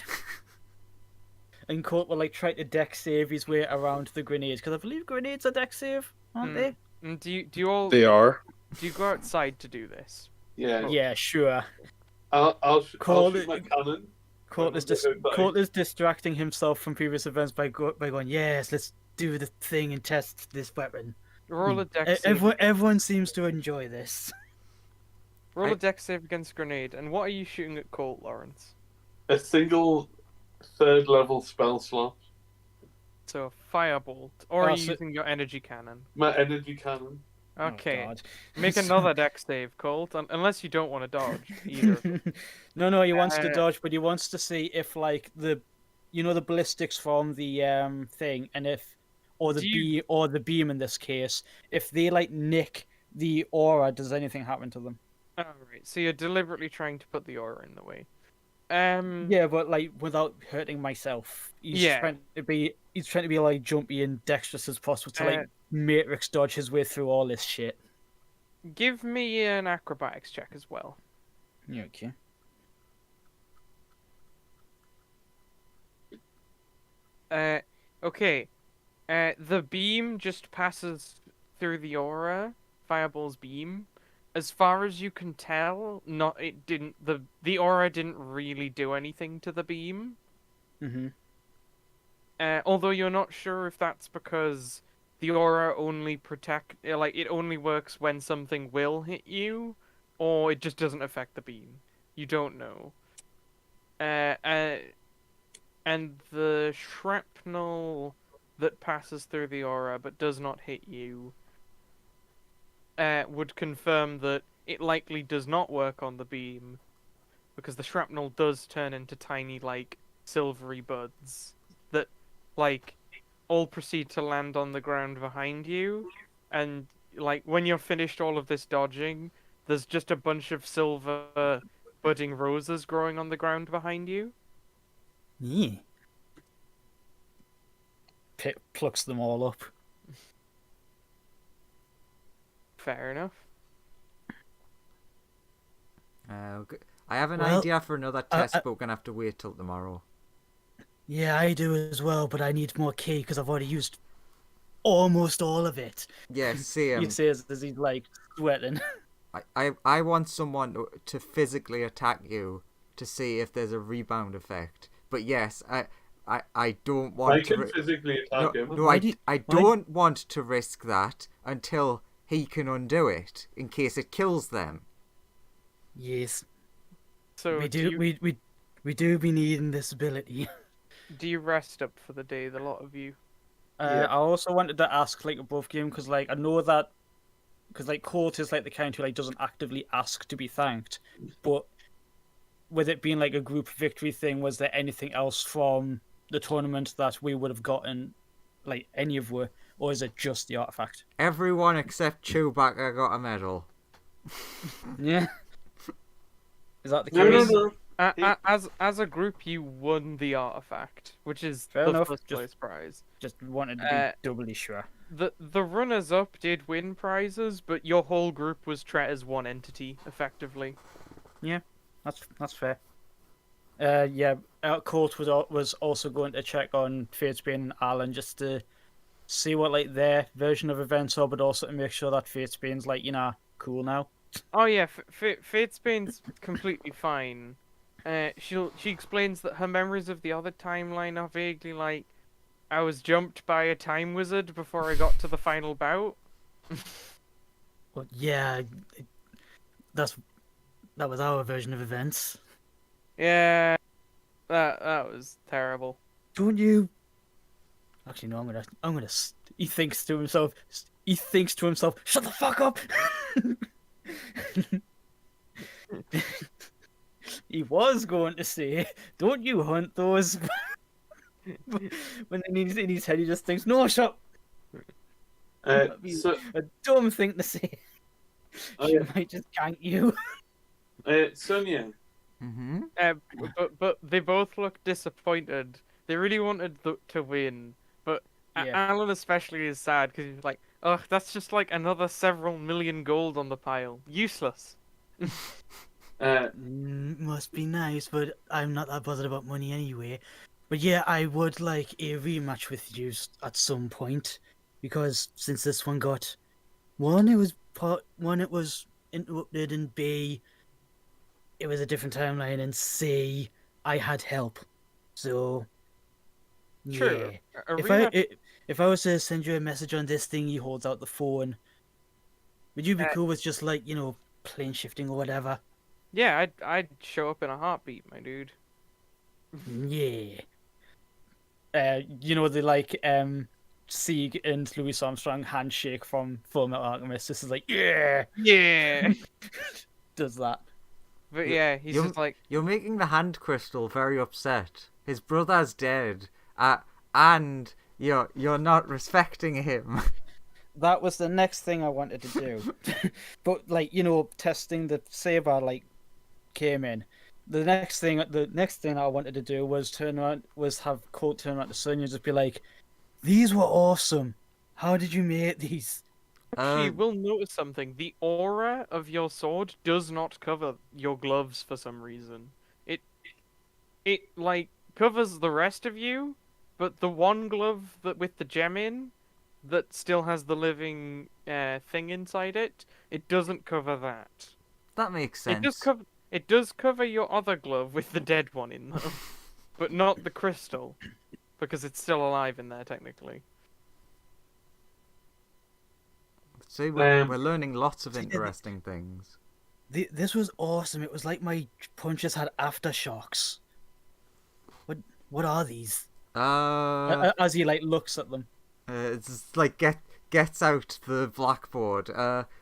And Colt will like try to deck save his way around the grenades, because I believe grenades are deck save, aren't Hmm. they? And do you all They are. do you go outside to do this? Yeah. Yeah, sure. I'll Call shoot it- my cannon. Colt is distracting himself from previous events by going, yes, let's do the thing and test this weapon. Roll a dex save. Everyone seems to enjoy this. Roll a dex save against grenade. And what are you shooting at Colt, Lawrence? A single third level spell slot. So a firebolt, or are you so- using your energy cannon? My energy cannon. Okay, Oh, God. make another dex save, Colt. Unless you don't want to dodge either. No, he wants to Uh, dodge, but he wants to see if like the ballistics from the thing, and if the beam in this case, if they like nick the aura, does anything happen to them? Alright, so you're deliberately trying to put the aura in the way. Yeah, but like without hurting myself. He's Yeah. trying to be like jumpy and dexterous as possible to Uh, like matrix dodge his way through all this shit. Give me an acrobatics check as well. Yeah, okay. Okay. The beam just passes through the aura, Fireball's beam. As far as you can tell, the aura didn't really do anything to the beam. Mm-hmm. Although you're not sure if that's because the aura only it only works when something will hit you, or it just doesn't affect the beam. You don't know. Uh, uh, and the shrapnel that passes through the aura but does not hit you would confirm that it likely does not work on the beam, because the shrapnel does turn into tiny, like, silvery buds that, like, all proceed to land on the ground behind you, and, like, when you're finished all of this dodging, there's just a bunch of silver budding roses growing on the ground behind you. Yeah. Plucks them all up. Fair enough. Okay. I have an Well, idea for another test, but we're gonna have to wait till tomorrow. Yeah, I do as well, but I need more key because I've already used almost all of it. Yeah, He same. says as he's like sweating. I want someone to physically attack you to see if there's a rebound effect. But yes, I don't want I to. can physically attack him. No, I don't want to risk that until he can undo it in case it kills them. Yes, So we do. We do be needing this ability. do you rest up for the day, the lot of you? Yeah. I also wanted to ask like above game because like I know that because like Court is like the kind who like doesn't actively ask to be thanked, but with it being like a group victory thing, was there anything else from the tournament that we would have gotten, like any of were, or is it just the artifact? Everyone except Chewbacca got a medal. Yeah. Is that the No, no, case? no. As a group, you won the artifact, which is Fair the enough, first just- place prize. Just wanted to be doubly sure. The runners up did win prizes, but your whole group was treated as one entity, effectively. That's fair. Yeah, Court was also going to check on Fatesbane and Alan just to see what like their version of events are, but also to make sure that Fatesbane's like cool now. Oh yeah, Fatesbane's completely fine. She explains that her memories of the other timeline are vaguely like, I was jumped by a time wizard before I got to the final bout. But yeah, that was our version of events. Yeah, that was terrible. Don't you? Actually, no. I'm gonna. He thinks to himself. Shut the fuck up. He was going to say, "Don't you hunt those?" When in his head, he just thinks, "No, shut up." That'd be So, a dumb thing to say. She might just gank you. Sonia, Mm-hmm. But they both look disappointed. They really wanted to win, but Yeah. Alan especially is sad because he's like, "Ugh, that's just like another several million gold on the pile. Useless." Must be nice, but I'm not that bothered about money anyway. But yeah, I would like a rematch with you at some point, because since this one got one, it was interrupted, and B, it was a different timeline, and C, I had help. So True. yeah, A if rematch- if I was to send you a message on this thing, he holds out the phone. Would you be cool with just like plane shifting or whatever? Yeah, I'd show up in a heartbeat, my dude. Yeah. The like Sieg and Louis Armstrong handshake from Fullmetal Alchemist. This is like yeah, Yeah. does that. But yeah, he's just like, You're making the hand crystal very upset. His brother's dead, and you're not respecting him. That was the next thing I wanted to do, but like testing the saber came in. The next thing I wanted to do was have Colt turn around to Sonya and just be like, "These were awesome. How did you make these?" she will notice something. The aura of your sword does not cover your gloves for some reason. It like covers the rest of you, but the one glove that with the gem in, that still has the living thing inside it, it doesn't cover that. That makes sense. It does cover your other glove with the dead one in though, but not the crystal. because it's still alive in there technically. See, we're Um, learning lots of See, interesting things. This was awesome. It was like my punches had aftershocks. What are these? As he like looks at them. It's just like gets out the blackboard.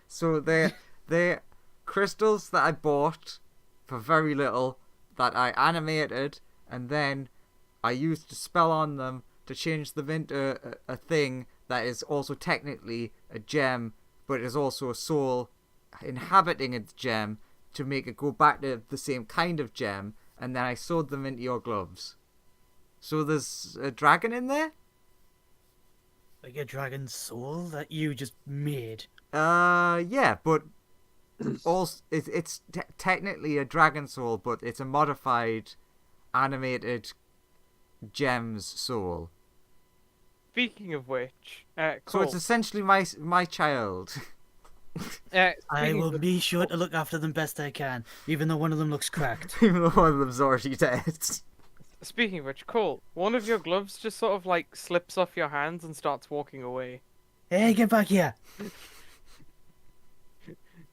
So they're crystals that I bought for very little that I animated, and then I used a spell on them to change them into a thing that is also technically a gem, but is also a soul inhabiting its gem to make it go back to the same kind of gem, and then I sewed them into your gloves. So there's a dragon in there? Like a dragon soul that you just made. Yeah, but also it's technically a dragon soul, but it's a modified animated gems soul. Speaking of which, So Cole, it's essentially my child. I speaking will of- be sure to look after them best I can, even though one of them looks cracked. Even though one of them's already dead. Speaking of which, Cole, one of your gloves just sort of like slips off your hands and starts walking away. Hey, get back here!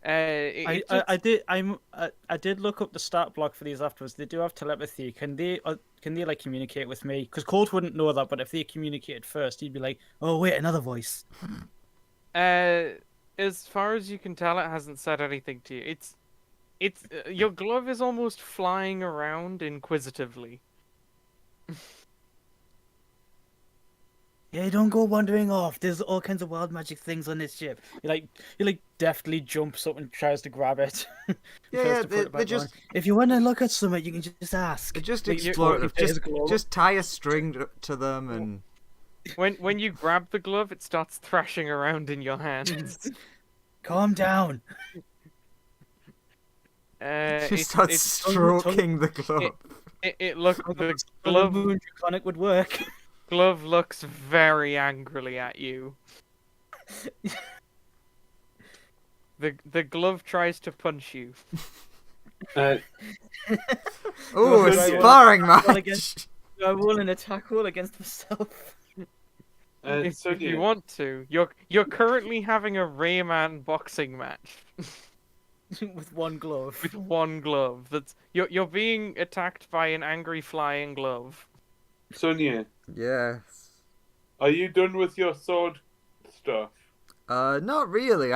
It I did look up the stat block for these afterwards. They do have telepathy. Can they like communicate with me? Because Colt wouldn't know that, but if they communicated first, he'd be like, "Oh wait, another voice." As far as you can tell, it hasn't said anything to you. It's your glove is almost flying around inquisitively. Yeah, don't go wandering off. There's all kinds of wild magic things on this ship. He deftly jumps up and tries to grab it. Yeah, Tries to put it they back just on. If you want to look at something, you can just ask. they're just Like, you- explorative. His glove. Just tie a string to them and When you grab the glove, it starts thrashing around in your hands. Calm down. she starts stroking the glove. It looks the The glove moon draconic would work. glove looks very angrily at you. The glove tries to punch you. uh, Oh, a Do I roll- sparring roll match! against- Do I roll an attack roll against myself? If you Sonia, want to, you're currently having a Rayman boxing match With one glove. with one glove. That's you're being attacked by an angry flying glove. Sonia, Yes. are you done with your sword stuff? Not really.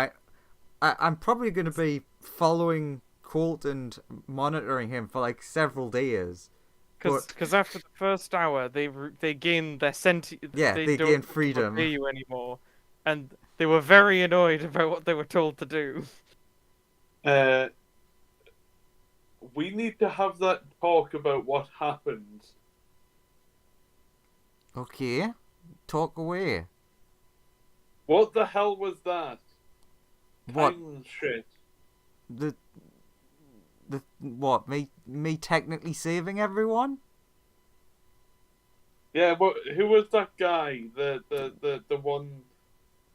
I'm probably going to be following Colt and monitoring him for like several days. Because after the first hour, they gain their Yeah, they don't gain freedom. obey you anymore, and they were very annoyed about what they were told to do. We need to have that talk about what happened. Okay, talk away. What the hell was that? What Time shit. the what? Me technically saving everyone? Yeah, but who was that guy? The one.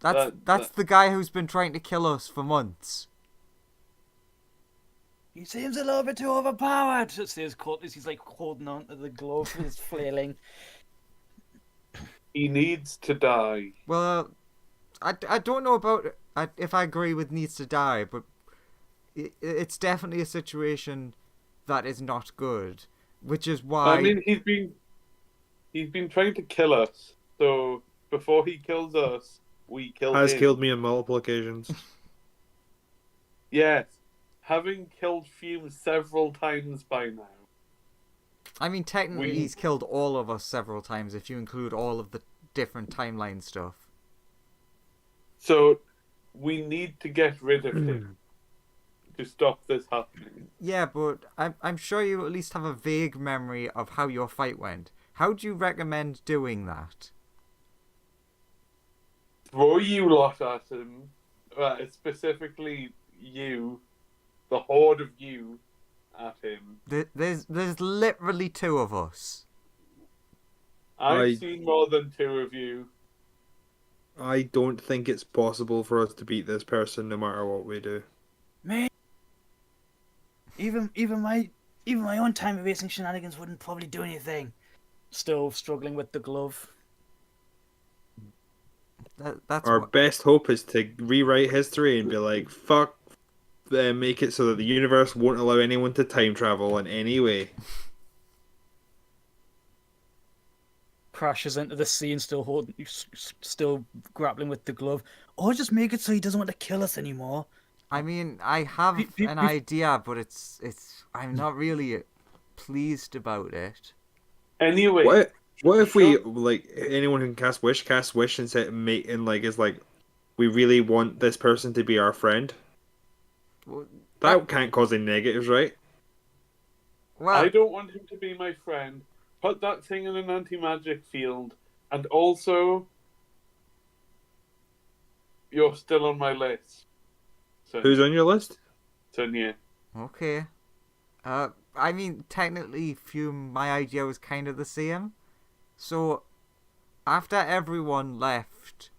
That's the guy who's been trying to kill us for months. He seems a little bit too overpowered, says Colt as he's like holding on to the glove and is flailing. He needs to die. Well, I don't know about if I agree with needs to die, but it's definitely a situation that is not good, which is why. I mean, he's been trying to kill us. So before he kills us, we kill him. Has killed me on multiple occasions. Yes, having killed Fume several times by now. I mean, technically, We- he's killed all of us several times if you include all of the different timeline stuff. So we need to get rid of him to stop this happening. Yeah, but I'm sure you at least have a vague memory of how your fight went. How do you recommend doing that? Throw you lot at him, specifically you, the horde of you, at him. There's literally two of us. I've seen more than two of you. I don't think it's possible for us to beat this person no matter what we do. Man, even my own time erasing shenanigans wouldn't probably do anything. still struggling with the glove. That's Our what. best hope is to rewrite history and be like, fuck, make it so that the universe won't allow anyone to time travel in any way. Crashes into the sea and still still grappling with the glove, or just make it so he doesn't want to kill us anymore. I mean, I have an idea, but it's. I'm not really pleased about it. Anyway, What if we like anyone who can cast wish and set mate and like is like, we really want this person to be our friend? Well, That can't cause any negatives, right? well, I don't want him to be my friend. Put that thing in an anti-magic field, and also, you're still on my list. So, Who's on your list? yeah. okay. I mean, technically, my idea was kind of the same. So, after everyone left,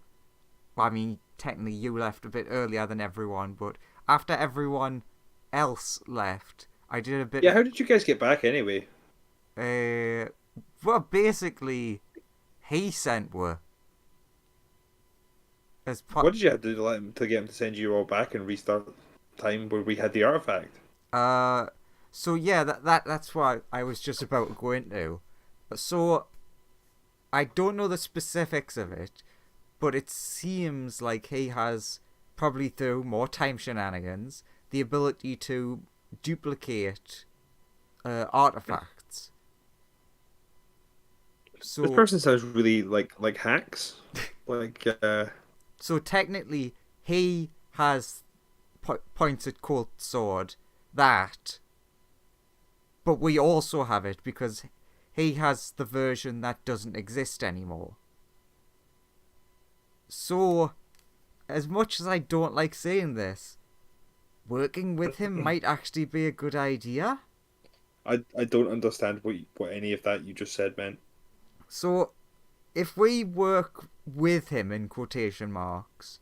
well, I mean, technically you left a bit earlier than everyone, but after everyone else left, I did a bit. Yeah, how did you guys get back anyway? Well, basically, he sent were. What did you have to do to get him to send you all back and restart time where we had the artifact? So yeah, that's what I was just about to go into. So, I don't know the specifics of it, but it seems like he has, probably through more time shenanigans, the ability to duplicate artifacts. So This person sounds really like hacks. Like, So technically, he has pointed cold sword that, but we also have it because he has the version that doesn't exist anymore. So, as much as I don't like saying this, working with him might actually be a good idea. I don't understand what any of that you just said meant. So, if we work with him, in quotation marks,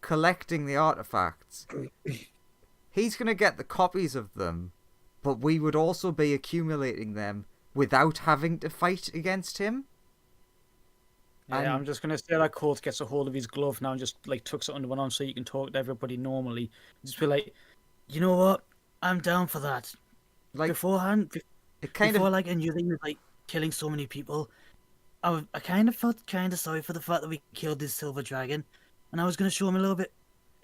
collecting the artifacts, he's going to get the copies of them, but we would also be accumulating them without having to fight against him. Yeah, I'm just gonna say that Colt gets a hold of his glove now and just like tucks it under one arm so you can talk to everybody normally. Just be like, you know what? I'm down for that. Like, Beforehand, it kind before of... like I knew that he was like killing so many people, I kind of felt kind of sorry for the fact that we killed this silver dragon, and I was gonna show him a little bit,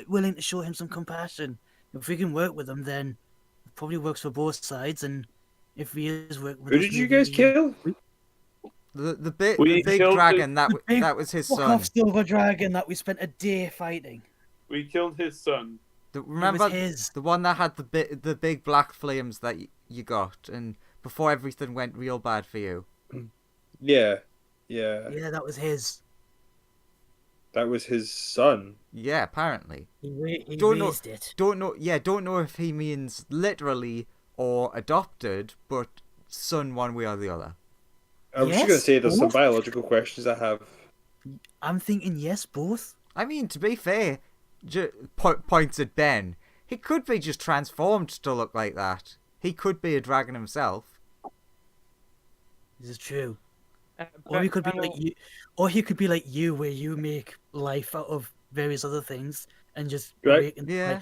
willing to show him some compassion. If we can work with him, then it probably works for both sides. And if he is working with Who us, did you maybe guys kill? The We big killed dragon, his- that was his fuck son. off silver dragon that we spent a day fighting. We killed his son. Remember It was his. the one that had the big black flames that you got, and before everything went real bad for you. Yeah. Yeah, that was his. That was his son. Yeah, apparently. He Don't know- raised it. Don't know if he means literally or adopted, but son one way or the other. I was just Yes, going to say there's some both. biological questions I have. I'm thinking yes, both. I mean, to be fair, points at Ben. He could be just transformed to look like that. He could be a dragon himself. This is true. Or But he could be Ben'll- like you. Or he could be like you, where you make life out of various other things and just Right. Yeah.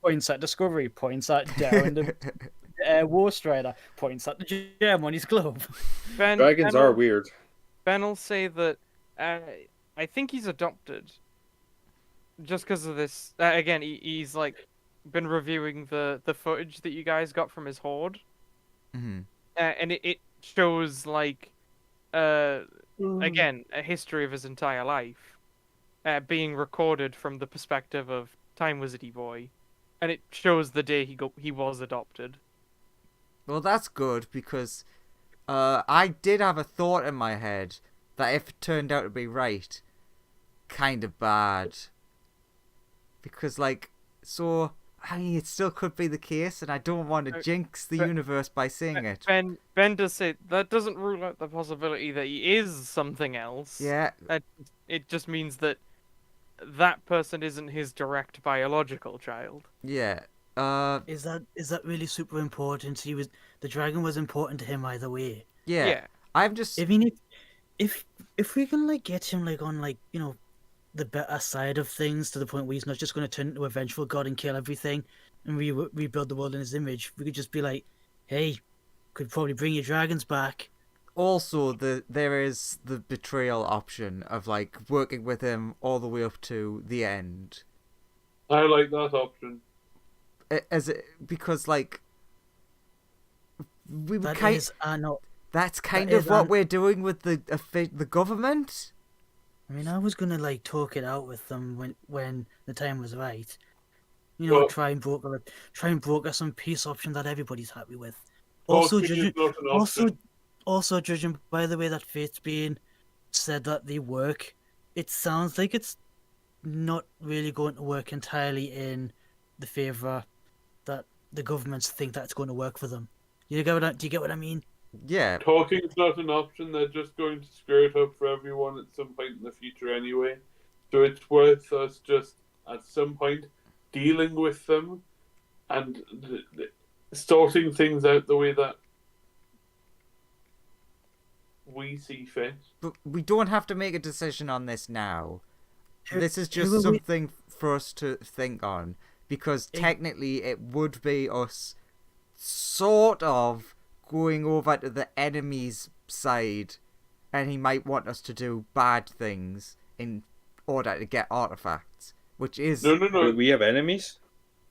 points at Discovery, points at Darren the War Strider, points at the gem on his glove. Dragons are weird. Ben will say that I think he's adopted. Just because of this, again, he's like been reviewing the footage that you guys got from his horde, Mhm. and it shows like again a history of his entire life, being recorded from the perspective of Time Wizardy Boy, and it shows the day he was adopted. Well, that's good because I did have a thought in my head that if it turned out to be right, kind of bad. Because, like, so, I mean, it still could be the case, and I don't want to jinx the but- universe by saying it. Ben does say that doesn't rule out the possibility that he is something else. Yeah, It just means that that person isn't his direct biological child. yeah. Is that really super important? The dragon was important to him either way. Yeah. I'm just I mean, if we can like get him like on like the better side of things to the point where he's not just going to turn into a vengeful god and kill everything and rebuild the world in his image, we could just be like, hey, could probably bring your dragons back. also there is the betrayal option of like working with him all the way up to the end. I like that option. As it, because like we That kind is, no, that's kind that of is what we're doing with the government. I mean, I was gonna like talk it out with them when the time was right. Well, Try and broker some peace option that everybody's happy with. talking is not an Also, option. also judging by the way that fate's being said that they work, it sounds like it's not really going to work entirely in the favor that the governments think that it's going to work for them. Do you get what I mean? Yeah, Talking's not an option. They're just going to screw it up for everyone at some point in the future anyway. So it's worth us just at some point dealing with them and sorting things out the way that we see fit. but we don't have to make a decision on this now. This is Who just are we- something for us to think on, because technically it would be us sort of going over to the enemy's side, and he might want us to do bad things in order to get artifacts, which is No. We have enemies?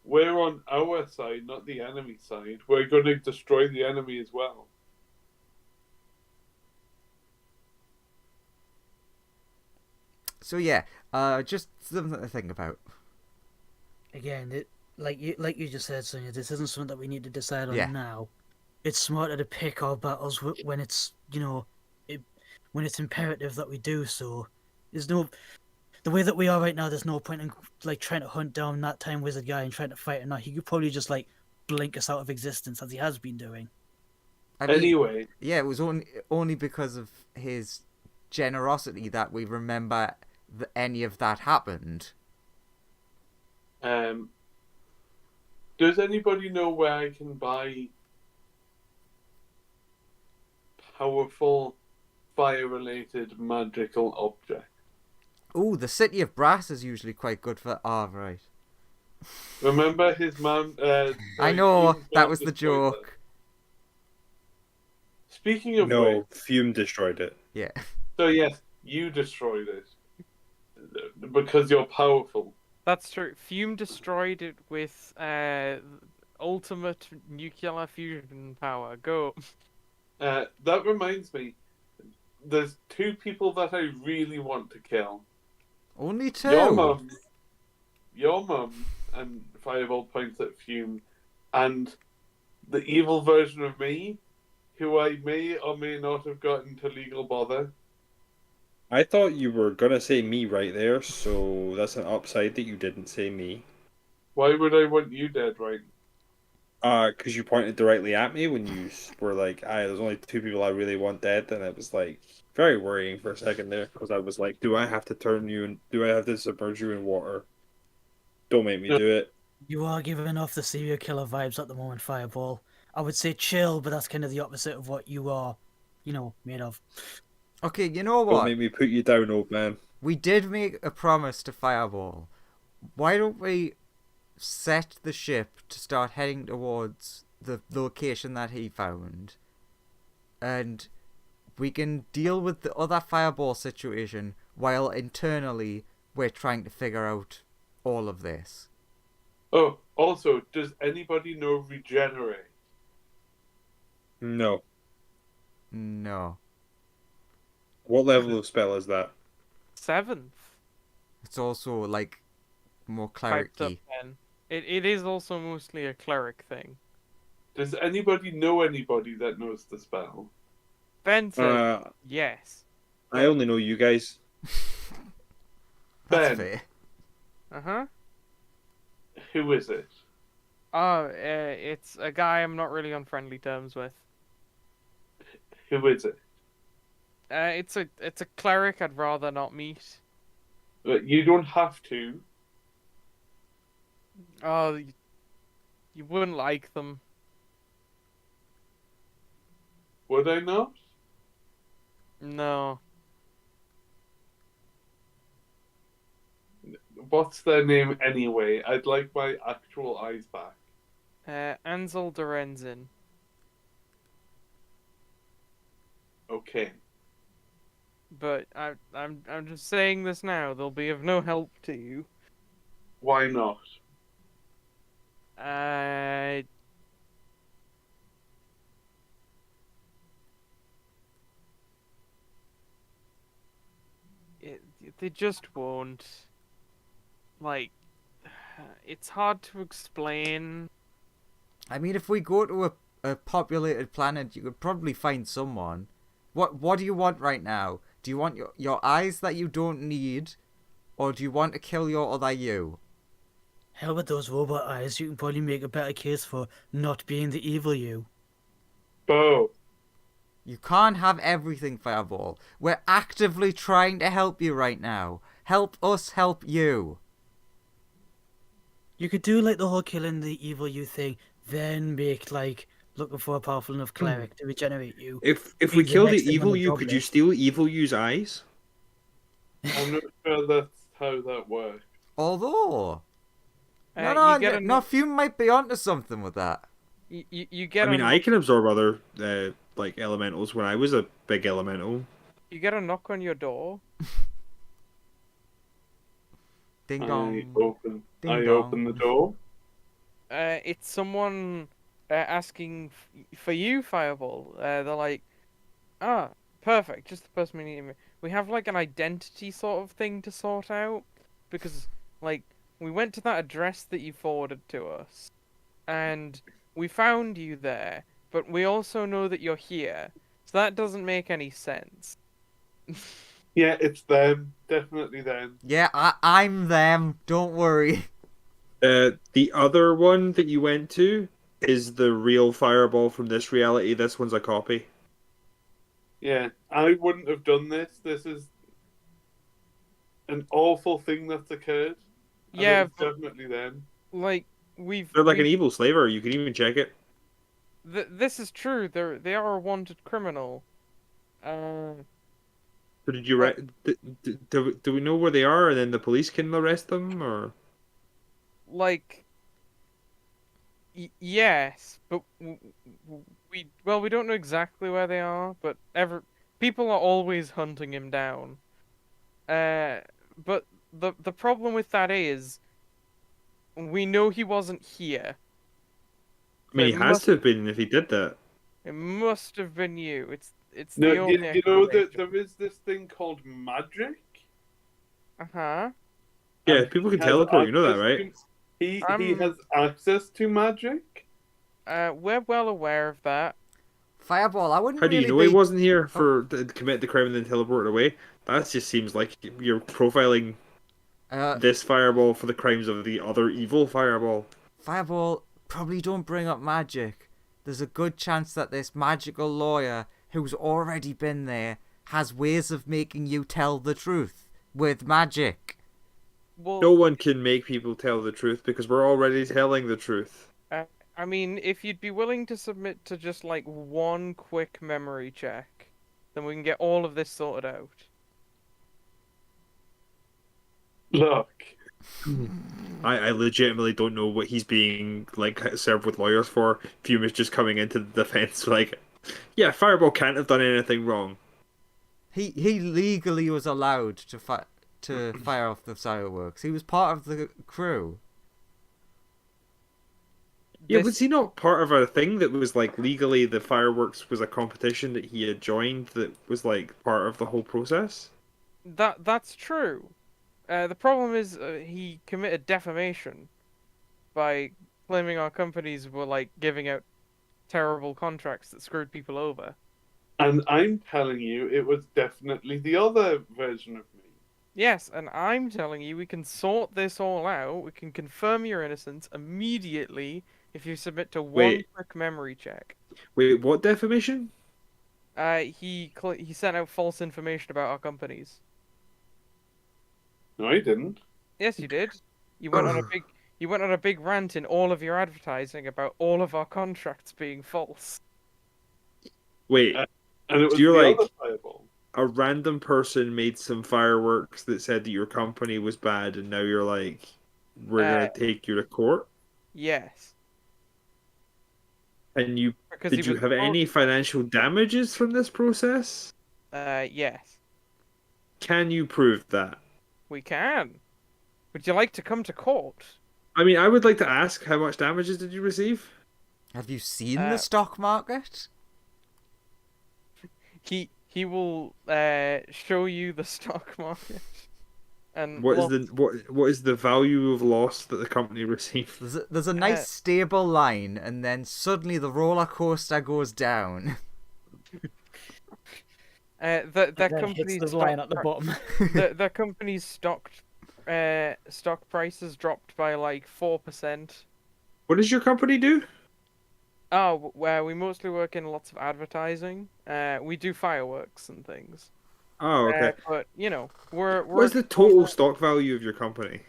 We're on our side, not the enemy side. We're going to destroy the enemy as well. so yeah. Just something to think about. Again, like you just said, Sonia, this isn't something that we need to decide on Yeah. now. It's smarter to pick our battles when it's when it's imperative that we do so. There's no the way that we are right now. There's no point in like trying to hunt down that time wizard guy and trying to fight him. Now he could probably just like blink us out of existence as he has been doing. I mean, Anyway, yeah, it was only because of his generosity that we remember that any of that happened. does anybody know where I can buy powerful fire-related magical objects? Oh, the City of Brass is usually quite good for. Right. Remember his man? I know Hume's that man was the destroyed joke. that. Speaking of No, which, Fume destroyed it. Yeah. so yes, you destroyed it because you're powerful. That's true. Fume destroyed it with ultimate nuclear fusion power. Go. That reminds me, there's two people that I really want to kill. Only Your two. mum, and Fireball points at Fume, and the evil version of me, who I may or may not have gotten to legal bother. I thought you were gonna say me right there, so that's an upside that you didn't say me. Why would I want you dead, right? Because you pointed directly at me when you were like, there's only two people I really want dead," and it was like very worrying for a second there, because I was like, do I have to do I have to submerge you in water? Don't make me do it. You are giving off the serial killer vibes at the moment, Fireball. I would say chill, but that's kind of the opposite of what you are, made of. Okay, you know Don't what? make me put you down, old man. We did make a promise to Fireball. Why don't we set the ship to start heading towards the location that he found, and we can deal with the other Fireball situation while internally we're trying to figure out all of this. Oh, also, does anybody know regenerate? No. No. What level of spell is that? 7th. It's also like more Piped up clericy. then. It is also mostly a cleric thing. Does anybody know anybody that knows the spell? Benton, yes. I only know you guys. That's Ben. fair. Uh-huh. Who is it? Oh, it's a guy I'm not really on friendly terms with. Who is it? It's a cleric I'd rather not meet. You don't have to. Oh, you wouldn't like them. Would I not? No. What's their name anyway? I'd like my actual eyes back. Ansel Dorenzin. Okay. But I'm just saying this now. They'll be of no help to you. Why not? Uh, it, they just won't. Like, it's hard to explain. I mean, if we go to a populated planet, you could probably find someone. What do you want right now? Do you want your eyes that you don't need, or do you want to kill your other you? Hell with those robot eyes, you can probably make a better case for not being the evil you. Bo. You can't have everything, Fireball. We're actively trying to help you right now. Help us help you. You could do like the whole killing the evil you thing, then make like looking for a powerful enough cleric to regenerate you. If we Be the kill the next thing on evil the you, job could you list. steal evil you's eyes? I'm not sure that's how that works. Although, You get a no, Fume might be onto something with that. you get I mean, a I can absorb other like elementals when I was a big elemental. you get a knock on your door. Ding I dong. open Ding I dong. open the door. It's someone asking for you, Fireball. They're like, ah, perfect, just the person we need. We have like an identity sort of thing to sort out because like we went to that address that you forwarded to us, and we found you there, but we also know that you're here, so that doesn't make any sense. Yeah, it's them. Definitely them. Yeah, I'm them. Don't worry. The other one that you went to is the real fireball from this reality. This one's a copy. Yeah, I wouldn't have done this. This is an awful thing that's occurred. And Yeah, it's but definitely them. like They're like an we've evil slaver. You can even check it. this is true. They are a wanted criminal. So did you What? do we know where they are, and then the police can arrest them, or? Like yes, but we don't know exactly where they are, but people are always hunting him down. But the problem with that is we know he wasn't here. I mean, It he has must to have been if he did that. it must have been you. It's No, the only you know that explanation. there is this thing called magic. Uh-huh. Yeah, And people he can has teleport. You know that, access right? He has access to magic. We're well aware of that. Fireball, I wouldn't How do you really know he be. wasn't here to commit the crime and then teleport away? That just seems like you're profiling this fireball for the crimes of the other evil fireball. Fireball, probably don't bring up magic. There's a good chance that this magical lawyer who's already been there has ways of making you tell the truth with magic. Well, No one can make people tell the truth because we're already telling the truth. I mean, if you'd be willing to submit to just like one quick memory check, then we can get all of this sorted out. Look, I legitimately don't know what he's being like served with lawyers for. Fume is just coming into the defense like, yeah, Fireball can't have done anything wrong. He legally was allowed to fire off the fireworks. He was part of the crew. Yeah, This- was he not part of a thing that was like legally the fireworks was a competition that he had joined that was like part of the whole process? That's true. The problem is he committed defamation by claiming our companies were like giving out terrible contracts that screwed people over. and I'm telling you, it was definitely the other version of me. Yes, and I'm telling you, we can sort this all out. We can confirm your innocence immediately if you submit to one Wait. quick memory check. Wait, what defamation? He sent out false information about our companies. No, I didn't. Yes, you did. You went on a big rant in all of your advertising about all of our contracts being false. Wait, And it was you're the like- other fireball. a random person made some fireworks that said that your company was bad, and now you're like, we're gonna take you to court. Yes, And you because he did you was. have any financial damages from this process? Yes, Can you prove that? we can. Would you like to come to court? I mean, I would like to ask, how much damages did you receive? Have you seen the Uh, stock market? He will show you the stock market and What is the value of loss that the company received? There's a nice stable line, and then suddenly the roller coaster goes down. their Then hits company's the line at the bottom. their company's stock prices dropped by like 4%. What does your company do? Oh, where we mostly work in lots of advertising. We do fireworks and things. Oh, okay. But you know, we're What's the total stock value of your company?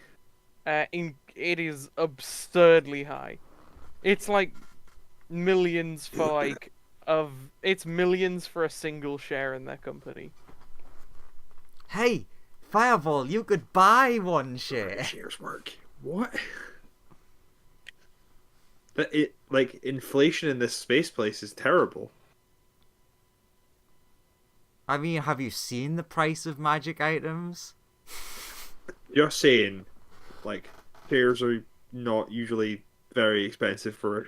it is absurdly high. It's like millions for like it's millions for a single share in their company. Hey, Fireball, you could buy one share. Shares work. What? That it like inflation in this space place is terrible. I mean, have you seen the price of magic items? You're saying, like, shares are not usually very expensive for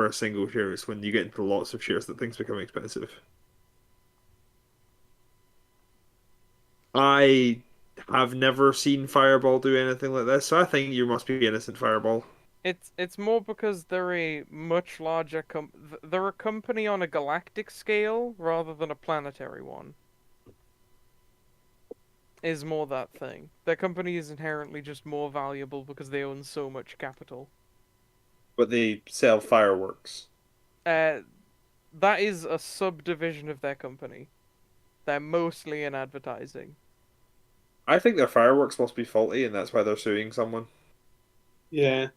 a single share. It's when you get into lots of shares that things become expensive. I have never seen Fireball do anything like this, so I think you must be innocent, Fireball. It's more because they're a much larger they're a company on a galactic scale rather than a planetary one. Is more that thing. Their company is inherently just more valuable because they own so much capital. But they sell fireworks. That is a subdivision of their company. They're mostly in advertising. I think their fireworks must be faulty, and that's why they're suing someone. Yeah.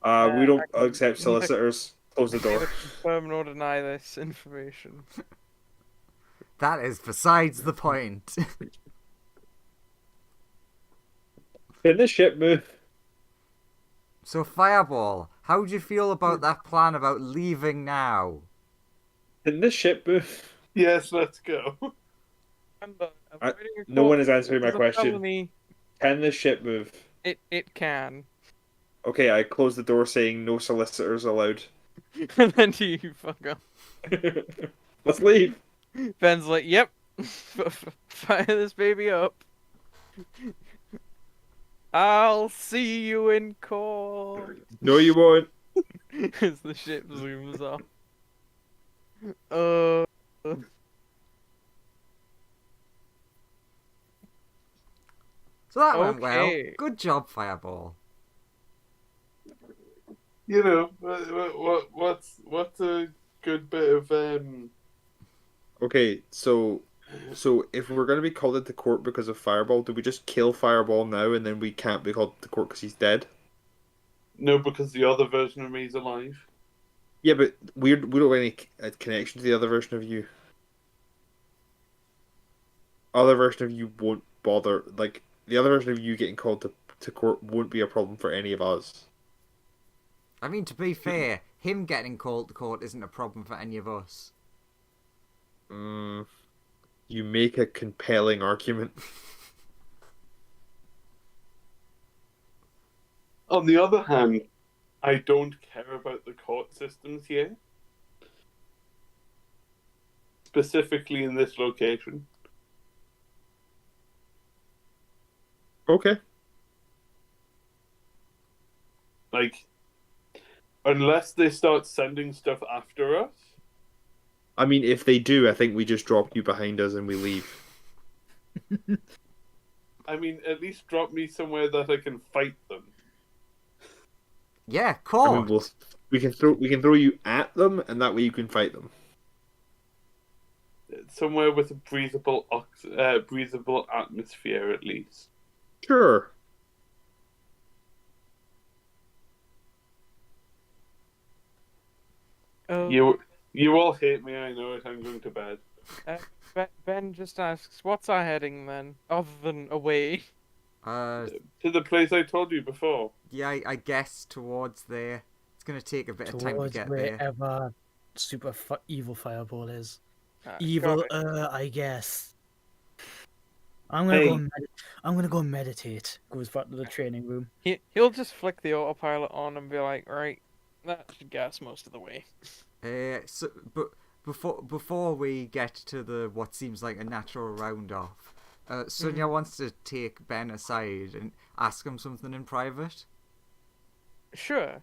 We don't I can accept solicitors. Close the neither door. confirm nor deny this information. That is besides the point. Can this ship move? So, Fireball, how do you feel about that plan about leaving now? Can this ship move? Yes, let's go. Remember, I- avoiding a no court one is answering my is a question. felony. Can this ship move? It can. Okay, I close the door saying no solicitors allowed. And then you fuck up. Let's leave. Ben's like, yep. Fire this baby up. I'll see you in court. No, you won't. As the ship zooms off. Uh. So that went well. Okay. Good job, Fireball. You know, what's a good bit of Okay, so if we're gonna be called into court because of Fireball, do we just kill Fireball now and then we can't be called into court because he's dead? no, because the other version of me is alive. Yeah, but we don't have any connection to the other version of you. Other version of you won't bother. Like the other version of you getting called to court won't be a problem for any of us. I mean, to be fair, him getting called to court isn't a problem for any of us. You make a compelling argument. On the other hand, I don't care about the court systems here. Specifically in this location. Okay. Like, unless they start sending stuff after us. I mean, if they do, I think we just drop you behind us and we leave. I mean, at least drop me somewhere that I can fight them. Yeah, I court. mean, we can throw you at them, and that way you can fight them. Somewhere with a breathable atmosphere, at least. Sure. Oh. You You all hate me, I know it. I'm going to bed. Ben just asks, what's our heading then, other than away? Uh, To the place I told you before. yeah, I guess towards there. It's gonna take a bit of time to Towards get there. wherever evil fireball is. Got Evil, it. I guess. I'm gonna Hey. I'm gonna go meditate. Goes back to the training room. He'll just flick the autopilot on and be like, right, that should get us most of the way. But before we get to the what seems like a natural round off, Sonia wants to take Ben aside and ask him something in private. Sure.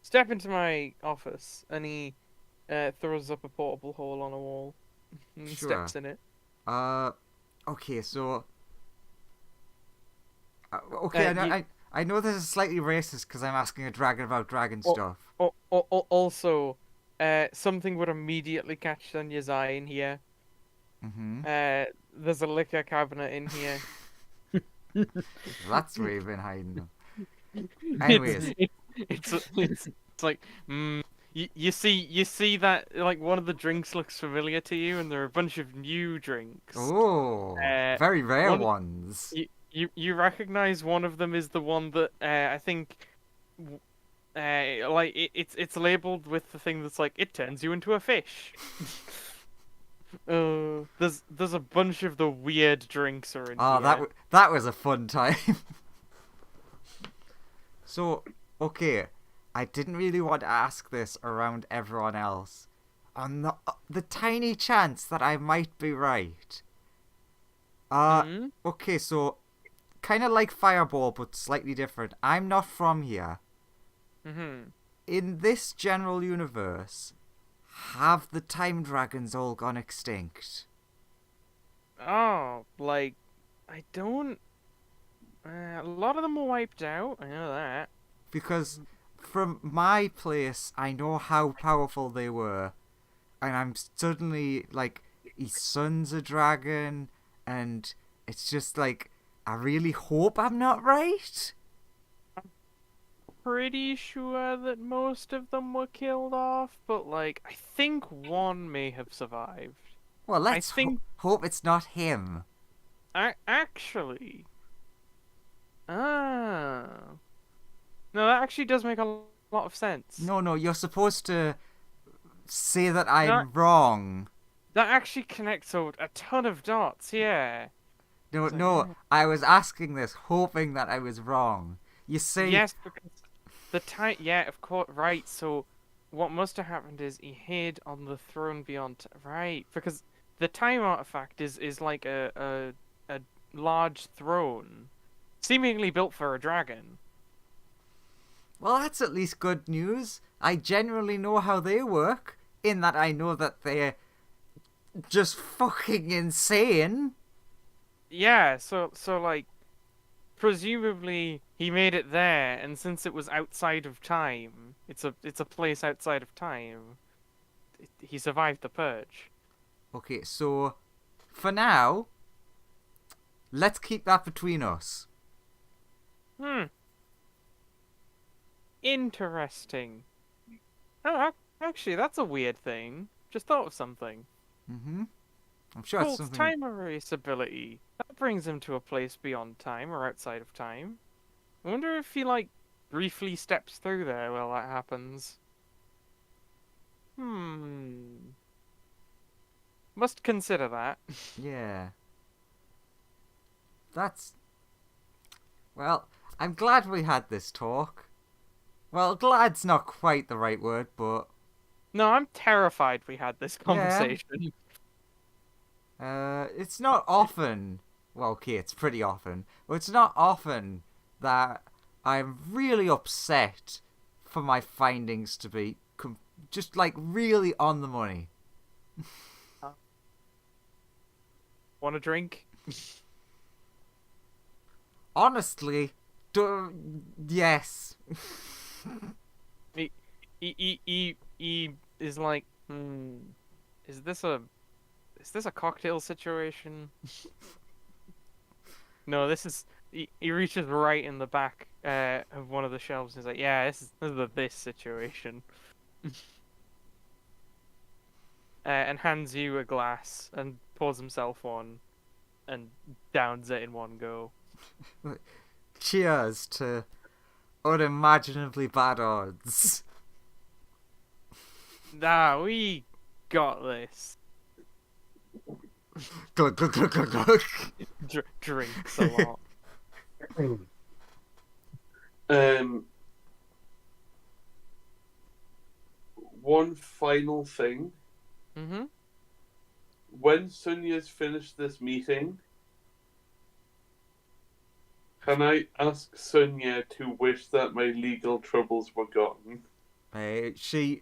Step into my office, and he throws up a portable hole on a wall and Sure. steps in it. Okay, so. Okay, I know this is slightly racist because I'm asking a dragon about dragon stuff. Also, something would immediately catch Sonia's eye in here. Mm-hmm. There's a liquor cabinet in here. That's where you've been hiding them. Anyways. It's like, you see that, like, one of the drinks looks familiar to you, and there are a bunch of new drinks. Oh, very rare one- ones. You recognize one of them is the one that I think, like it's labeled with the thing that's like it turns you into a fish. There's a bunch of the weird drinks are in here. that was a fun time. So, okay, I didn't really want to ask this around everyone else. On the tiny chance that I might be right. Okay, so kind of like Fireball, but slightly different. I'm not from here. Mm-hmm. In this general universe, have the time dragons all gone extinct? Oh, like, I don't. A lot of them were wiped out. I know that. Because from my place, I know how powerful they were, and I'm suddenly like, his son's a dragon, and it's just like, I really hope I'm not right. Pretty sure that most of them were killed off, but like, I think one may have survived. Well, let's think- hope it's not him. Actually. Ah. No, that actually does make a lot of sense. No, you're supposed to say that I'm That- wrong. That actually connects a ton of dots, yeah. No, I was asking this, hoping that I was wrong. You see, Yes, because the time. Yeah, of course. Right. So, what must have happened is he hid on the throne beyond. Right, because the time artifact is like a large throne, seemingly built for a dragon. well, that's at least good news. I genuinely know how they work, in that I know that they're just fucking insane. Yeah. So like, presumably he made it there, and since it was outside of time, it's a place outside of time. He survived the purge. Okay, so for now, let's keep that between us. Interesting. Oh, actually, that's a weird thing. Just thought of something. Mm-hmm. I'm sure it's Colt's something. time erase ability. That brings him to a place beyond time or outside of time. I wonder if he, like, briefly steps through there while that happens. Must consider that. Yeah. That's. Well, I'm glad we had this talk. Well, glad's not quite the right word, but. No, I'm terrified we had this conversation. It's not often. Well, okay, it's pretty often. But it's not often that I'm really upset for my findings to be just like really on the money. Want a drink? Honestly, yes. He is like, is this a cocktail situation? No, this is. He reaches right in the back of one of the shelves and he's like, yeah, this is this situation. and hands you a glass and pours himself one and downs it in one go. Cheers to unimaginably bad odds. Nah, we got this. Glug, glug, glug, glug, glug. Drinks a lot. One final thing. Mm-hmm. When Sunya's finished this meeting, can I ask Sunya to wish that my legal troubles were gone? She's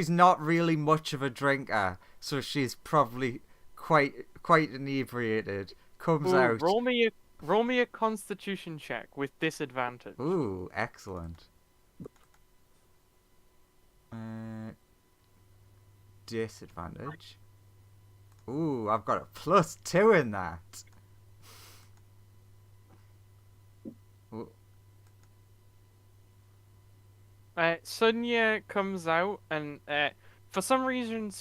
not really much of a drinker, so she's probably quite inebriated. Comes Ooh, out. roll me a Constitution check with disadvantage. Ooh, excellent. Disadvantage. Ooh, I've got a +2 in that. Ooh. Sunya comes out and for some reason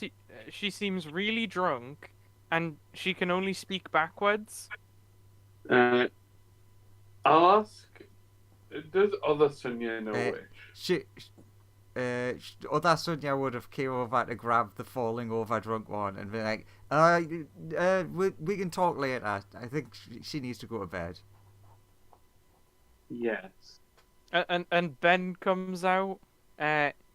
she seems really drunk and she can only speak backwards. I'll ask. Does other Sunya know which? Other Sonia would have came over to grab the falling over drunk one and be like, we can talk later. I think she needs to go to bed. Yes. And Ben comes out.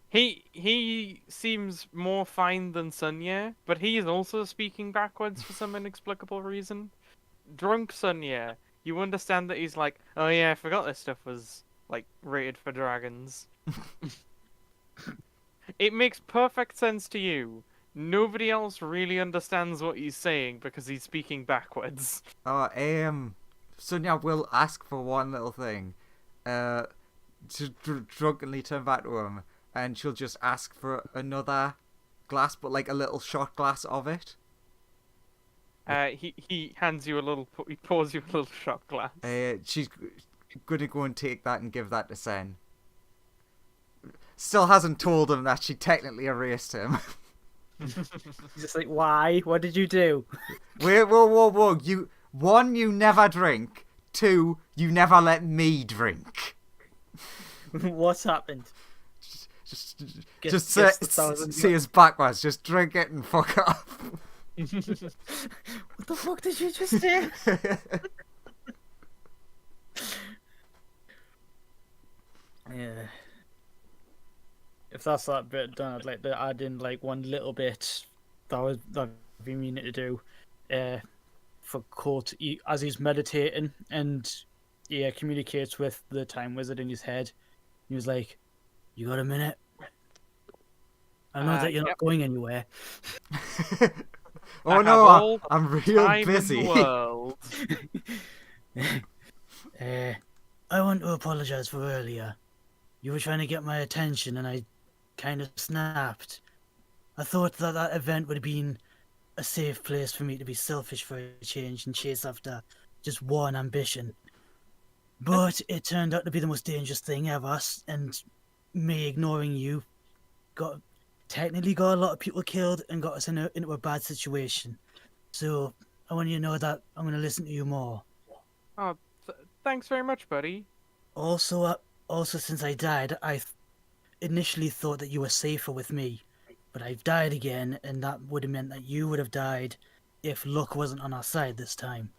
He seems more fine than Sunya, but he is also speaking backwards for some inexplicable reason. Drunk Sunya, you understand that he's like, oh yeah, I forgot this stuff was like rated for dragons. It makes perfect sense to you. Nobody else really understands what he's saying because he's speaking backwards. Sonia will ask for one little thing. To drunkenly turn back to him, and she'll just ask for another glass, but like a little shot glass of it. He hands you he pours you a little shot glass. She's gonna go and take that and give that to Sen. Still hasn't told him that she technically erased him. Just like, why? What did you do? Wait, whoa. You never drink. 2, you never let me drink. What's happened? Just see us backwards. Just drink it and fuck off. What the fuck did you just say? Yeah. If that's that bit done, I'd like to add in like one little bit that I've been meaning to do. For Colt, as he's meditating and he communicates with the time wizard in his head. He was like, "You got a minute? I know that you're not going anywhere." Oh no, I'm real busy. I want to apologize for earlier. You were trying to get my attention and I kind of snapped. I thought that event would have been a safe place for me to be selfish for a change and chase after just one ambition. But it turned out to be the most dangerous thing ever, and me ignoring you technically got a lot of people killed and got us into a bad situation. So I want you to know that I'm going to listen to you more. Oh, thanks very much, buddy. Also, since I died, I initially thought that you were safer with me. But I've died again, and that would have meant that you would have died if luck wasn't on our side this time.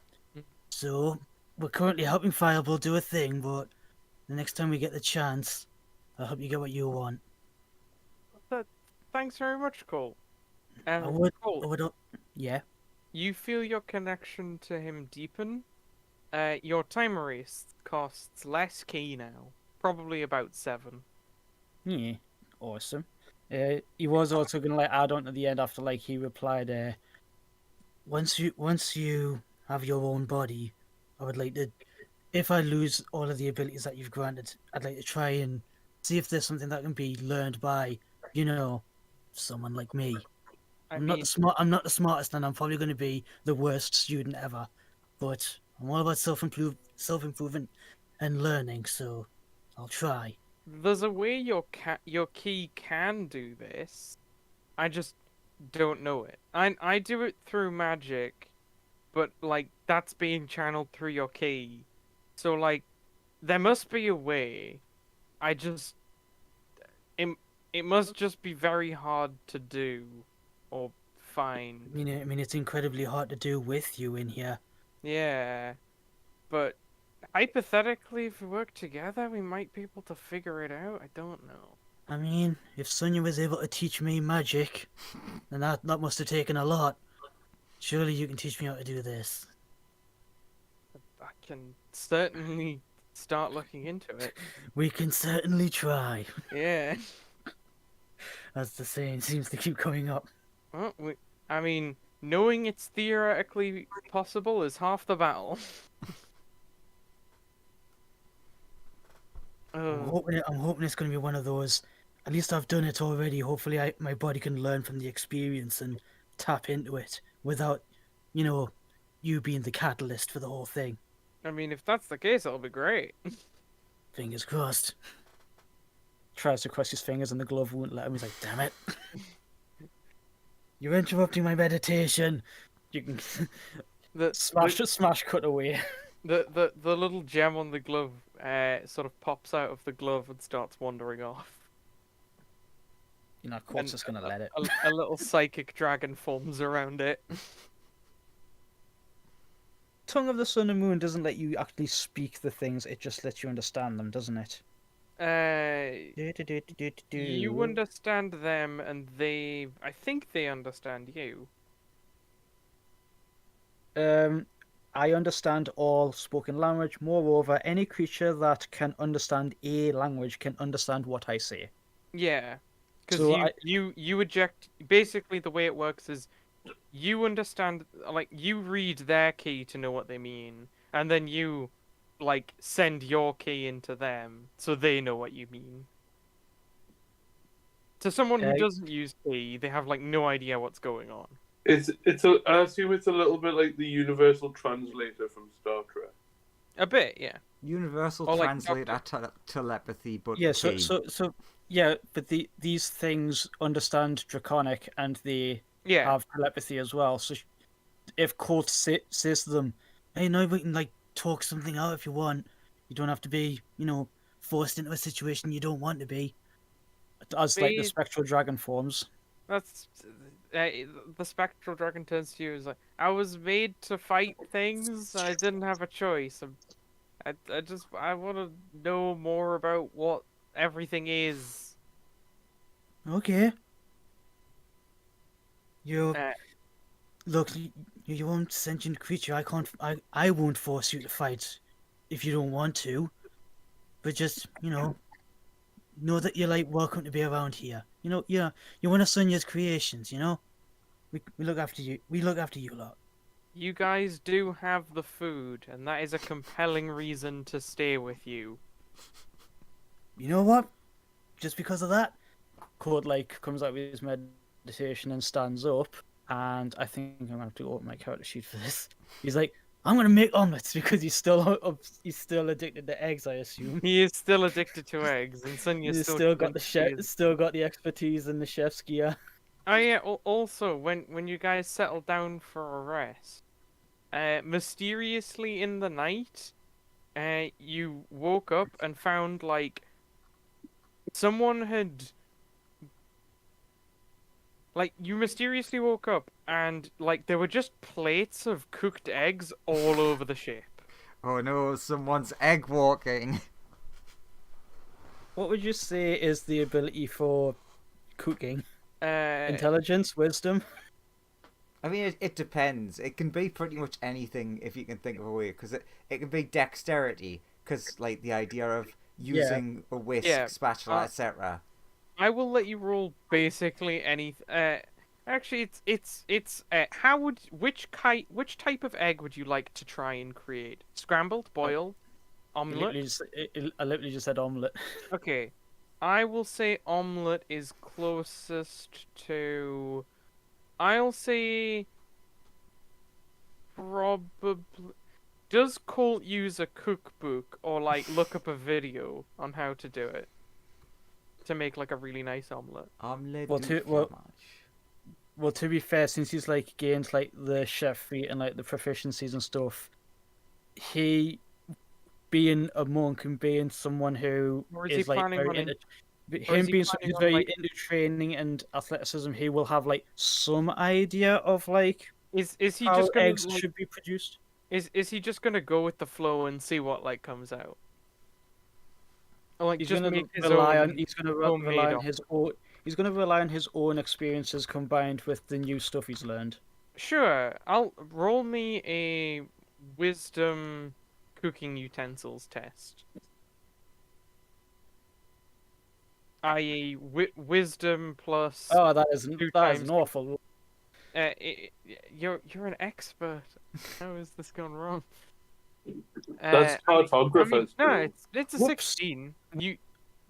So, we're currently helping Fireball do a thing, but the next time we get the chance, I hope you get what you want. Thanks very much, Cole. Cole, yeah? You feel your connection to him deepen? Your time erase costs less key now. Probably about 7. Yeah, awesome. He was also gonna add on to the end after he replied, once you have your own body, I would like to, if I lose all of the abilities that you've granted, I'd like to try and see if there's something that can be learned by, someone like me. I'm not the smartest, and I'm probably going to be the worst student ever, but I'm all about self-improvement and learning, so I'll try. There's a way your key can do this. I just don't know it. I do it through magic, but like that's being channeled through your key. So like there must be a way. I just it, it must just be very hard to do or find. I mean, it's incredibly hard to do with you in here. Yeah. But hypothetically if we work together, we might be able to figure it out. I don't know. I mean, if Sonia was able to teach me magic, then that must have taken a lot. Surely you can teach me how to do this. I can certainly start looking into it. We can certainly try. Yeah. As the saying seems to keep coming up. Well, I mean, knowing it's theoretically possible is half the battle. I'm Oh, hoping it's going to be one of those. At least I've done it already. Hopefully, my body can learn from the experience and tap into it without, you being the catalyst for the whole thing. I mean, if that's the case, it'll be great. Fingers crossed. Tries to cross his fingers and the glove won't let him. He's like, damn it. You're interrupting my meditation. You can The smash cut away. the little gem on the glove sort of pops out of the glove and starts wandering off. You're not quite And just going to let it. A little psychic dragon forms around it. Tongue of the Sun and Moon doesn't let you actually speak the things, it just lets you understand them, doesn't it? You understand them, and I think they understand you. I understand all spoken language. Moreover, any creature that can understand a language can understand what I say. Yeah, because So you eject. Basically, the way it works is you understand, like you read their key to know what they mean, and then you like send your key into them so they know what you mean. To someone who Okay. doesn't use key, they have like no idea what's going on. I assume it's a little bit like the universal translator from Star Trek. A bit, yeah. Universal Or like translator telepathy, but yeah, key. so yeah, but these things understand Draconic and they Yeah. have telepathy as well. So if Colt says to them, "Hey, no, we can like talk something out if you want. You don't have to be, forced into a situation you don't want to be." As like the They- spectral dragon forms. That's the spectral dragon turns to you and is like, I was made to fight things. I didn't have a choice. I want to know more about what everything is. Okay. You Uh, look, you're your own sentient creature. I won't force you to fight if you don't want to. But just, know that you're like welcome to be around here. You're one of Sonia's creations. We look after you. We look after you a lot. You guys do have the food, and that is a compelling reason to stay with you. You know what? Just because of that, Code like comes out with his meditation and stands up. And I think I'm gonna have to open my character sheet for this. He's like, I'm gonna make omelets because he's still addicted to eggs, I assume. He is still addicted to eggs, and Sonya's He's still still got the convinced still got the expertise in the chef's gear. Oh yeah. Also, when you guys settled down for a rest, mysteriously in the night, you woke up and found like someone had. Like you mysteriously woke up and like there were just plates of cooked eggs all over the ship. Oh no, someone's egg walking. What would you say is the ability for cooking? Uh, Intelligence, wisdom. I mean, it depends. It can be pretty much anything if you can think of a way, because it can be dexterity, because like the idea of using a whisk, Yeah, spatula, etc. I will let you roll basically any. Actually, it's which type of egg would you like to try and create? Scrambled, boiled, omelette. I literally just said omelet. Okay, I will say omelette is closest to. I'll say probably. Does Colt use a cookbook or like look up a video on how to do it? To make like a really nice omelette. Omelette Well, du well- fromage. well, to be fair, since he's like gained like the chef feat and like the proficiencies and stuff, he being a monk and being someone who Or is he is like planning very on into or is him he being someone planning who's on very like into training and athleticism, he will have like some idea of like is he how just gonna eggs like should be produced. is he just gonna go with the flow and see what like comes out? Or like He's just gonna make his rely on own he's gonna homemade rely on op- his own he's gonna rely on his own experiences combined with the new stuff he's learned. Sure, I'll roll me a wisdom cooking utensils test. I.e., wisdom plus Oh, that two is times. an awful. You're an expert. How is this gone wrong? That's cartographers. No, it's a Whoops. 16. You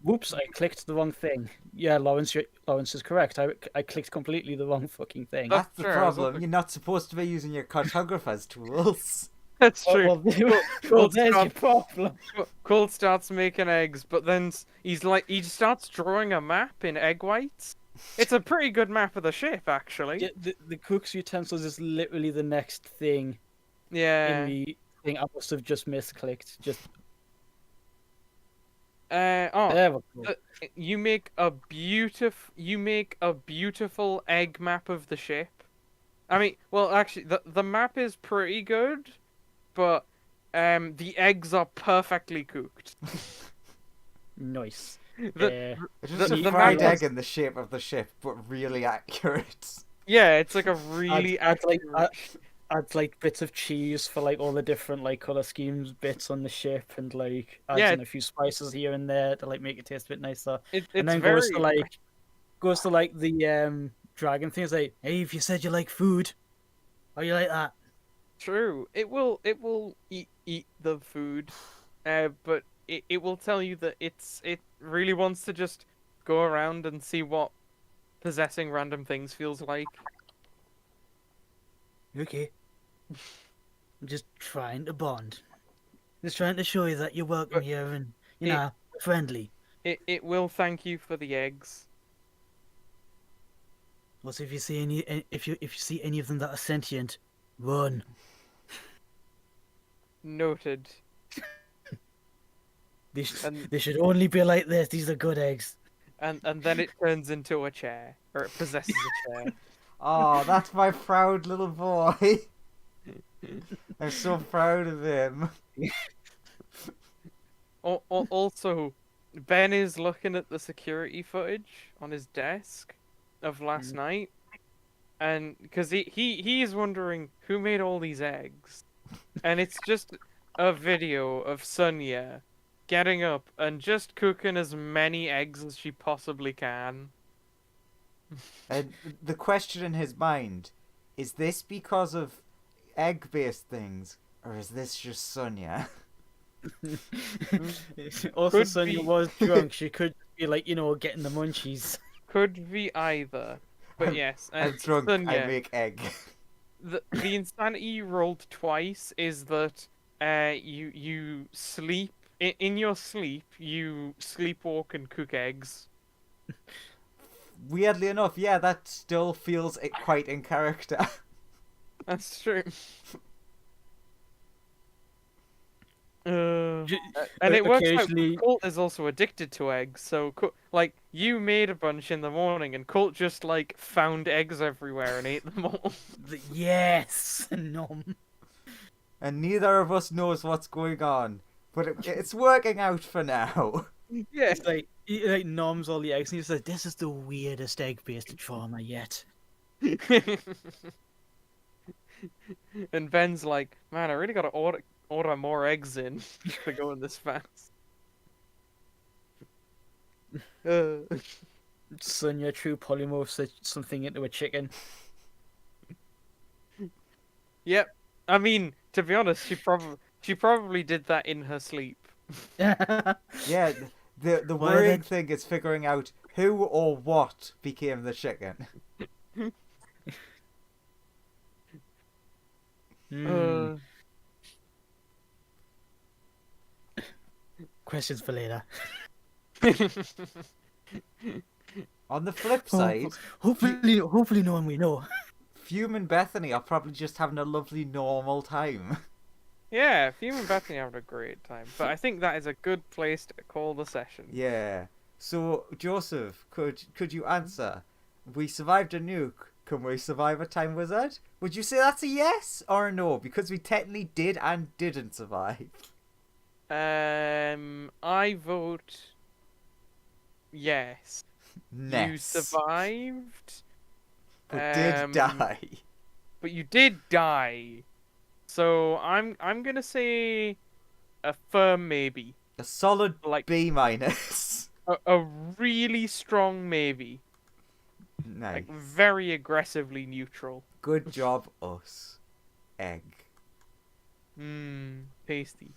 Whoops! I clicked the wrong thing. Yeah, Lawrence is correct. I clicked completely the wrong fucking thing. That's That's the true, I was problem. hoping- You're not supposed to be using your cartographer's tools. that's true. Well, well, Cool there's your stuff. problem. Colt starts making eggs, but then he starts drawing a map in egg whites. It's a pretty good map of the ship, actually. Yeah, the cook's utensils is literally the next thing Yeah. in the thing. I must have just misclicked. Just Oh, there we go. you make a beautiful egg map of the ship. I mean, well, actually, the map is pretty good, but the eggs are perfectly cooked. Nice. The, It's just The- a the fried map egg in the shape of the ship, but really accurate. yeah, it's like a really I'd like accurate. add like bits of cheese for like all the different like color schemes bits on the ship, and like adds Yeah, in a few spices here and there to like make it taste a bit nicer. it's And then very goes to like the dragon thing. It's like, hey, if you said you like food, how you like that? true. It will eat the food, but it will tell you that it really wants to just go around and see what possessing random things feels like. Okay. I'm just trying to bond. Just trying to show you that you're welcome But here and it- we're friendly. It will thank you for the eggs. What if you see if you see any of them that are sentient, run. Noted. And They should only be like this. These are good eggs. and then it turns into a chair, or it possesses a chair. Oh, that's my proud little boy. I'm so proud of him. Also, Ben is looking at the security footage on his desk of last night, and because he is wondering who made all these eggs, and it's just a video of Sonia getting up and just cooking as many eggs as she possibly can. And the question in his mind, is this because of egg-based things, or is this just Sonia? Also, Could Sonia be. was drunk. She could be like, getting the munchies. Could be either, but yes, I'm drunk, Sonia. I make egg. The insanity you rolled twice is that you sleep in your sleep, you sleepwalk and cook eggs. Weirdly enough, yeah, that still feels quite in character. That's true. And it works out. Occasionally- Colt is also addicted to eggs, so like you made a bunch in the morning, and Colt just like found eggs everywhere and ate them all. Yes, nom. And neither of us knows what's going on. But it's working out for now. Yeah. It's like he like noms all the eggs, and he's like, "This is the weirdest egg-based trauma yet." And Ben's like, man, I really gotta order more eggs in for going this fast. Sonia true polymorphs something into a chicken. Yep. I mean, to be honest, she probably did that in her sleep. Yeah, the Why worrying did- thing is figuring out who or what became the chicken. Hmm. Questions for later. On the flip side, Hopefully, no one we know. Fume and Bethany are probably just having a lovely normal time. Yeah, Fume and Bethany having a great time. But I think that is a good place to call the session. Yeah. So, Joseph, could you answer? We survived a nuke. Can we survive a time wizard? Would you say that's a yes or a no? Because we technically did and didn't survive. I vote yes. Ness. You survived, But did die. but you did die. So I'm gonna say a firm maybe, A solid like B minus. a really strong maybe, Nice. like very aggressively neutral. Good job, us. Egg. Tasty.